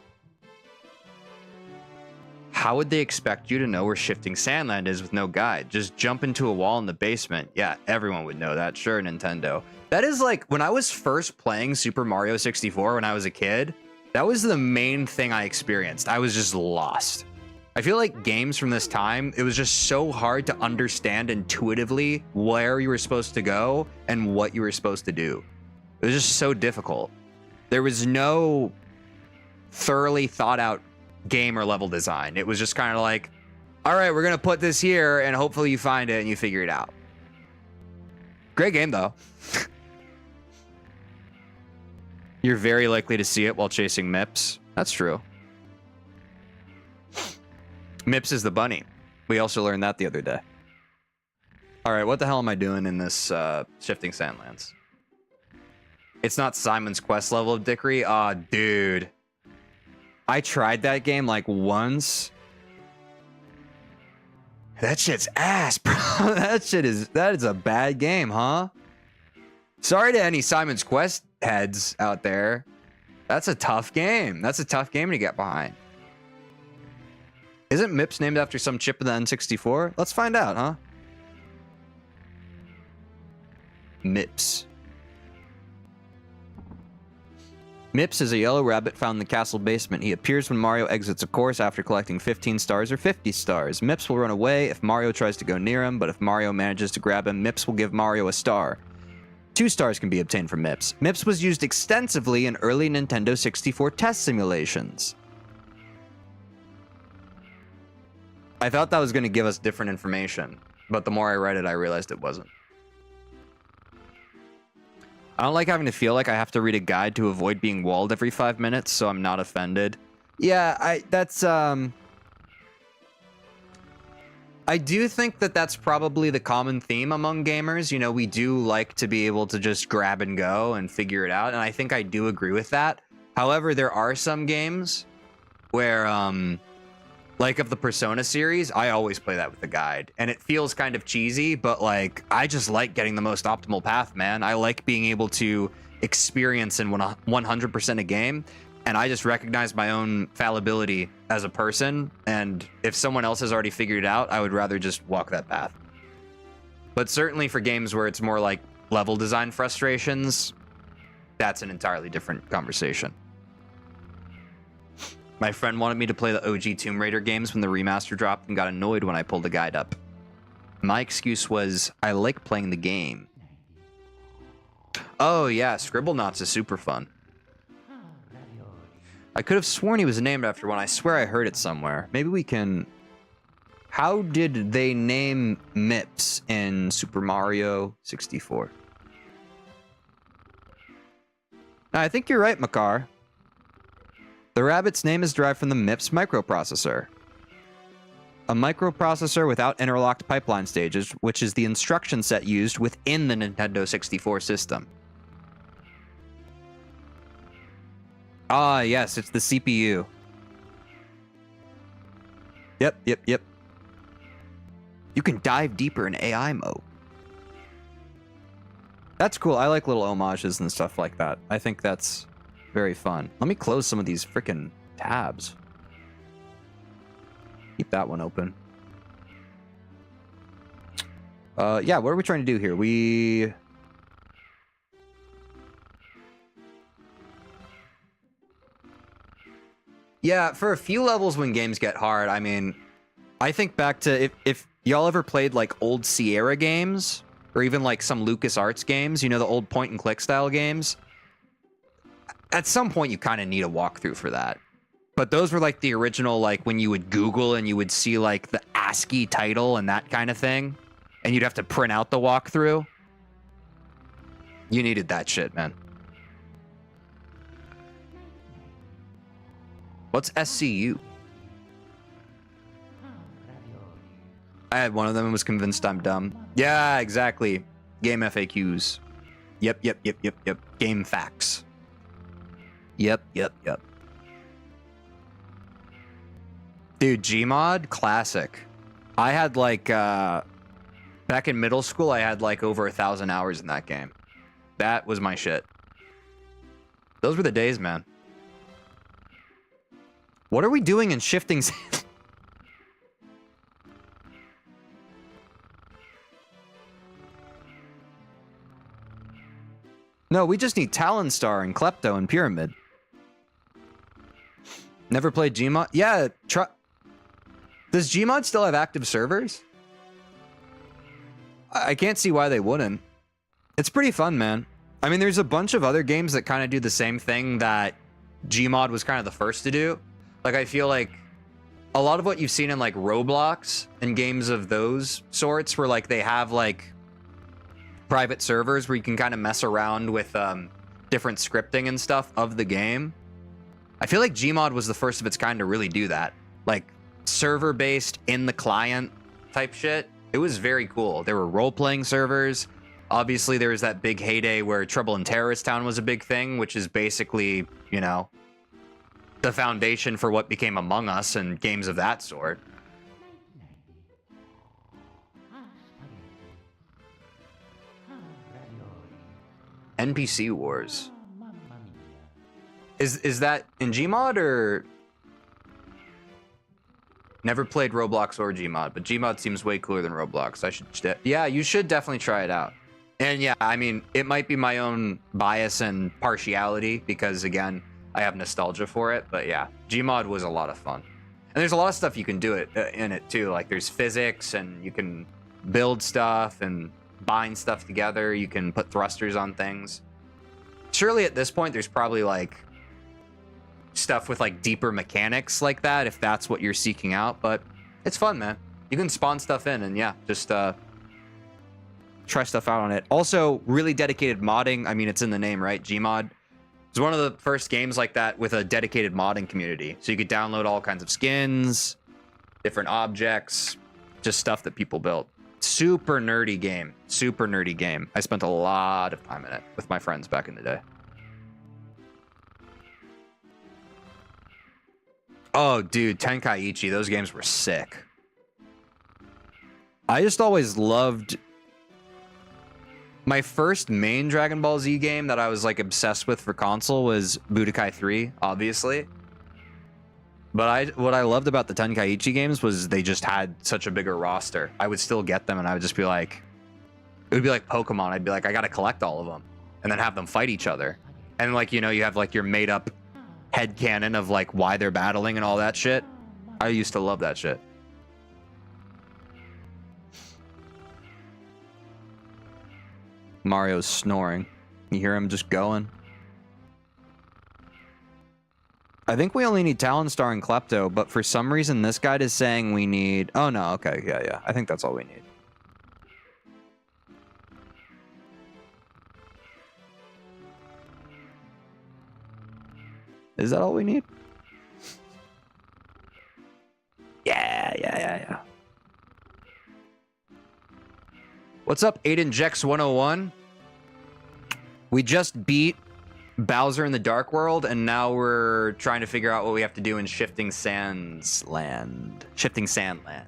How would they expect you to know where Shifting Sandland is with no guide? Just jump into a wall in the basement. Yeah, everyone would know that. Sure, Nintendo. That is like, when I was first playing Super Mario 64 when I was a kid, that was the main thing I experienced. I was just lost. I feel like games from this time, it was just so hard to understand intuitively where you were supposed to go and what you were supposed to do. It was just so difficult. There was no thoroughly thought out game or level design. It was just kind of like, all right, we're going to put this here and hopefully you find it and you figure it out. Great game though. You're very likely to see it while chasing Mips. That's true. Mips is the bunny. We also learned that the other day. All right, what the hell am I doing in this Shifting Sandlands? It's not Simon's Quest level of dickery. Aw, dude. I tried that game like once. That shit's ass, bro. That is a bad game, huh? Sorry to any Simon's Quest heads out there. That's a tough game. That's a tough game to get behind. Isn't Mips named after some chip in the N64? Let's find out, huh? Mips. Mips is a yellow rabbit found in the castle basement. He appears when Mario exits a course after collecting 15 stars or 50 stars. Mips will run away if Mario tries to go near him, but if Mario manages to grab him, Mips will give Mario a star. 2 stars can be obtained from Mips. Mips was used extensively in early Nintendo 64 test simulations. I thought that was going to give us different information, but the more I read it, I realized it wasn't. I don't like having to feel like I have to read a guide to avoid being walled every 5 minutes, so I'm not offended. Yeah, I I do think that that's probably the common theme among gamers. You know, we do like to be able to just grab and go and figure it out, and I think I do agree with that. However, there are some games where, like of the Persona series, I always play that with a guide, and it feels kind of cheesy, but like, I just like getting the most optimal path, man. I like being able to experience in 100% a game, and I just recognize my own fallibility as a person, and if someone else has already figured it out, I would rather just walk that path. But certainly for games where it's more like level design frustrations, that's an entirely different conversation. My friend wanted me to play the OG Tomb Raider games when the remaster dropped and got annoyed when I pulled the guide up. My excuse was, I like playing the game. Oh yeah, Scribblenauts is super fun. I could have sworn he was named after one. I swear I heard it somewhere. Maybe we can... How did they name Mips in Super Mario 64? I think you're right, Makar. The rabbit's name is derived from the MIPS microprocessor. A microprocessor without interlocked pipeline stages, which is the instruction set used within the Nintendo 64 system. Ah, yes, it's the CPU. Yep. You can dive deeper in AI mode. That's cool. I like little homages and stuff like that. I think that's very fun. Let me close some of these freaking tabs. Keep that one open. Yeah, what are we trying to do here? Yeah, for a few levels when games get hard, I mean, I think back to if y'all ever played like old Sierra games, or even like some LucasArts games, you know, the old point and click style games. At some point, you kind of need a walkthrough for that. But those were like the original, like when you would Google and you would see like the ASCII title and that kind of thing, and you'd have to print out the walkthrough. You needed that shit, man. What's SCU? I had one of them and was convinced I'm dumb. Yeah, exactly. Game FAQs. Yep. Game facts. Yep. Dude, Gmod, classic. I had like, back in middle school, I had like over 1,000 hours in that game. That was my shit. Those were the days, man. What are we doing in shifting? No, we just need Talonstar and Klepto and Pyramid. Never played Gmod? Yeah, does Gmod still have active servers? I can't see why they wouldn't. It's pretty fun, man. I mean, there's a bunch of other games that kind of do the same thing that Gmod was kind of the first to do. Like, I feel like a lot of what you've seen in, like, Roblox and games of those sorts where, like, they have, like, private servers where you can kind of mess around with different scripting and stuff of the game. I feel like Gmod was the first of its kind to really do that. Like, server-based, in the client type shit. It was very cool. There were role-playing servers. Obviously, there was that big heyday where Trouble in Terrorist Town was a big thing, which is basically, you know, the foundation for what became Among Us and games of that sort. NPC Wars. Is that in Gmod or... Never played Roblox or Gmod, but Gmod seems way cooler than Roblox. Yeah, you should definitely try it out. And yeah, I mean, it might be my own bias and partiality because, again, I have nostalgia for it. But yeah, Gmod was a lot of fun. And there's a lot of stuff you can do in it too. Like there's physics and you can build stuff and bind stuff together. You can put thrusters on things. Surely at this point, there's probably like stuff with like deeper mechanics like that, if that's what you're seeking out. But it's fun, man. You can spawn stuff in and yeah, just try stuff out on it. Also, really dedicated modding. I mean, it's in the name, right? Gmod. It's one of the first games like that with a dedicated modding community. So you could download all kinds of skins, different objects, just stuff that people built. Super nerdy game. Super nerdy game. I spent a lot of time in it with my friends back in the day. Oh, dude, Tenkaichi. Those games were sick. I just always loved... My first main Dragon Ball Z game that I was like obsessed with for console was Budokai 3, obviously. But what I loved about the Tenkaichi games was they just had such a bigger roster. I would still get them and I would just be like... It would be like Pokemon. I'd be like, I gotta collect all of them. And then have them fight each other. And like, you know, you have like your made up headcanon of like why they're battling and all that shit. I used to love that shit. Mario's snoring. You hear him just going. I think we only need Talonstar and Klepto, but for some reason this guide is saying we need... Oh no, okay, yeah. I think that's all we need. Is that all we need? Yeah. What's up, Aiden Jex 101? We just beat Bowser in the Dark World, and now we're trying to figure out what we have to do in Shifting Sands Land. Shifting Sand Land.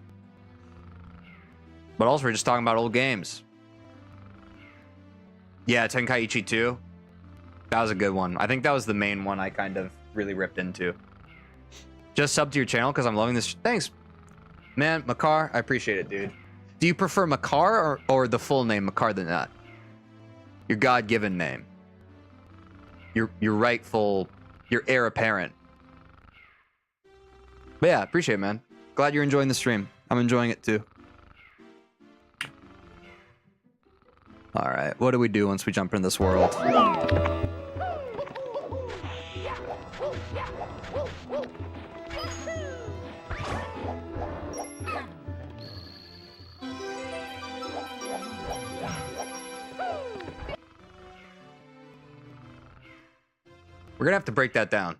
But also, we're just talking about old games. Yeah, Tenkaichi 2. That was a good one. I think that was the main one I kind of really ripped into. Just sub to your channel because I'm loving this. Thanks. Man, Makar, I appreciate it, dude. Do you prefer Makar or the full name, Makar the Nut? Your God-given name. Your rightful, your heir apparent. But yeah, appreciate it, man. Glad you're enjoying the stream. I'm enjoying it too. All right, what do we do once we jump into this world? We're gonna have to break that down.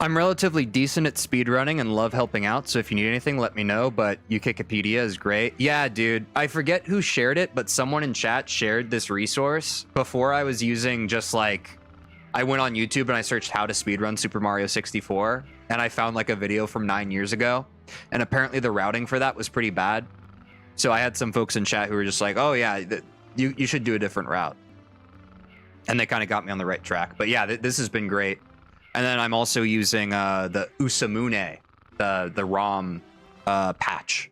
I'm relatively decent at speedrunning and love helping out, so if you need anything, let me know, but Wikipedia is great. Yeah, dude, I forget who shared it, but someone in chat shared this resource. Before I was using just like, I went on YouTube and I searched how to speedrun Super Mario 64, and I found like a video from 9 years ago, and apparently the routing for that was pretty bad. So I had some folks in chat who were just like, oh yeah, you should do a different route. And they kind of got me on the right track. But yeah, this has been great. And then I'm also using the Usamune, the ROM patch.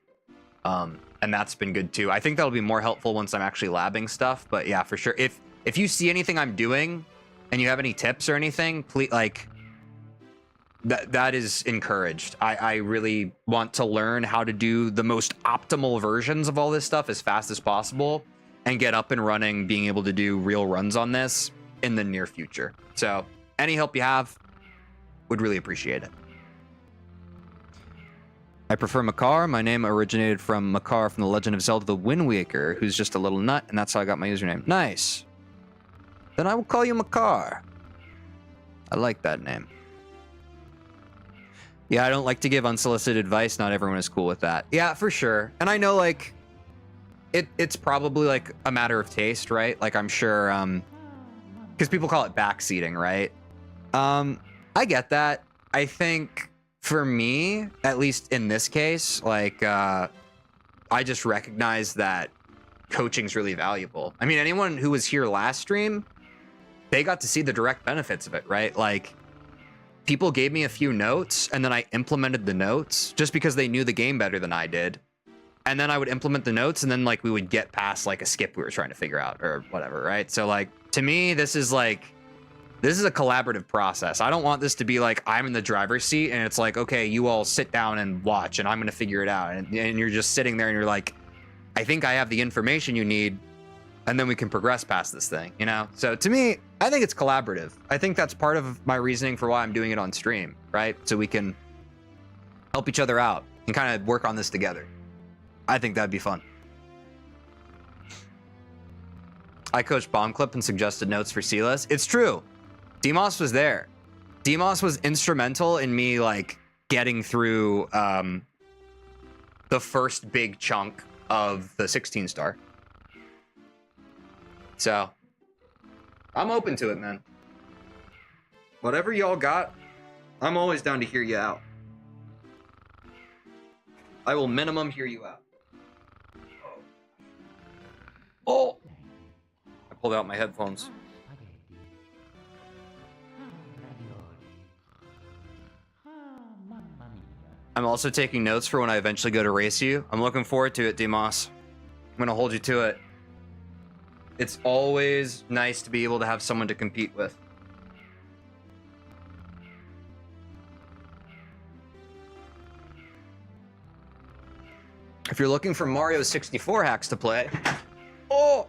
And that's been good too. I think that'll be more helpful once I'm actually labbing stuff. But yeah, for sure. If you see anything I'm doing and you have any tips or anything, please, like, that is encouraged. I really want to learn how to do the most optimal versions of all this stuff as fast as possible and get up and running, being able to do real runs on this in the near future. So any help you have, would really appreciate it. I prefer Makar. My name originated from Makar from The Legend of Zelda the Wind Waker, who's just a little nut, and that's how I got my username. Nice. Then I will call you Makar. I like that name. Yeah, I don't like to give unsolicited advice. Not everyone is cool with that. Yeah, for sure. And I know, like, it's probably like a matter of taste, right? Like, I'm sure, because people call it backseating, right? I get that. I think for me, at least in this case, like, I just recognize that coaching's really valuable. I mean, anyone who was here last stream, they got to see the direct benefits of it, right? Like, people gave me a few notes and then I implemented the notes just because they knew the game better than I did. And then I would implement the notes and then like we would get past like a skip we were trying to figure out or whatever, right? So like, to me, this is a collaborative process. I don't want this to be like, I'm in the driver's seat and it's like, okay, you all sit down and watch and I'm going to figure it out. And you're just sitting there and you're like, I think I have the information you need. And then we can progress past this thing, you know? So to me, I think it's collaborative. I think that's part of my reasoning for why I'm doing it on stream, right? So we can help each other out and kind of work on this together. I think that'd be fun. I coached Bomb Clip and suggested notes for Silas. It's true. Demos was there. Demos was instrumental in me like getting through the first big chunk of the 16 star. So, I'm open to it, man. Whatever y'all got, I'm always down to hear you out. I will minimum hear you out. Oh! I pulled out my headphones. I'm also taking notes for when I eventually go to race you. I'm looking forward to it, Demos. I'm gonna hold you to it. It's always nice to be able to have someone to compete with. If you're looking for Mario 64 hacks to play, oh,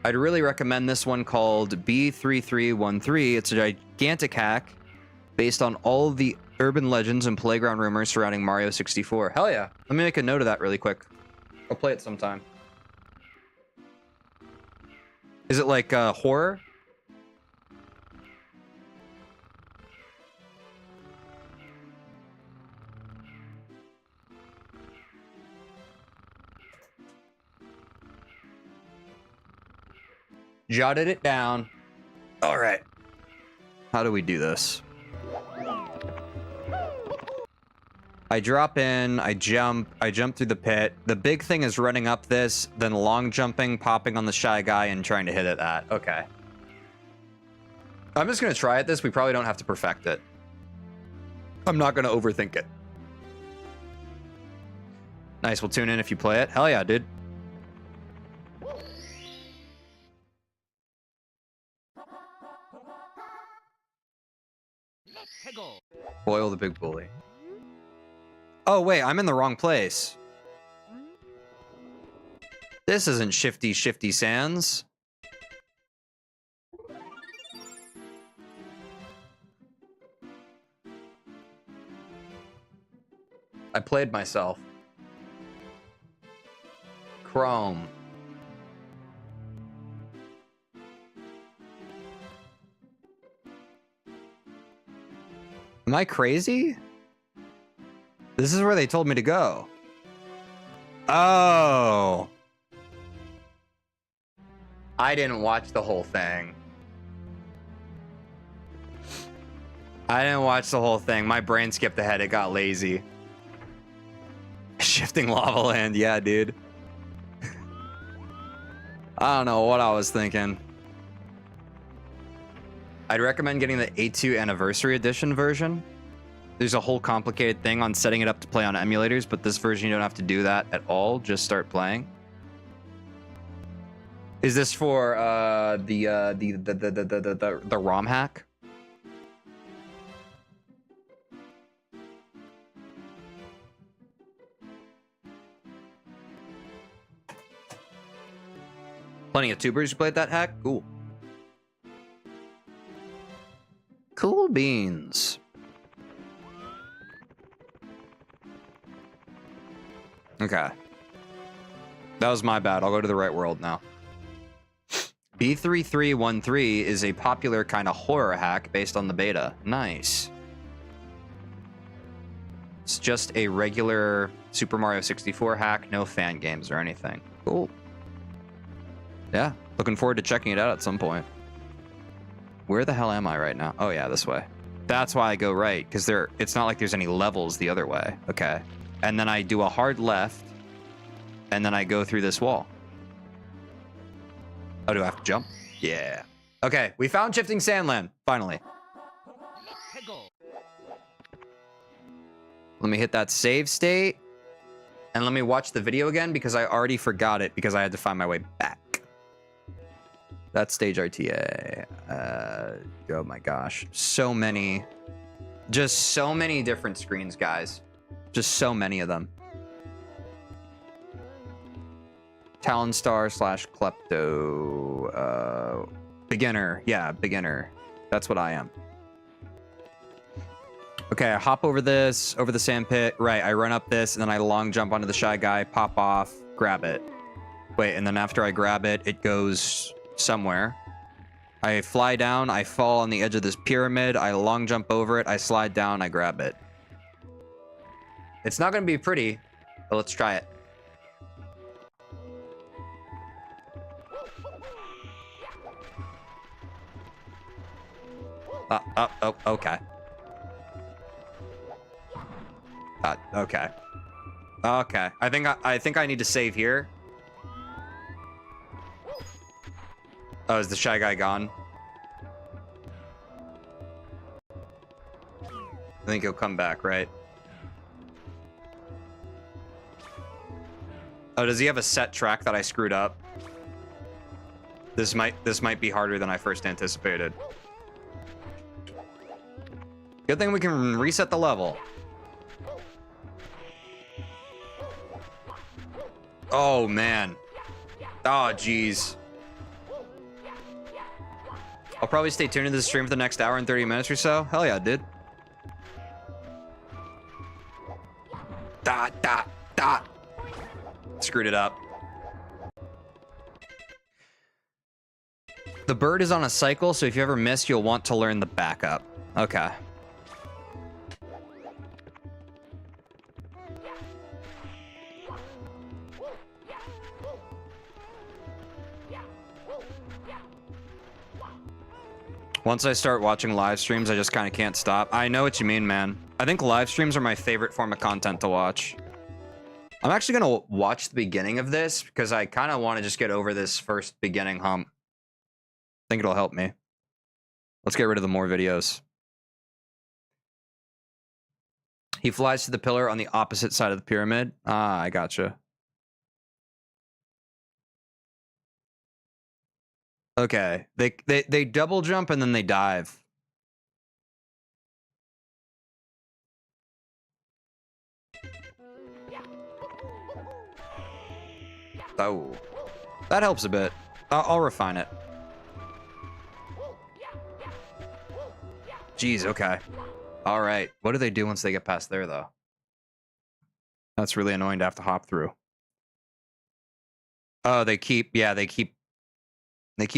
I'd really recommend this one called B3313. It's a gigantic hack based on all of the urban legends and playground rumors surrounding Mario 64. Hell yeah. Let me make a note of that really quick. I'll play it sometime. Is it like horror? Jotted it down. All right. How do we do this? I drop in, I jump through the pit. The big thing is running up this, then long jumping, popping on the shy guy, and trying to hit it at. Okay. I'm just gonna try at this. We probably don't have to perfect it. I'm not gonna overthink it. Nice, we'll tune in if you play it. Hell yeah, dude. Boil the big bully. Oh, wait, I'm in the wrong place. This isn't Shifty Sands. I played myself. Chrome. Am I crazy? This is where they told me to go. Oh. I didn't watch the whole thing. My brain skipped ahead. It got lazy. Shifting lava land. Yeah, dude. I don't know what I was thinking. I'd recommend getting the A2 Anniversary Edition version. There's a whole complicated thing on setting it up to play on emulators, but this version you don't have to do that at all. Just start playing. Is this for the ROM hack? Plenty of tubers who played that hack? Cool. Cool beans. Okay. That was my bad. I'll go to the right world now. B3313 is a popular kind of horror hack based on the beta. Nice. It's just a regular Super Mario 64 hack, no fan games or anything. Cool. Yeah, looking forward to checking it out at some point. Where the hell am I right now? Oh yeah, this way. That's why I go right, because it's not like there's any levels the other way. Okay. And then I do a hard left, and then I go through this wall. Oh, do I have to jump? Yeah. Okay, we found Shifting Sandland, finally. Let me hit that save state, and let me watch the video again, because I already forgot it, because I had to find my way back. That's stage RTA. Oh my gosh. So many. Just so many different screens, guys. Just so many of them. Talon Star / Klepto. Beginner. Yeah, beginner. That's what I am. Okay, I hop over this, over the sand pit. Right, I run up this, and then I long jump onto the shy guy, pop off, grab it. Wait, and then after I grab it, it goes somewhere. I fly down, I fall on the edge of this pyramid, I long jump over it, I slide down, I grab it. It's not going to be pretty, But let's try it. Oh, okay. Okay. Okay. I think I need to save here. Oh, is the Shy Guy gone? I think he'll come back, right? Oh, does he have a set track that I screwed up? This might be harder than I first anticipated. Good thing we can reset the level. Oh, man. Oh, jeez. I'll probably stay tuned to this stream for the next hour and 30 minutes or so. Hell yeah, dude. Dot. Screwed it up. The bird is on a cycle, so if you ever miss, you'll want to learn the backup. Okay. Once I start watching live streams, I just kind of can't stop. I know what you mean, man. I think live streams are my favorite form of content to watch. I'm actually going to watch the beginning of this because I kind of want to just get over this first beginning hump. I think it'll help me. Let's get rid of the more videos. He flies to the pillar on the opposite side of the pyramid. Ah, I gotcha. Okay. They double jump and then they dive. Oh. That helps a bit. I'll refine it. Jeez, okay. All right. What do they do once they get past there, though? That's really annoying to have to hop through. Oh, they keep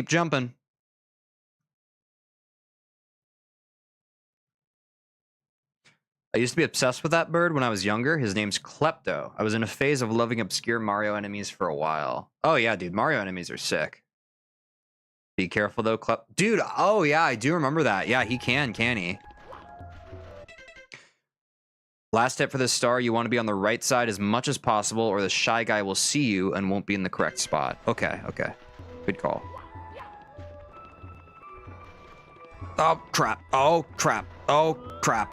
jumping. I used to be obsessed with that bird when I was younger. His name's Klepto. I was in a phase of loving obscure Mario enemies for a while. Oh, yeah, dude. Mario enemies are sick. Be careful, though, Dude, oh, yeah, I do remember that. Yeah, he can he? Last tip for this star, you want to be on the right side as much as possible, or the Shy Guy will see you and won't be in the correct spot. Okay. Good call. Oh, crap. Oh, crap. Oh, crap.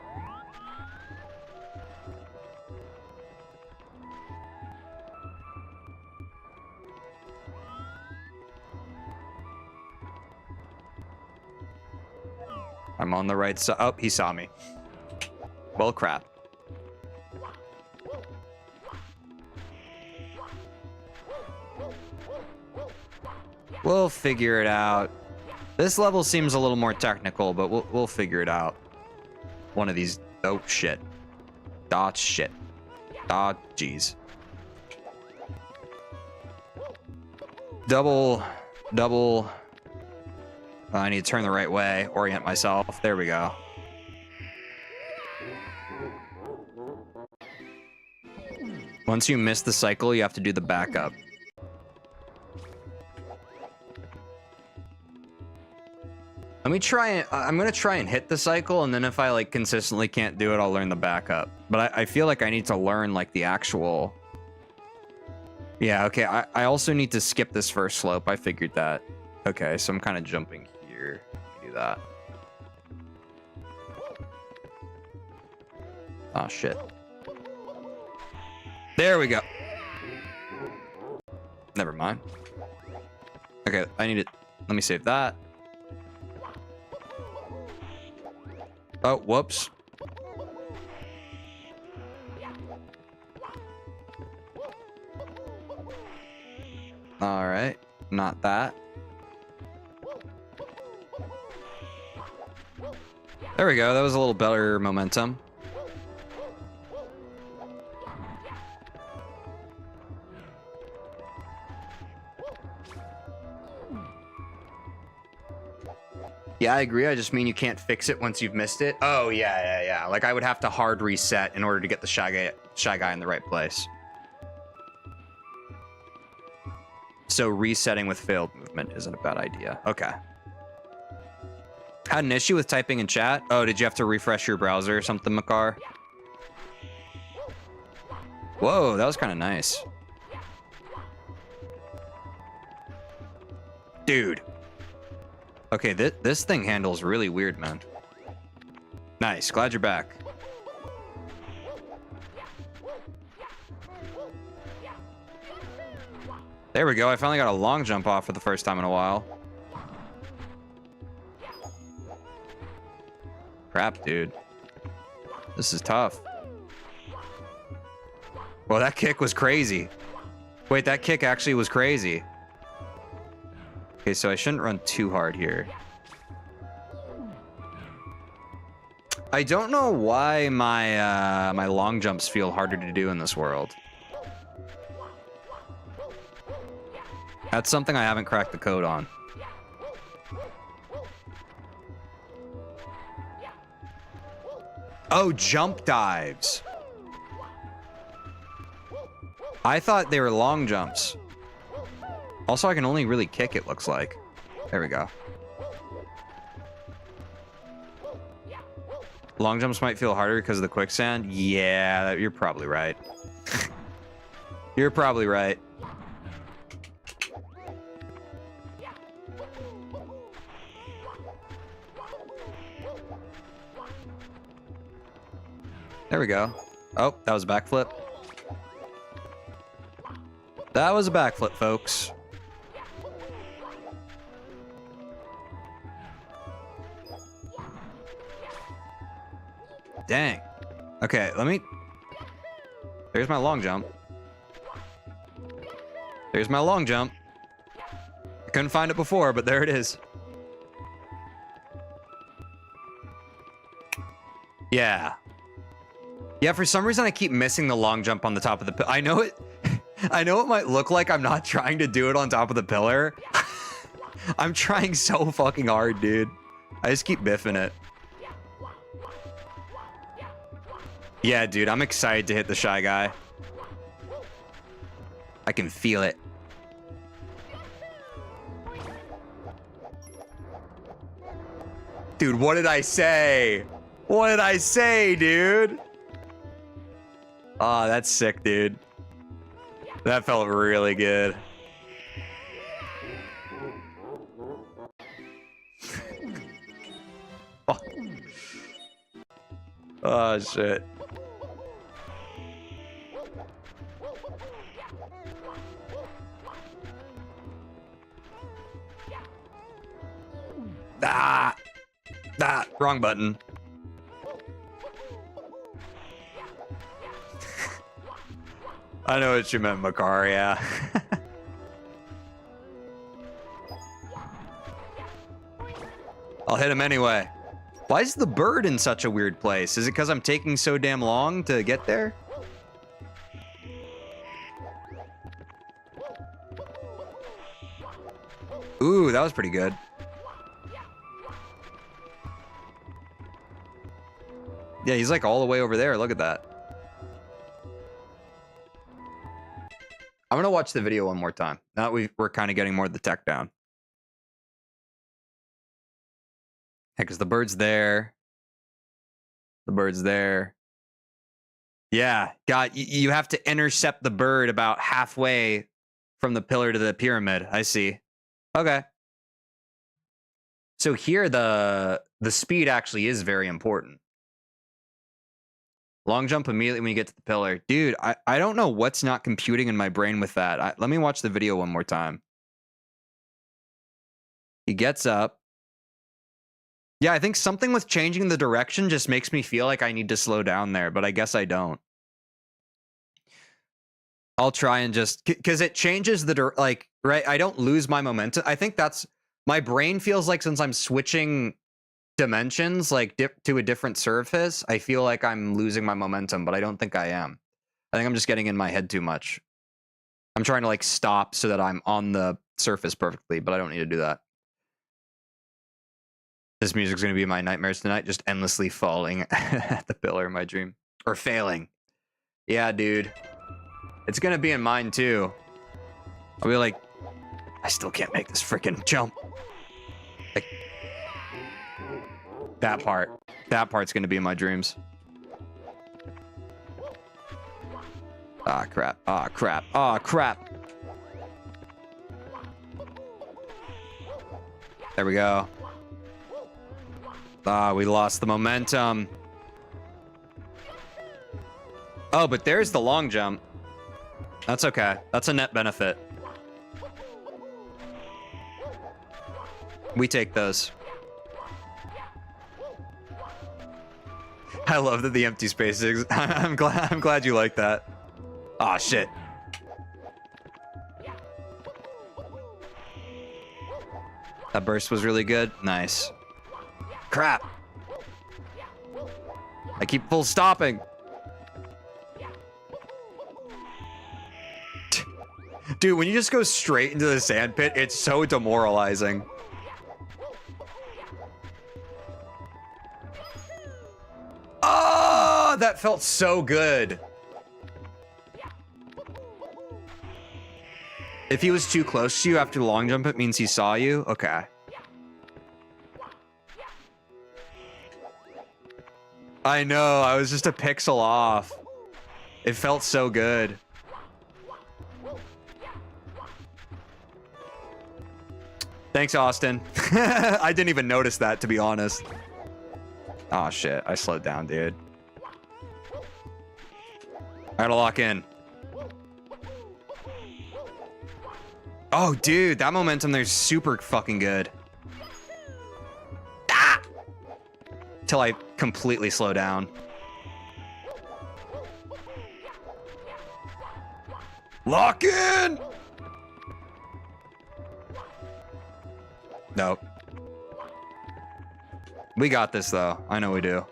I'm on the right side. Oh, he saw me. Well, crap. We'll figure it out. This level seems a little more technical, but we'll figure it out. One of these. Oh, shit. Dodge shit. Ah, jeez. Double. I need to turn the right way, orient myself. There we go. Once you miss the cycle, you have to do the backup. Let me try. I'm gonna try and hit the cycle, and then if I like consistently can't do it, I'll learn the backup. But I feel like I need to learn like the actual. Yeah. Okay. I also need to skip this first slope. I figured that. Okay. So I'm kind of jumping here. Do that. Oh shit. There we go. Never mind. Okay. I need it. Let me save that. Oh, whoops. All right, not that. There we go. That was a little better momentum. Yeah, I agree. I just mean you can't fix it once you've missed it. Oh, yeah. Like, I would have to hard reset in order to get the Shy Guy in the right place. So resetting with failed movement isn't a bad idea. Okay. Had an issue with typing in chat? Oh, did you have to refresh your browser or something, Makar? Whoa, that was kind of nice. Dude. Okay, this thing handles really weird, man. Nice, glad you're back. There we go, I finally got a long jump off for the first time in a while. Crap, dude. This is tough. Well, that kick was crazy. Wait, that kick actually was crazy. Okay, so I shouldn't run too hard here. I don't know why my my long jumps feel harder to do in this world. That's something I haven't cracked the code on. Oh, jump dives. I thought they were long jumps. Also, I can only really kick, it looks like. There we go. Long jumps might feel harder because of the quicksand. Yeah, you're probably right. You're probably right. There we go. Oh, that was a backflip. That was a backflip, folks. Dang. Okay, let me... There's my long jump. There's my long jump. I couldn't find it before, but there it is. Yeah. Yeah, for some reason I keep missing the long jump on the top of the... I know it... I know it might look like I'm not trying to do it on top of the pillar. I'm trying so fucking hard, dude. I just keep biffing it. Yeah, dude, I'm excited to hit the Shy Guy. I can feel it. Dude, what did I say? What did I say, dude? Oh, that's sick, dude. That felt really good. Oh. Oh, shit. Ah! Ah! Wrong button. I know what you meant, Makar, yeah. I'll hit him anyway. Why is the bird in such a weird place? Is it because I'm taking so damn long to get there? Ooh, that was pretty good. Yeah, he's like all the way over there. Look at that. I'm gonna watch the video one more time. Now that we're kind of getting more of the tech down. Heck, because the bird's there. The bird's there. Yeah, God, you have to intercept the bird about halfway from the pillar to the pyramid. I see. Okay. So here the speed actually is very important. Long jump immediately when you get to the pillar. Dude, I don't know what's not computing in my brain with that. Let me watch the video one more time. He gets up. Yeah, I think something with changing the direction just makes me feel like I need to slow down there, but I guess I don't. I'll try and just... Because it changes the... Like, right? I don't lose my momentum. I think that's... My brain feels like since I'm switching dimensions, like to a different surface, I feel like I'm losing my momentum, but I don't think I am. I think I'm just getting in my head too much. I'm trying to like stop so that I'm on the surface perfectly, but I don't need to do that. This music's going to be my nightmares tonight, just endlessly falling at the pillar in my dream. Or failing. Yeah, dude. It's going to be in mine too. I'll be like I still can't make this freaking jump. Like, that part's gonna be in my dreams. Ah, crap. Ah, crap. Ah, crap. There we go. Ah, we lost the momentum. Oh, but there's the long jump. That's okay. That's a net benefit. We take those. I love that the empty spaces. I'm glad you like that. Aw, shit. That burst was really good. Nice. Crap. I keep full stopping. Dude, when you just go straight into the sand pit, it's so demoralizing. Oh, that felt so good. If he was too close to you after the long jump, it means he saw you? Okay. I know, I was just a pixel off. It felt so good. Thanks, Austin. I didn't even notice that, to be honest. Oh, shit. I slowed down, dude. I gotta lock in. Oh, dude. That momentum there's super fucking good. Ah! Till I completely slow down. Lock in! Nope. We got this, though. I know we do.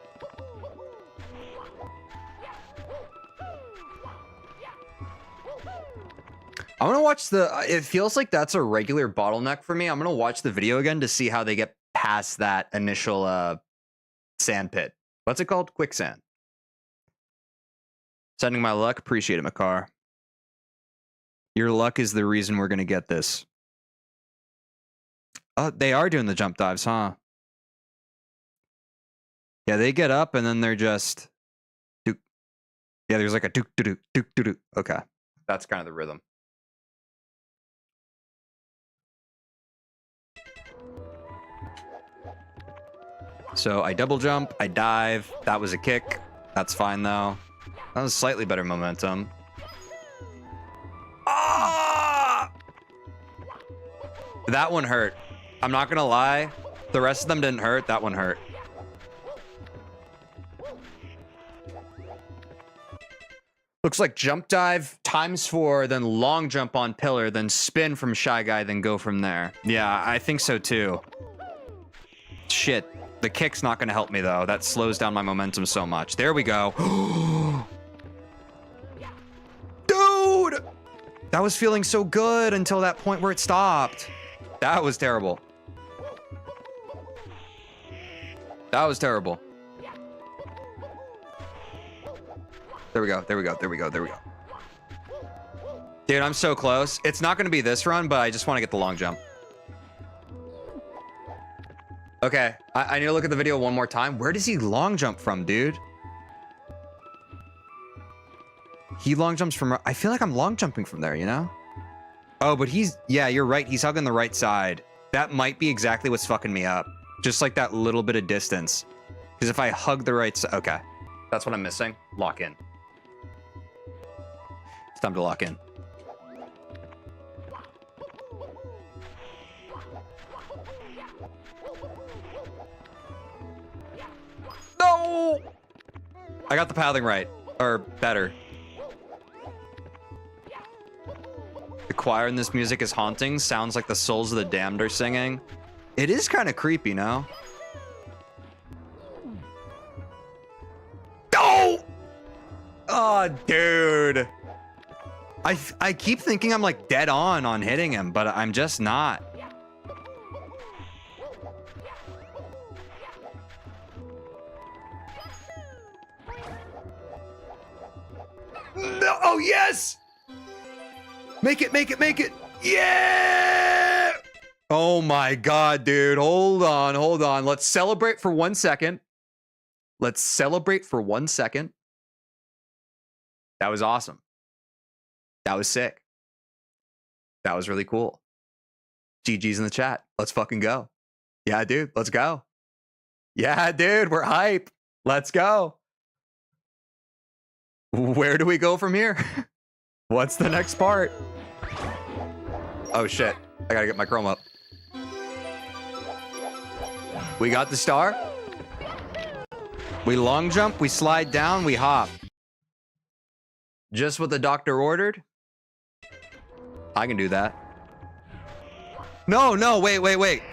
I'm gonna watch the... It feels like that's a regular bottleneck for me. I'm gonna watch the video again to see how they get past that initial sand pit. What's it called? Quicksand. Sending my luck. Appreciate it, Makar. Your luck is the reason we're gonna get this. Oh, they are doing the jump dives, huh? Yeah, they get up and then they're just... Dook. Yeah, there's like a dook, dook, dook, dook, dook. Okay. That's kind of the rhythm. So I double jump, I dive. That was a kick. That's fine, though. That was slightly better momentum. Ah! That one hurt. I'm not gonna lie. The rest of them didn't hurt. That one hurt. Looks like jump dive times 4, then long jump on pillar, then spin from Shy Guy, then go from there. Yeah, I think so too. Shit. The kick's not gonna help me though. That slows down my momentum so much. There we go. Dude! That was feeling so good until that point where it stopped. That was terrible. That was terrible. There we go. There we go. There we go. There we go. Dude, I'm so close. It's not going to be this run, but I just want to get the long jump. Okay. I need to look at the video one more time. Where does he long jump from, dude? He long jumps from... I feel like I'm long jumping from there, you know? Oh, but he's... Yeah, you're right. He's hugging the right side. That might be exactly what's fucking me up. Just like that little bit of distance. Because if I hug the right side... Okay. That's what I'm missing. Lock in. It's time to lock in. No! I got the pathing right. Or better. The choir in this music is haunting. Sounds like the souls of the damned are singing. It is kind of creepy, no? No! Oh, dude. I keep thinking I'm like dead on hitting him, but I'm just not. No, oh, yes! Make it, make it, make it! Yeah! Oh my god, dude. Hold on, hold on. Let's celebrate for 1 second. Let's celebrate for 1 second. That was awesome. That was sick. That was really cool. GG's in the chat. Let's fucking go. Yeah, dude. Let's go. Yeah, dude. We're hype. Let's go. Where do we go from here? What's the next part? Oh, shit. I gotta get my chrome up. We got the star. We long jump. We slide down. We hop. Just what the doctor ordered. I can do that. No, no, wait.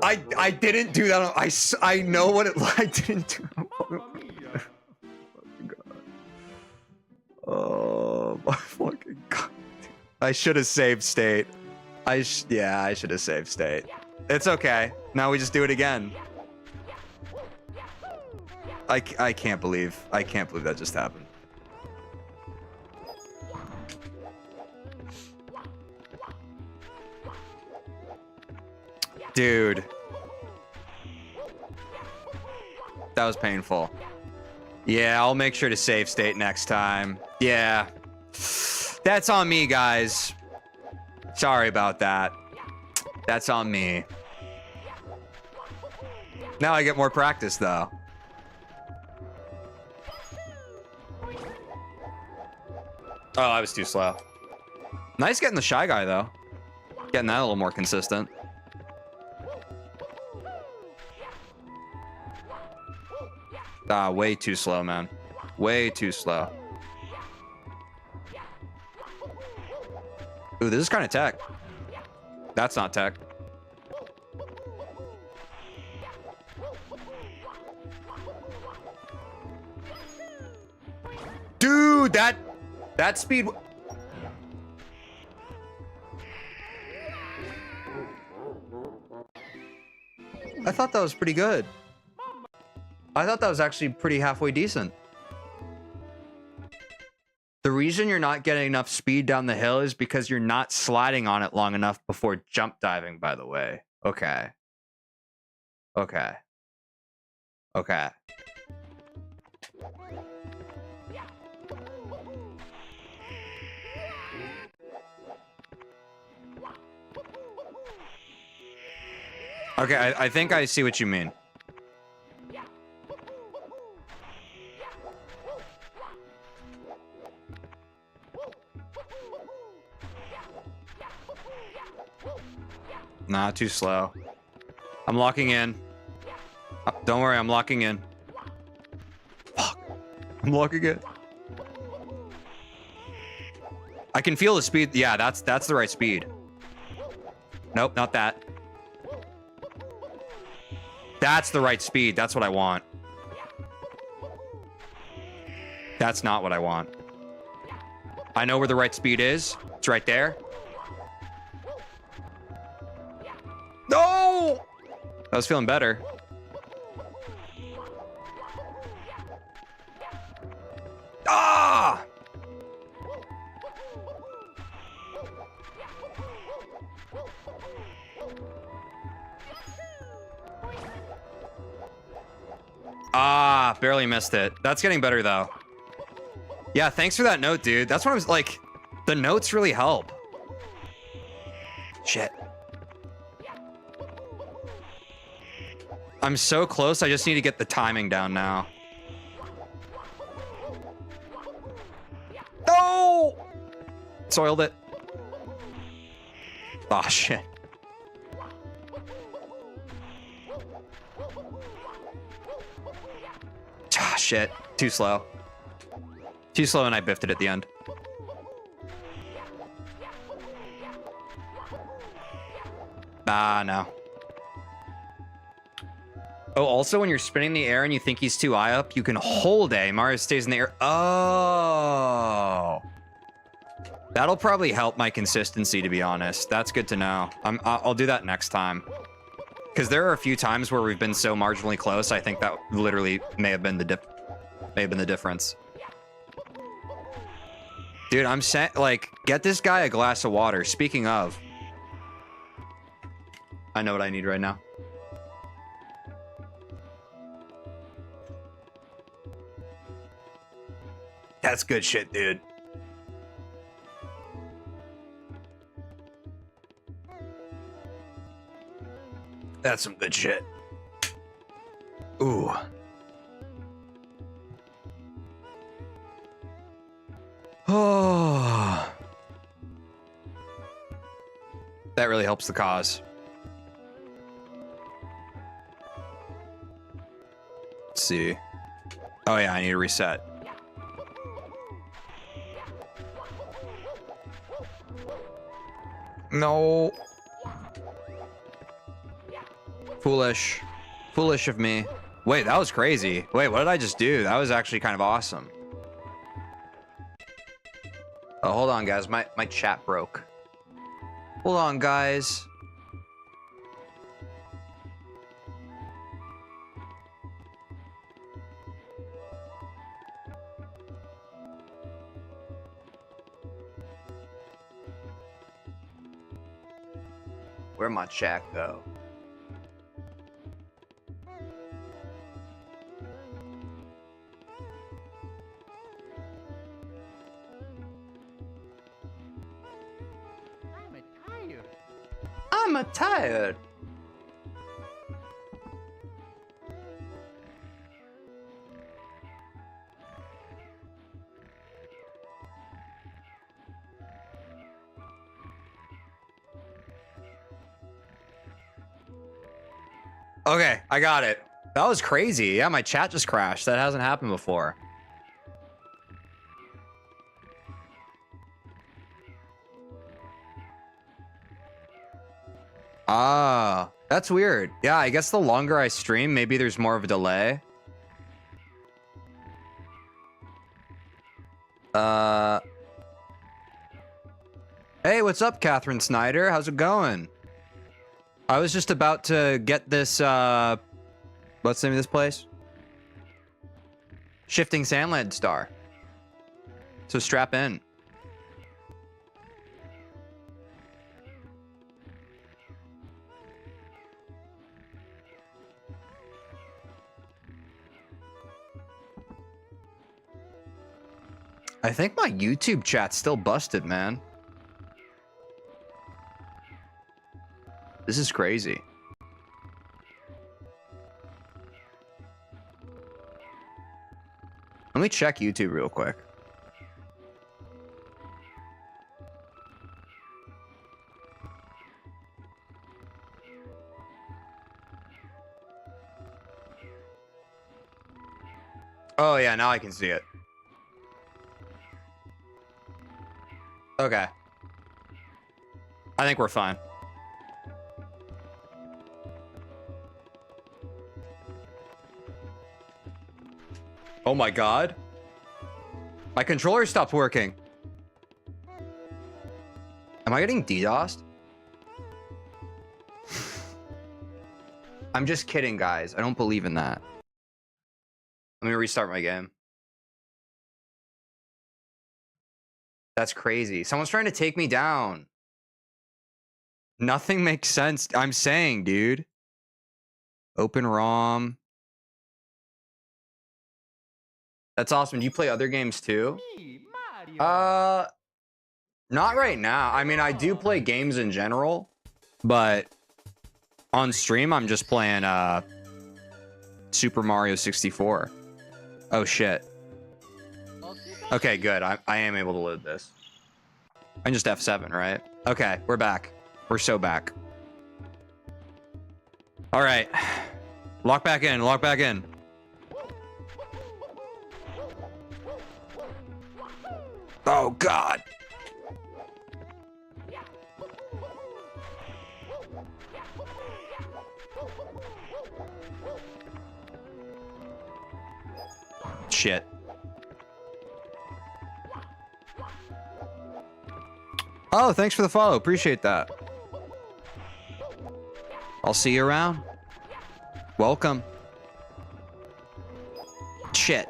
I didn't do that. I know what it. I didn't do. Oh my fucking god! I should have saved state. Yeah, I should have saved state. It's okay. Now we just do it again. I can't believe that just happened. Dude. That was painful. Yeah, I'll make sure to save state next time. Yeah. That's on me, guys. Sorry about that. That's on me. Now I get more practice, though. Oh, I was too slow. Nice getting the Shy Guy, though. Getting that a little more consistent. Ah, way too slow, man. Way too slow. Ooh, this is kind of tech. That's not tech. Dude, that speed. I thought that was pretty good. I thought that was actually pretty halfway decent. The reason you're not getting enough speed down the hill is because you're not sliding on it long enough before jump diving, by the way. Okay. Okay. Okay. Okay, I think I see what you mean. Nah, too slow. I'm locking in. Don't worry, I'm locking in. Fuck. I'm locking in. I can feel the speed. Yeah, that's the right speed. Nope, not that. That's the right speed. That's what I want. That's not what I want. I know where the right speed is. It's right there. No! I was feeling better. Ah! Ah, barely missed it. That's getting better, though. Yeah, thanks for that note, dude. That's what I was like. The notes really help. Shit. I'm so close. I just need to get the timing down now. No! Soiled it. Oh, shit. Ah, shit. Too slow. Too slow, and I biffed it at the end. Ah, no. Oh, also, when you're spinning the air and you think he's too high up, you can hold A. Mario stays in the air. Oh. That'll probably help my consistency, to be honest. That's good to know. I'll do that next time. Because there are a few times where we've been so marginally close, I think that literally may have been the difference. Dude, I'm saying, like, get this guy a glass of water. Speaking of, I know what I need right now. That's good shit, dude. That's some good shit. Ooh. Oh. That really helps the cause. Let's see. Oh yeah, I need to reset. No. Foolish. Foolish of me. Wait, that was crazy. Wait, what did I just do? That was actually kind of awesome. Oh, hold on, guys. My chat broke. Hold on, guys. Where'd my chat go? I'm tired. Okay, I got it. That was crazy. Yeah, my chat just crashed. That hasn't happened before. Ah, that's weird. Yeah, I guess the longer I stream, maybe there's more of a delay. Hey, what's up, Catherine Snyder? How's it going? I was just about to get this, what's the name of this place? Shifting Sandland Star. So strap in. I think my YouTube chat's still busted, man. This is crazy. Let me check YouTube real quick. Oh yeah, now I can see it. Okay. I think we're fine. Oh my god. My controller stopped working. Am I getting DDoSed? I'm just kidding, guys. I don't believe in that. Let me restart my game. That's crazy. Someone's trying to take me down. Nothing makes sense. I'm saying, dude. Open ROM. That's awesome. Do you play other games too? Not right now. I mean, I do play games in general, but on stream, I'm just playing Super Mario 64. Oh shit. Okay, good. I am able to load this. I'm just F7, right? Okay, we're back. We're so back. All right. Lock back in. Lock back in. Oh, God. Shit. Oh, thanks for the follow. Appreciate that. I'll see you around. Welcome. Shit.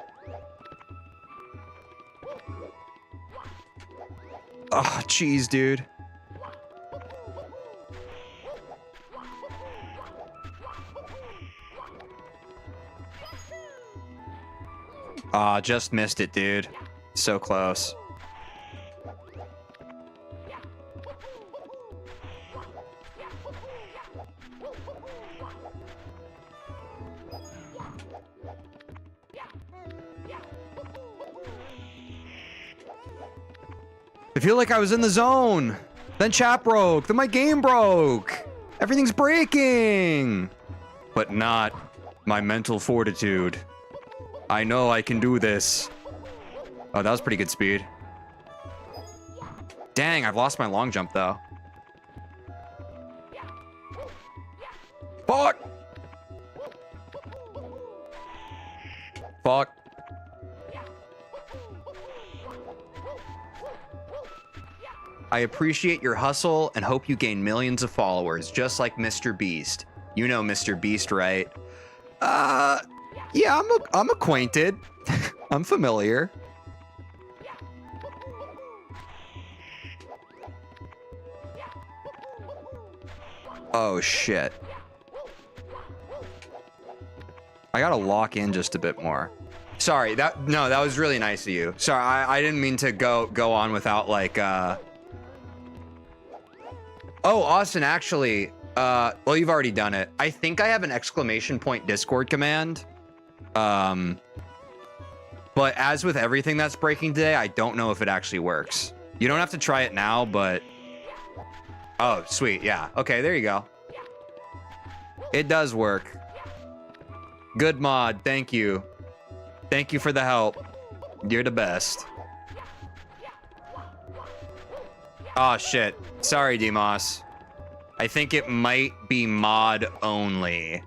Oh, jeez, dude. Aw, just missed it, dude. So close. I feel like I was in the zone. Then chat broke. Then my game broke. Everything's breaking. But not my mental fortitude. I know I can do this. Oh, that was pretty good speed. Dang, I've lost my long jump, though. Fuck! Fuck. I appreciate your hustle and hope you gain millions of followers, just like Mr. Beast. You know Mr. Beast, right? Yeah, I'm acquainted. I'm familiar. Oh, shit. I gotta lock in just a bit more. Sorry, that was really nice of you. Sorry, I didn't mean to go on without, like, Oh, Austin, actually, well, you've already done it. I think I have an exclamation point Discord command. But as with everything that's breaking today, I don't know if it actually works. You don't have to try it now, but... Oh, sweet, yeah. Okay, there you go. It does work. Good mod, thank you. Thank you for the help. You're the best. Oh, shit. Sorry, Demos. I think it might be mod only.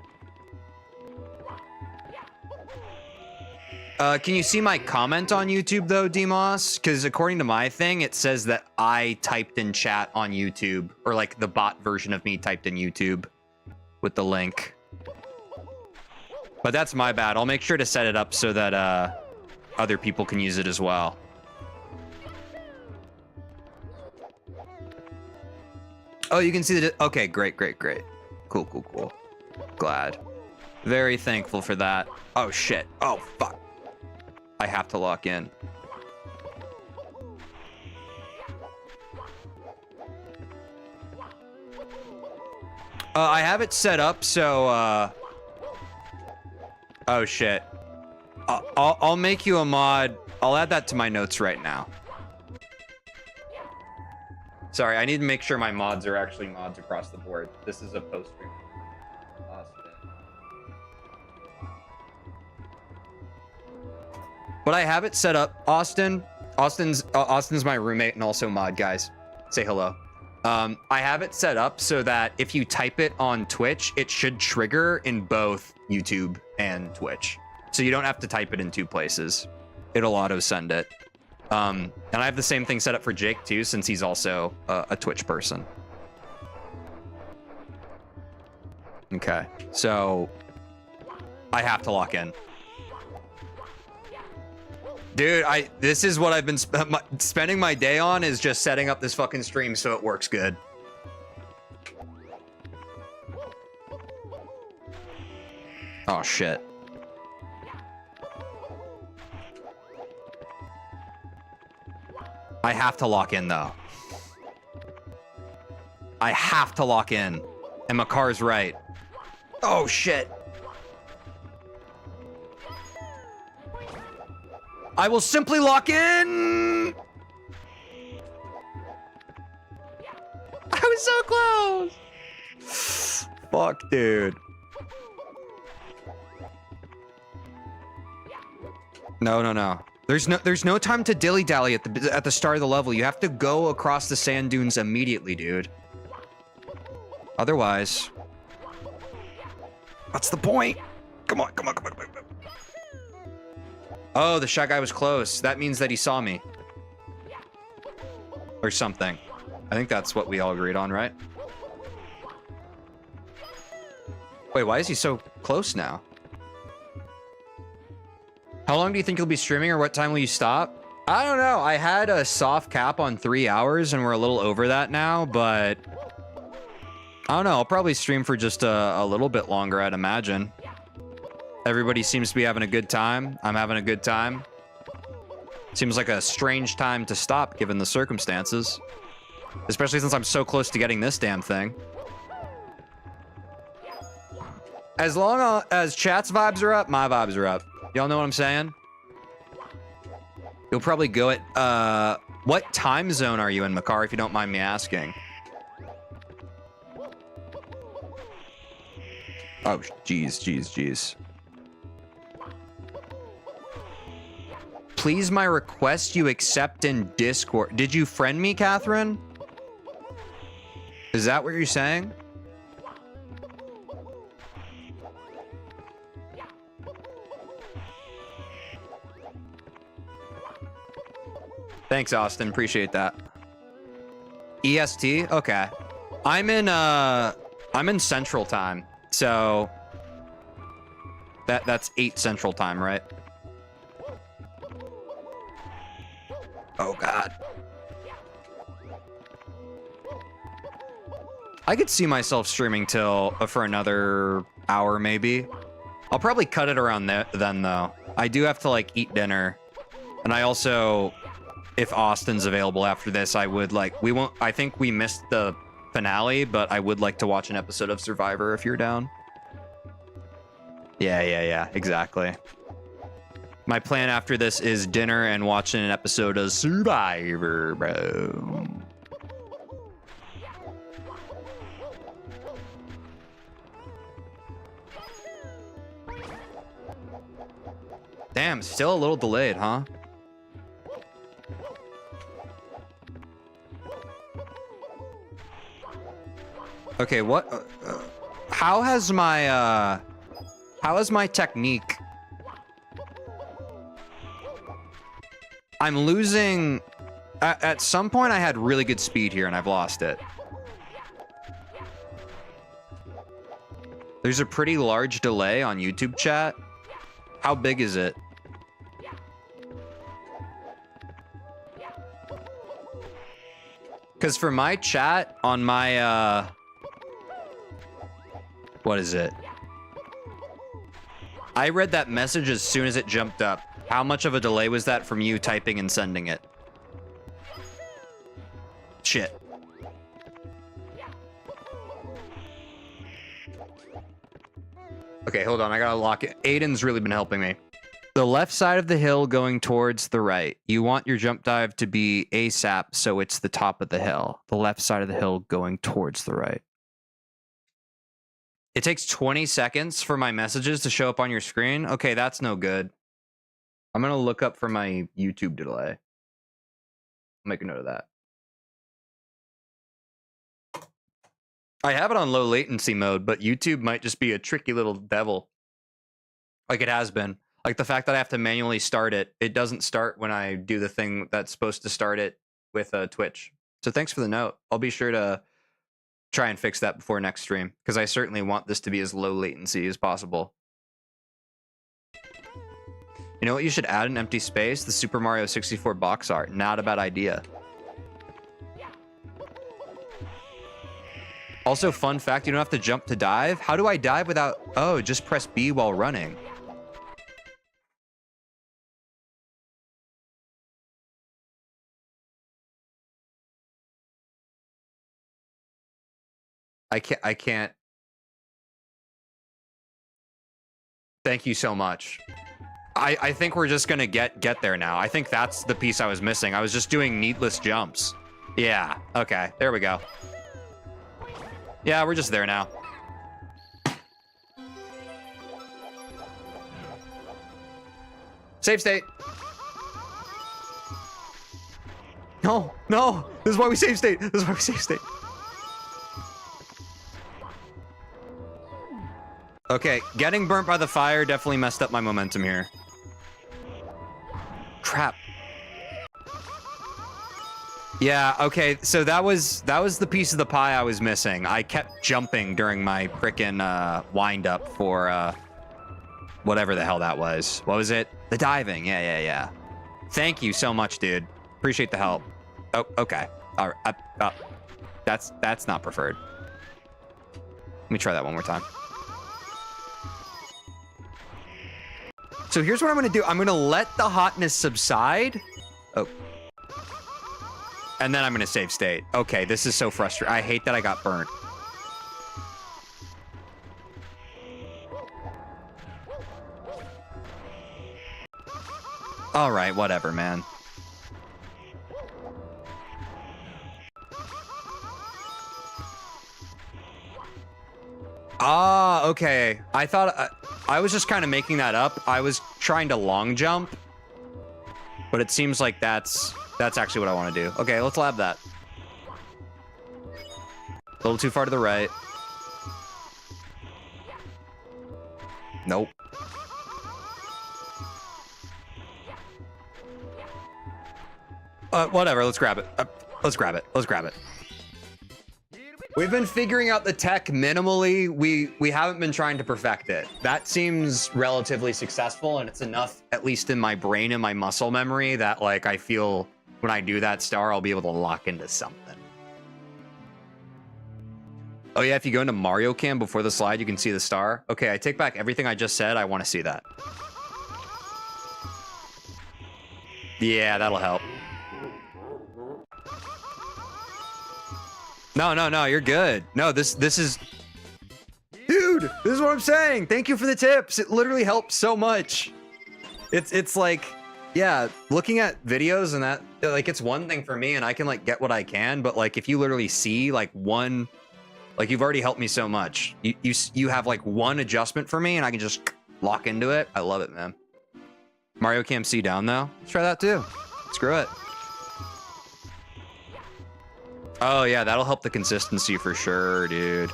Can you see my comment on YouTube, though, Demos? Because according to my thing, it says that I typed in chat on YouTube. Or, like, the bot version of me typed in YouTube with the link. But that's my bad. I'll make sure to set it up so that other people can use it as well. Oh, you can see the... Okay, great, great, great. Cool, cool, cool. Glad. Very thankful for that. Oh, shit. Oh, fuck. I have to lock in. I have it set up so, Oh, shit. I'll make you a mod. I'll add that to my notes right now. Sorry, I need to make sure my mods are actually mods across the board. This is a post-stream. But I have it set up. Austin's my roommate and also mod, guys. Say hello. I have it set up so that if you type it on Twitch, it should trigger in both YouTube and Twitch. So you don't have to type it in two places. It'll auto send it. And I have the same thing set up for Jake too, since he's also a Twitch person. Okay, so I have to lock in. Dude, this is what I've been spending my day on, is just setting up this fucking stream so it works good. Oh, shit. I have to lock in, though. I have to lock in. And Makar's right. Oh, shit. I will simply lock in. I was so close. Fuck, dude. No. There's no time to dilly-dally at the start of the level. You have to go across the sand dunes immediately, dude. Otherwise, what's the point? Come on. Oh, the shot guy was close. That means that he saw me. Or something. I think that's what we all agreed on, right? Wait, why is he so close now? How long do you think you'll be streaming, or what time will you stop? I don't know. I had a soft cap on 3 hours, and we're a little over that now, but... I don't know. I'll probably stream for just a little bit longer, I'd imagine. Everybody seems to be having a good time. I'm having a good time. Seems like a strange time to stop given the circumstances. Especially since I'm so close to getting this damn thing. As long as chat's vibes are up, my vibes are up. Y'all know what I'm saying? You'll probably go at, what time zone are you in, Makar, if you don't mind me asking? Oh, jeez. Please, my request you accept in Discord. Did you friend me, Catherine? Is that what you're saying? Thanks, Austin. Appreciate that. EST? Okay. I'm in Central Time. So that's 8 Central Time, right? Oh god. I could see myself streaming till for another hour maybe. I'll probably cut it around then though. I do have to like eat dinner. And I also, if Austin's available after this, I would like, I think we missed the finale, but I would like to watch an episode of Survivor if you're down. Yeah, exactly. My plan after this is dinner and watching an episode of Survivor, bro. Damn, still a little delayed, huh? Okay, what? How has my technique? I'm losing. At some point, I had really good speed here, and I've lost it. There's a pretty large delay on YouTube chat. How big is it? Because for my chat on my, what is it? I read that message as soon as it jumped up. How much of a delay was that from you typing and sending it? Shit. Okay, hold on. I gotta lock it. Aiden's really been helping me. The left side of the hill going towards the right. You want your jump dive to be ASAP, so it's the top of the hill. The left side of the hill going towards the right. It takes 20 seconds for my messages to show up on your screen. Okay, that's no good. I'm gonna look up for my YouTube delay. I'll make a note of that. I have it on low latency mode, but YouTube might just be a tricky little devil. Like it has been. Like the fact that I have to manually start it. It doesn't start when I do the thing that's supposed to start it with Twitch. So thanks for the note. I'll be sure to try and fix that before next stream, because I certainly want this to be as low latency as possible. You know what? You should add an empty space. The Super Mario 64 box art. Not a bad idea. Also, fun fact, you don't have to jump to dive. How do I dive without... Oh, just press B while running. I can't. Thank you so much. I think we're just gonna get there now. I think that's the piece I was missing. I was just doing needless jumps. Yeah, okay, there we go. Yeah, we're just there now. Save state. No, no, this is why we save state. This is why we save state. Okay, getting burnt by the fire definitely messed up my momentum here. Crap. Yeah, okay, so that was the piece of the pie I was missing. I kept jumping during my frickin' wind up for whatever the hell that was. What was it? The diving. Yeah. Thank you so much, dude. Appreciate the help. Oh, okay. All right. That's not preferred. Let me try that one more time. So here's what I'm gonna do. I'm gonna let the hotness subside. Oh. And then I'm gonna save state. Okay, this is so frustrating. I hate that I got burnt. All right, whatever, man. Ah, okay. I thought I was just kind of making that up. I was trying to long jump, but it seems like that's actually what I want to do. Okay, let's lab that. A little too far to the right. Nope. Whatever. Let's grab it. Let's grab it. Let's grab it. We've been figuring out the tech minimally. We haven't been trying to perfect it. That seems relatively successful, and it's enough, at least in my brain and my muscle memory, that like I feel when I do that star, I'll be able to lock into something. Oh yeah, if you go into Mario Cam before the slide, you can see the star. Okay, I take back everything I just said. I want to see that. Yeah, that'll help. No, you're good. No, this is... Dude, this is what I'm saying. Thank you for the tips. It literally helps so much. It's like, yeah, looking at videos and that, like, it's one thing for me and I can, like, get what I can, but, like, if you literally see, like, one... Like, you've already helped me so much. You have, like, one adjustment for me and I can just lock into it. I love it, man. Mario Cam C down, though. Let's try that, too. Screw it. Oh, yeah, that'll help the consistency for sure, dude.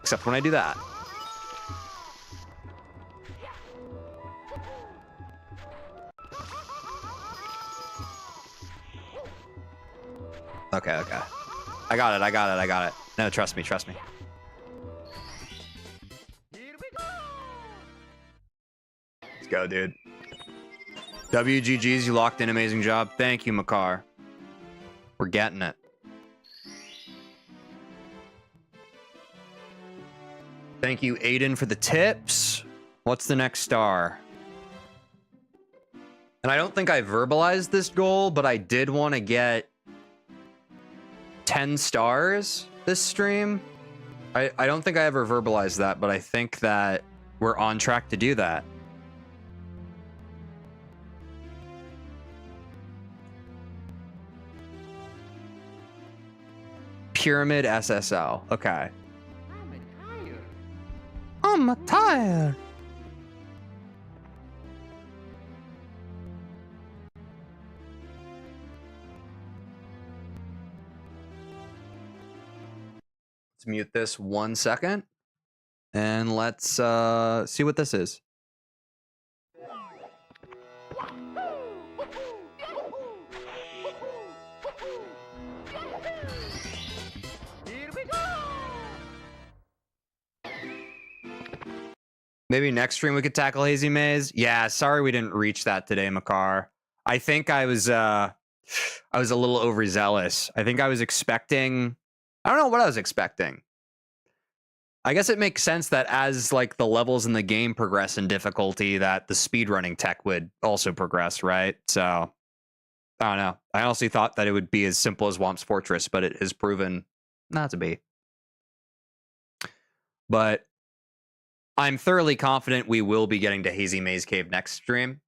Except when I do that. Okay. I got it. No, trust me. Let's go, dude. WGGs, you locked in. Amazing job. Thank you, Makar. We're getting it. Thank you, Aiden, for the tips. What's the next star? And I don't think I verbalized this goal, but I did want to get 10 stars this stream. I don't think I ever verbalized that, but I think that we're on track to do that. Pyramid SSL. Okay. I'm tired. Let's mute this 1 second. And let's see what this is. Maybe next stream we could tackle Hazy Maze. Yeah, sorry we didn't reach that today, Makar. I think I was a little overzealous. I think I was expecting... I don't know what I was expecting. I guess it makes sense that as like the levels in the game progress in difficulty, that the speedrunning tech would also progress, right? So, I don't know. I honestly thought that it would be as simple as Womp's Fortress, but it has proven not to be. But I'm thoroughly confident we will be getting to Hazy Maze Cave next stream.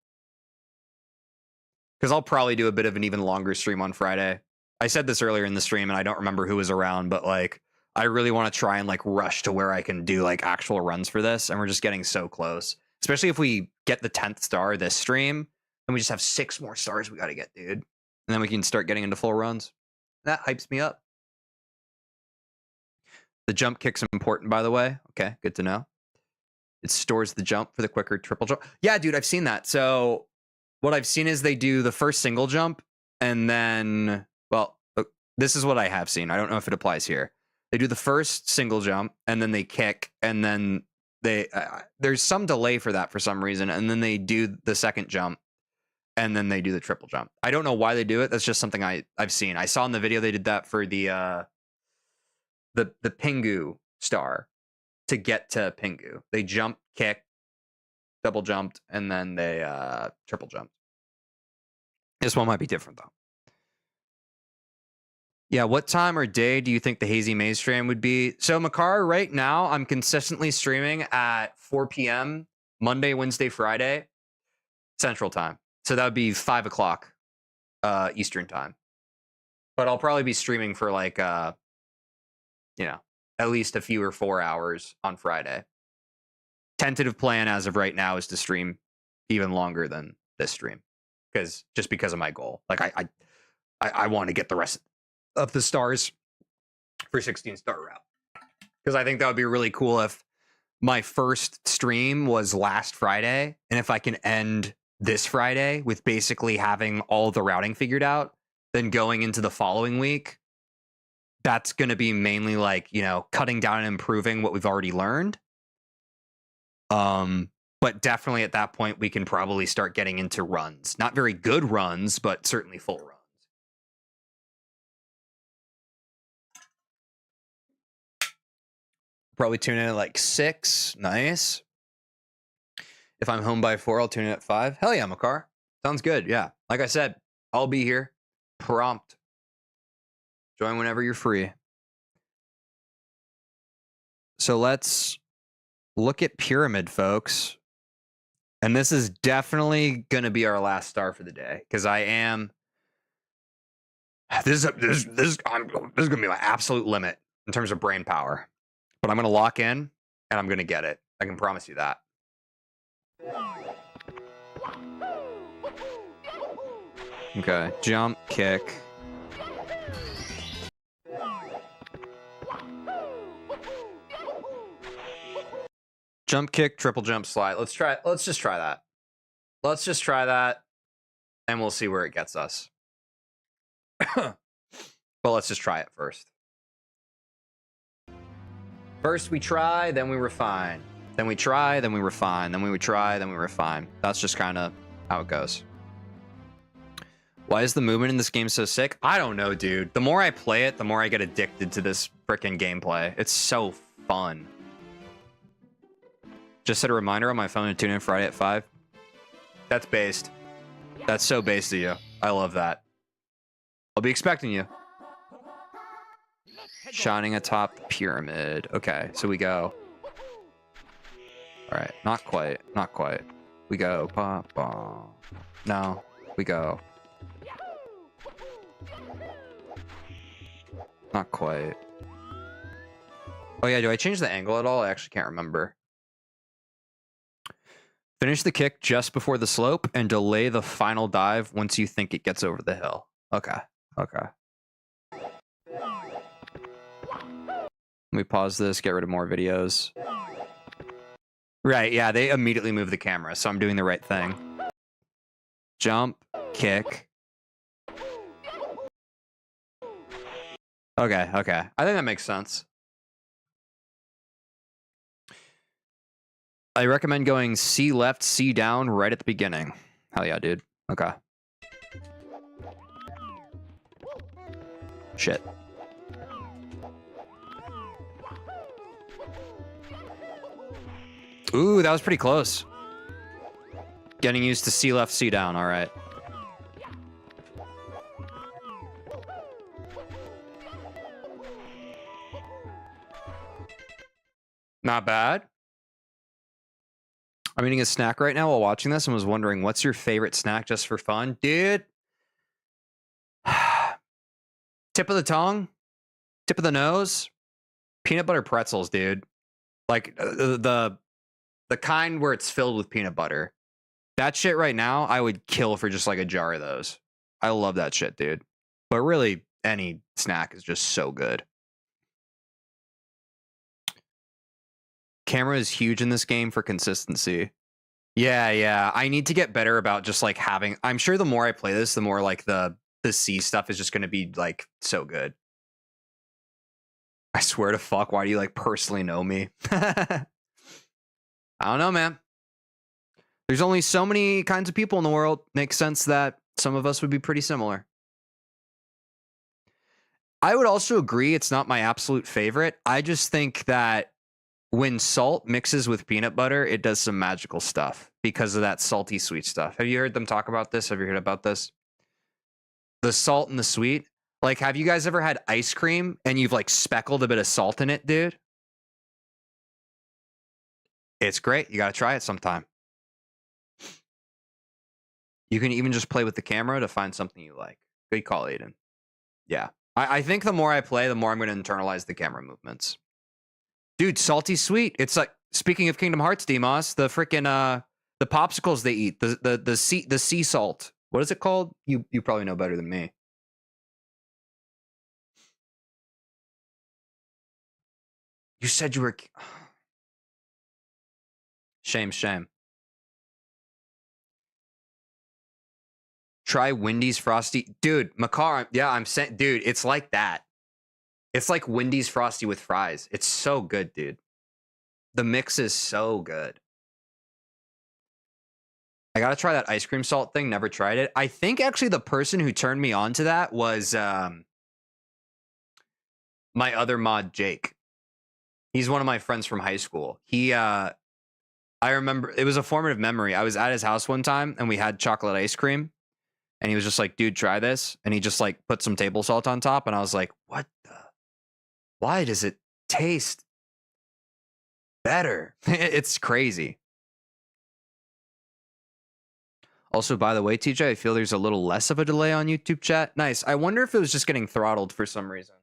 Because I'll probably do a bit of an even longer stream on Friday. I said this earlier in the stream, and I don't remember who was around, but like, I really want to try and like rush to where I can do like actual runs for this, and we're just getting so close. Especially if we get the 10th star this stream, and we just have 6 more stars we got to get, dude. And then we can start getting into full runs. That hypes me up. The jump kick's important, by the way. Okay, good to know. It stores the jump for the quicker triple jump. Yeah, dude, I've seen that. So what I've seen is they do the first single jump, and then, well, this is what I have seen. I don't know if it applies here. They do the first single jump, and then they kick, and then they there's some delay for that for some reason, and then they do the second jump, and then they do the triple jump. I don't know why they do it. That's just something I've seen. I saw in the video they did that for the Pingu star to get to Pingu. They jump, kick, double jumped, and then they triple jumped. This one might be different though. Yeah, what time or day do you think the Hazy Maze stream would be? So Makar, right now I'm consistently streaming at 4 p.m. Monday, Wednesday, Friday, Central Time. So that would be 5 o'clock Eastern Time. But I'll probably be streaming for like at least a few or 4 hours on Friday. Tentative plan as of right now is to stream even longer than this stream, because of my goal. Like I want to get the rest of the stars for 16 star route, because I think that would be really cool if my first stream was last Friday, and if I can end this Friday with basically having all the routing figured out, then going into the following week, that's going to be mainly like, cutting down and improving what we've already learned. But definitely at that point, we can probably start getting into runs. Not very good runs, but certainly full runs. Probably tune in at like 6. Nice. If I'm home by 4, I'll tune in at 5. Hell yeah, Makar. Sounds good. Yeah. Like I said, I'll be here. Prompt. Join whenever you're free. So let's look at Pyramid, folks. And this is definitely going to be our last star for the day, because I am. This is going to be my absolute limit in terms of brain power. But I'm going to lock in, and I'm going to get it. I can promise you that. Okay, jump, kick. Jump, kick, triple jump, slide. Let's just try that. Let's just try that, and we'll see where it gets us. But let's just try it first. First we try, then we refine. Then we try, then we refine. Then we try, then we refine. That's just kind of how it goes. Why is the movement in this game so sick? I don't know, dude. The more I play it, the more I get addicted to this freaking gameplay. It's so fun. Just set a reminder on my phone to tune in Friday at 5. That's based. That's so based of you. I love that. I'll be expecting you. Shining atop the pyramid. Okay, so we go. All right, not quite. Not quite. We go. Ba, ba. No, we go. Not quite. Oh yeah, do I change the angle at all? I actually can't remember. Finish the kick just before the slope and delay the final dive once you think it gets over the hill. Okay. Okay. Let me pause this, get rid of more videos. Right, yeah, they immediately move the camera, so I'm doing the right thing. Jump, kick. Okay, okay. I think that makes sense. I recommend going C left, C down right at the beginning. Hell yeah, dude. Okay. Shit. Ooh, that was pretty close. Getting used to C left, C down. All right. Not bad. I'm eating a snack right now while watching this and was wondering, what's your favorite snack just for fun? Dude. Tip of the tongue. Tip of the nose. Peanut butter pretzels, dude. Like the kind where it's filled with peanut butter. That shit right now, I would kill for just like a jar of those. I love that shit, dude. But really, any snack is just so good. Camera is huge in this game for consistency. Yeah, yeah. I need to get better about just like having... I'm sure the more I play this, the more like the C stuff is just going to be like so good. I swear to fuck, why do you like personally know me? I don't know, man. There's only so many kinds of people in the world. Makes sense that some of us would be pretty similar. I would also agree it's not my absolute favorite. I just think that when salt mixes with peanut butter, it does some magical stuff because of that salty sweet stuff. Have you heard them talk about this? Have you heard about this? The salt and the sweet. Like, have you guys ever had ice cream and you've like speckled a bit of salt in it, dude? It's great. You got to try it sometime. You can even just play with the camera to find something you like. Good call, Aiden. Yeah. I think the more I play, the more I'm going to internalize the camera movements. Dude, salty sweet. It's like, speaking of Kingdom Hearts, Demos, the freaking the popsicles they eat, the sea salt. What is it called? You probably know better than me. You said you were shame. Try Wendy's Frosty. Dude, Makar, yeah, I'm saying, dude, it's like that. It's like Wendy's Frosty with fries. It's so good, dude. The mix is so good. I gotta try that ice cream salt thing. Never tried it. I think actually the person who turned me on to that was my other mod, Jake. He's one of my friends from high school. I remember, it was a formative memory. I was at his house one time and we had chocolate ice cream. And he was just like, dude, try this. And he just like put some table salt on top. And I was like, what the? Why does it taste better? It's crazy. Also, by the way, TJ, I feel there's a little less of a delay on YouTube chat. Nice. I wonder if it was just getting throttled for some reason.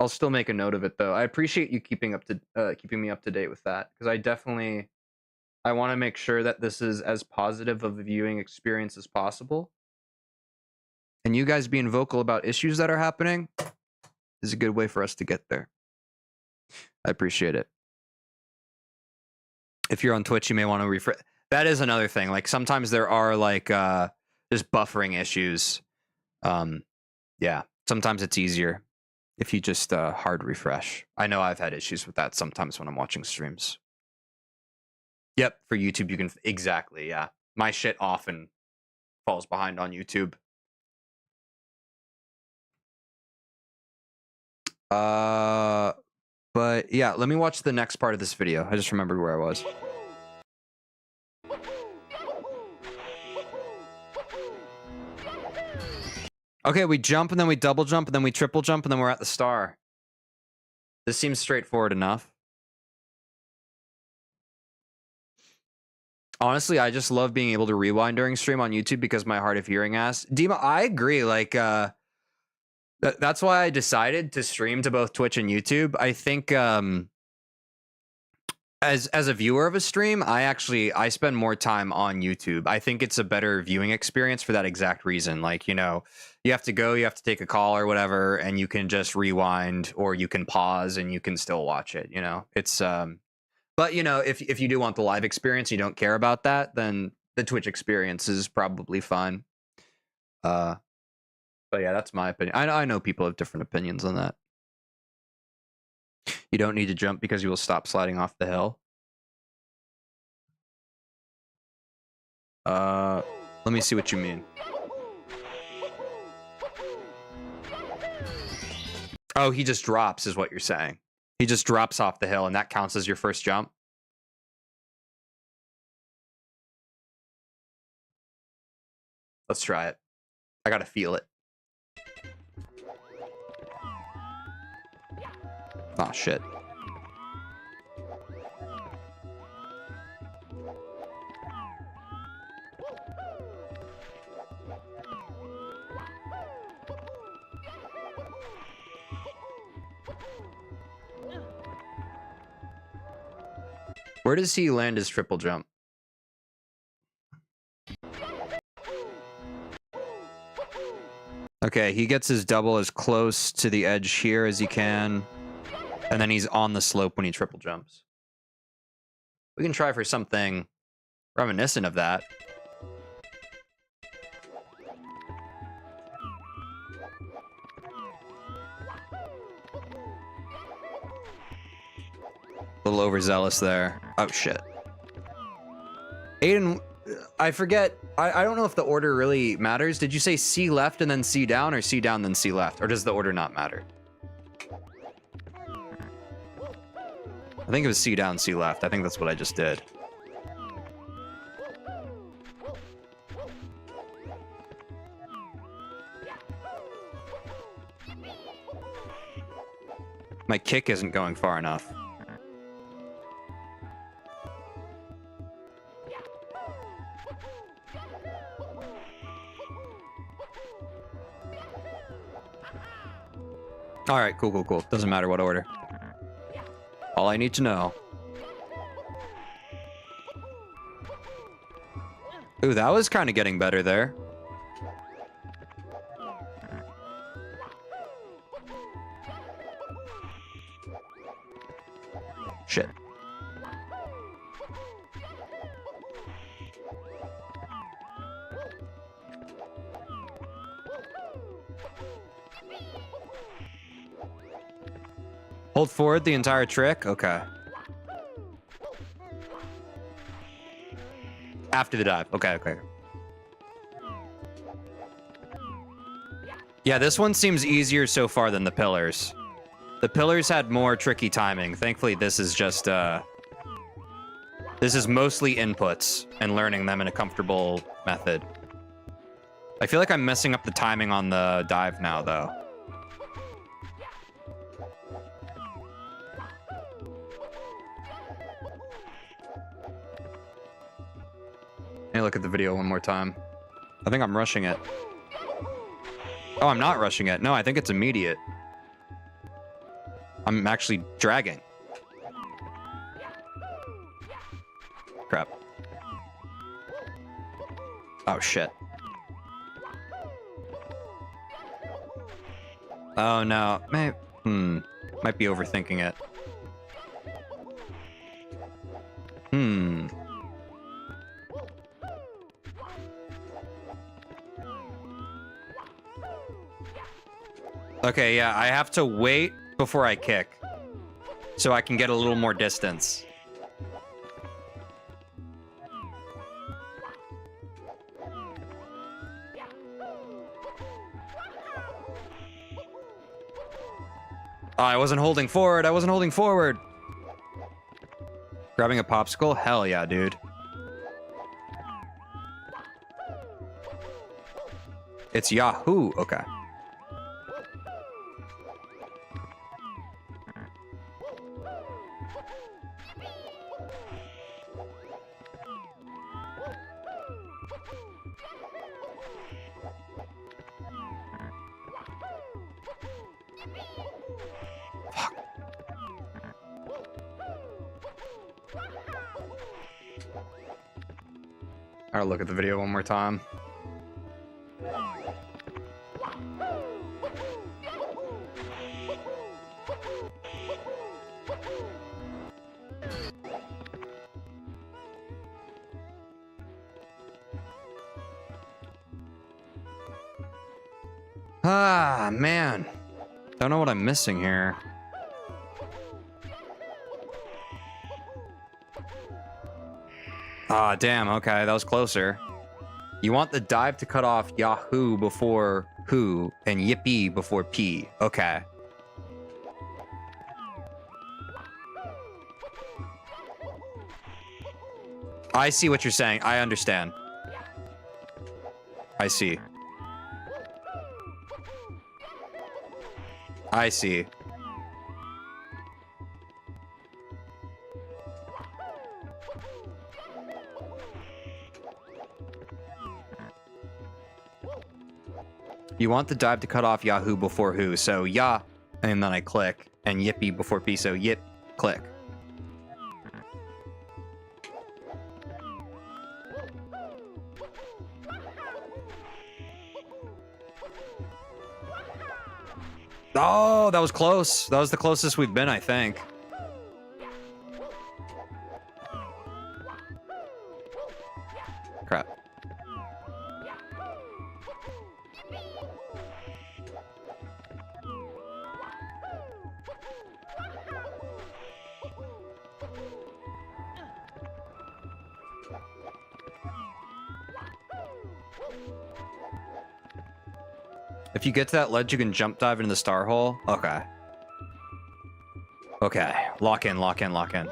I'll still make a note of it though. I appreciate you keeping me up to date with that, because I want to make sure that this is as positive of a viewing experience as possible. And you guys being vocal about issues that are happening is a good way for us to get there. I appreciate it. If you're on Twitch, you may want to refresh. That is another thing. Like sometimes there are like just buffering issues. Yeah, sometimes it's easier if you just hard refresh. I know I've had issues with that sometimes when I'm watching streams. Yep, for YouTube you can exactly, yeah. My shit often falls behind on YouTube. But yeah, let me watch the next part of this video. I just remembered where I was. Okay, we jump and then we double jump and then we triple jump and then we're at the star. This seems straightforward enough. Honestly, I just love being able to rewind during stream on YouTube because my hard of hearing ass. Dima, I agree. Like, that's why I decided to stream to both Twitch and YouTube. I think, as a viewer of a stream, I spend more time on YouTube. I think it's a better viewing experience for that exact reason. Like, you know, you have to take a call or whatever, and you can just rewind, or you can pause and you can still watch it. You know, it's but you know, if you do want the live experience, you don't care about that, then the Twitch experience is probably fine. But yeah, that's my opinion. I know people have different opinions on that. You don't need to jump because you will stop sliding off the hill. Let me see what you mean. Oh, he just drops is what you're saying. He just drops off the hill and that counts as your first jump. Let's try it. I gotta feel it. Oh, shit. Where does he land his triple jump? Okay, he gets his double as close to the edge here as he can. And then he's on the slope when he triple jumps. We can try for something reminiscent of that. A little overzealous there. Oh, shit. Aiden, I forget. I don't know if the order really matters. Did you say C left and then C down, or C down then C left? Or does the order not matter? I think it was C down, C left. I think that's what I just did. My kick isn't going far enough. All right, cool, cool, cool. Doesn't matter what order. All I need to know. Ooh, that was kind of getting better there. Shit. Hold forward the entire trick? Okay. After the dive. Okay, okay. Yeah, this one seems easier so far than the pillars. The pillars had more tricky timing. Thankfully, this is just, this is mostly inputs and learning them in a comfortable method. I feel like I'm messing up the timing on the dive now, though. Let me look at the video one more time. I think I'm rushing it. Oh, I'm not rushing it. No, I think it's immediate. I'm actually dragging. Crap. Oh, shit. Oh, no. Might be overthinking it. Okay, yeah, I have to wait before I kick, so I can get a little more distance. Oh, I wasn't holding forward. I wasn't holding forward. Grabbing a popsicle? Hell yeah, dude. It's Yahoo. Okay. I'll look at the video one more time. Ah, man. Don't know what I'm missing here. Ah, damn. Okay, that was closer. You want the dive to cut off Yahoo before Who and Yippee before P. Okay. I see what you're saying. I understand. I see. I see. You want the dive to cut off Yahoo before Who, so Ya, and then I click, and Yippee before P, so Yip, click. Oh, that was close. That was the closest we've been, I think. Crap. If you get to that ledge, you can jump dive into the star hole. Okay. Okay, lock in, lock in, lock in.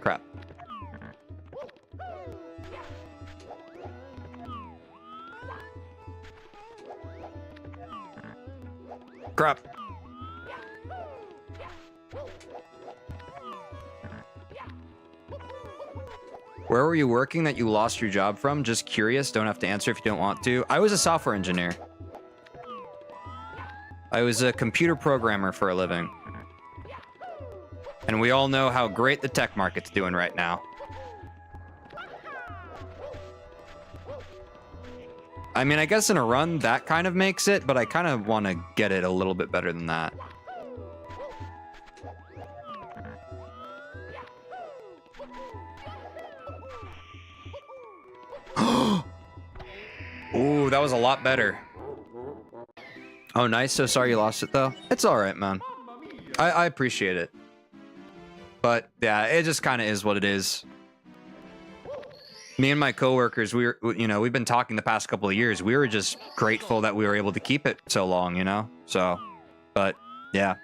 Crap. Crap. Where were you working that you lost your job from? Just curious. Don't have to answer if you don't want to. I was a software engineer. I was a computer programmer for a living. And we all know how great the tech market's doing right now. I mean, I guess in a run, that kind of makes it, but I kind of want to get it a little bit better than that. Ooh, that was a lot better. Oh, nice. So sorry you lost it, though. It's all right, man. I appreciate it. But, yeah, it just kind of is what it is. Me and my coworkers, we've been talking the past couple of years. We were just grateful that we were able to keep it so long, you know? So, but, yeah.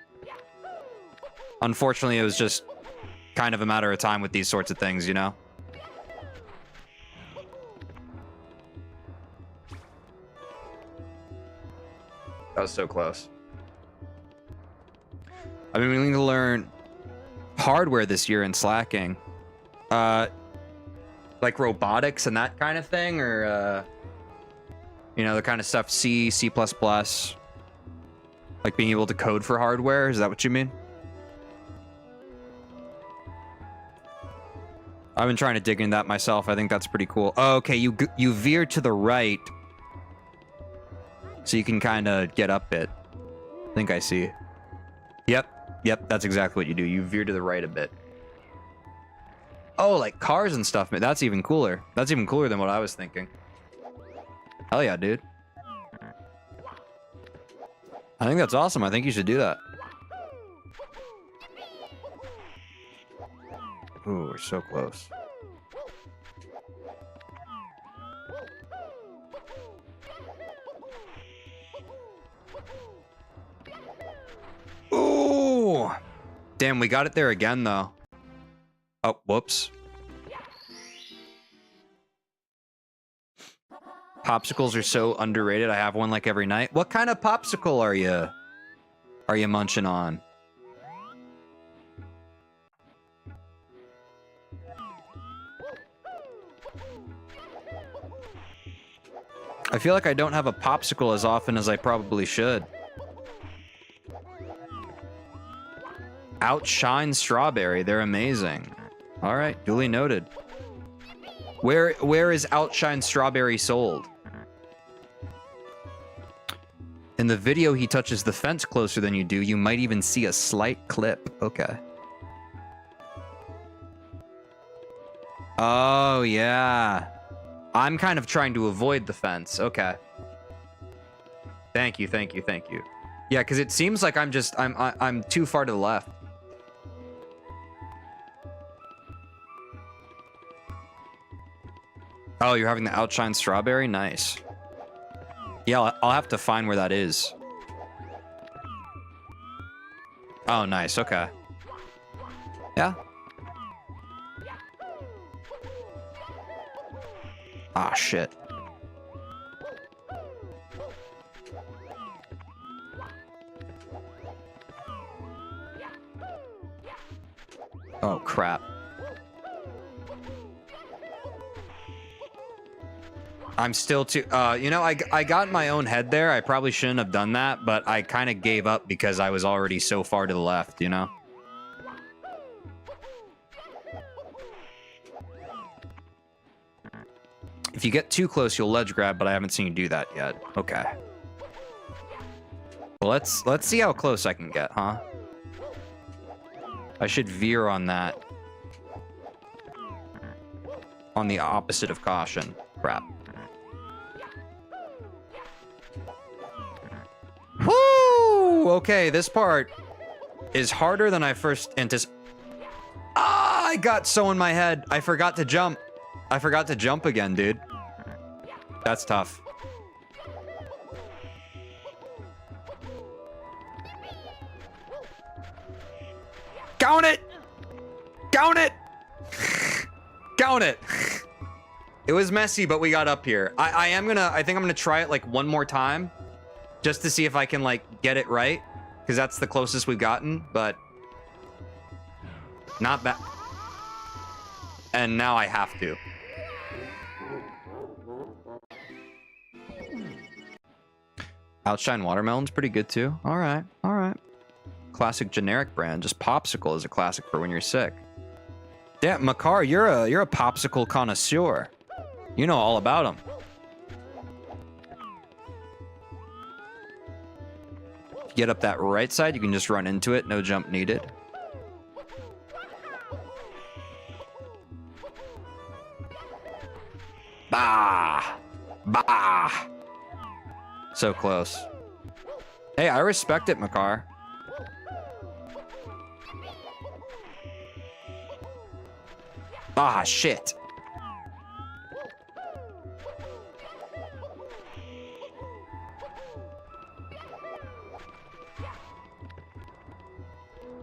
Unfortunately, it was just kind of a matter of time with these sorts of things, you know? That was so close. I've been willing to learn hardware this year in slacking. Like robotics and that kind of thing, or you know, the kind of stuff C, C++, like being able to code for hardware. Is that what you mean? I've been trying to dig into that myself. I think that's pretty cool. Oh, okay, you veer to the right, so you can kind of get up it. I think I see. Yep, that's exactly what you do. You veer to the right a bit. Oh, like cars and stuff. That's even cooler. That's even cooler than what I was thinking. Hell yeah, dude. I think that's awesome. I think you should do that. Ooh, we're so close. Ooh! Damn, we got it there again, though. Oh, whoops. Popsicles are so underrated. I have one like every night. What kind of popsicle are you munching on? I feel like I don't have a popsicle as often as I probably should. Outshine strawberry. They're amazing. All right, duly noted. Where is Outshine strawberry sold? In the video, he touches the fence closer than you do. You might even see a slight clip. Okay. Oh, yeah. I'm kind of trying to avoid the fence. Okay. Thank you, thank you, thank you. Yeah, because it seems like I'm too far to the left. Oh, you're having the Outshine strawberry? Nice. Yeah, I'll have to find where that is. Oh, nice. Okay. Yeah. Ah, shit. Oh, crap. I'm still too, you know, I got in my own head there. I probably shouldn't have done that, but I kind of gave up because I was already so far to the left, you know? If you get too close, you'll ledge grab, but I haven't seen you do that yet. Okay. Well, let's see how close I can get, huh? I should veer on that. On the opposite of caution. Crap. Woo! Okay, this part is harder than I first anticipated. Ah! I got so in my head. I forgot to jump. I forgot to jump again, dude. That's tough. Count it! Count it! Count it! It was messy, but we got up here. I think I'm gonna try it like one more time. Just to see if I can like get it right. Because that's the closest we've gotten, but not bad. And now I have to. Outshine Watermelon's pretty good too. All right, all right. Classic generic brand. Just Popsicle is a classic for when you're sick. Yeah, Makar, you're a popsicle connoisseur. You know all about them. Get up that right side, you can just run into it. No jump needed. Bah! Bah! So close. Hey, I respect it, Makar. Ah, shit.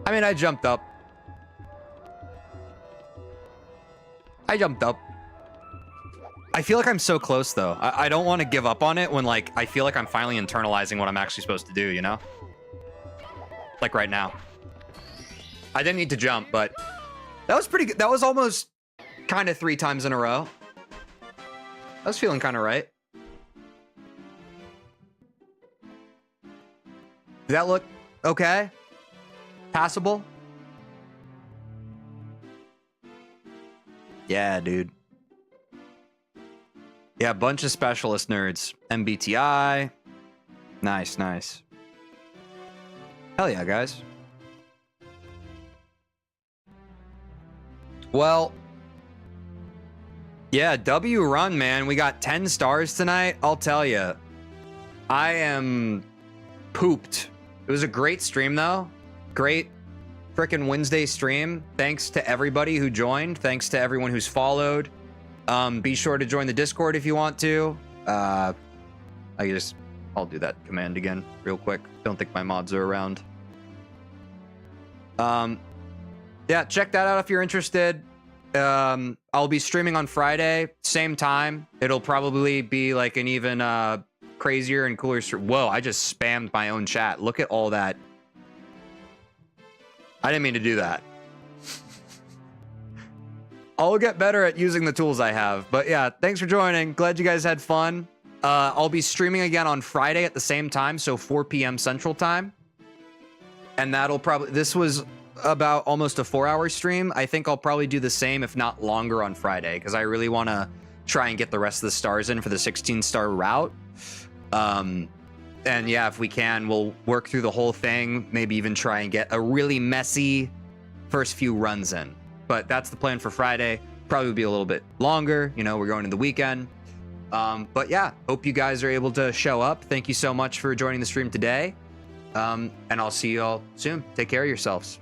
I mean, I jumped up. I jumped up. I feel like I'm so close, though. I don't want to give up on it when, like, I feel like I'm finally internalizing what I'm actually supposed to do, you know? Like right now. I didn't need to jump, but that was pretty good. That was almost kind of 3 times in a row. I was feeling kind of right. Did that look okay? Passable? Yeah, dude. Yeah, bunch of specialist nerds. MBTI. Nice, nice. Hell yeah, guys. Well, yeah, W run, man. We got 10 stars tonight. I'll tell you. I am pooped. It was a great stream, though. Great frickin' Wednesday stream. Thanks to everybody who joined. Thanks to everyone who's followed. Be sure to join the Discord if you want to. I'll do that command again real quick. Don't think my mods are around. Yeah, check that out if you're interested. I'll be streaming on Friday, same time. It'll probably be like an even crazier and cooler stream. Whoa, I just spammed my own chat. Look at all that. I didn't mean to do that. I'll get better at using the tools I have. But yeah, thanks for joining. Glad you guys had fun. I'll be streaming again on Friday at the same time, so 4 p.m. Central Time. And that'll probably... This was about almost a 4-hour stream. I think I'll probably do the same, if not longer, on Friday, because I really want to try and get the rest of the stars in for the 16-star route. And yeah, if we can, we'll work through the whole thing, maybe even try and get a really messy first few runs in. But that's the plan for Friday. Probably be a little bit longer. You know, we're going into the weekend. But yeah, hope you guys are able to show up. Thank you so much for joining the stream today. And I'll see you all soon. Take care of yourselves.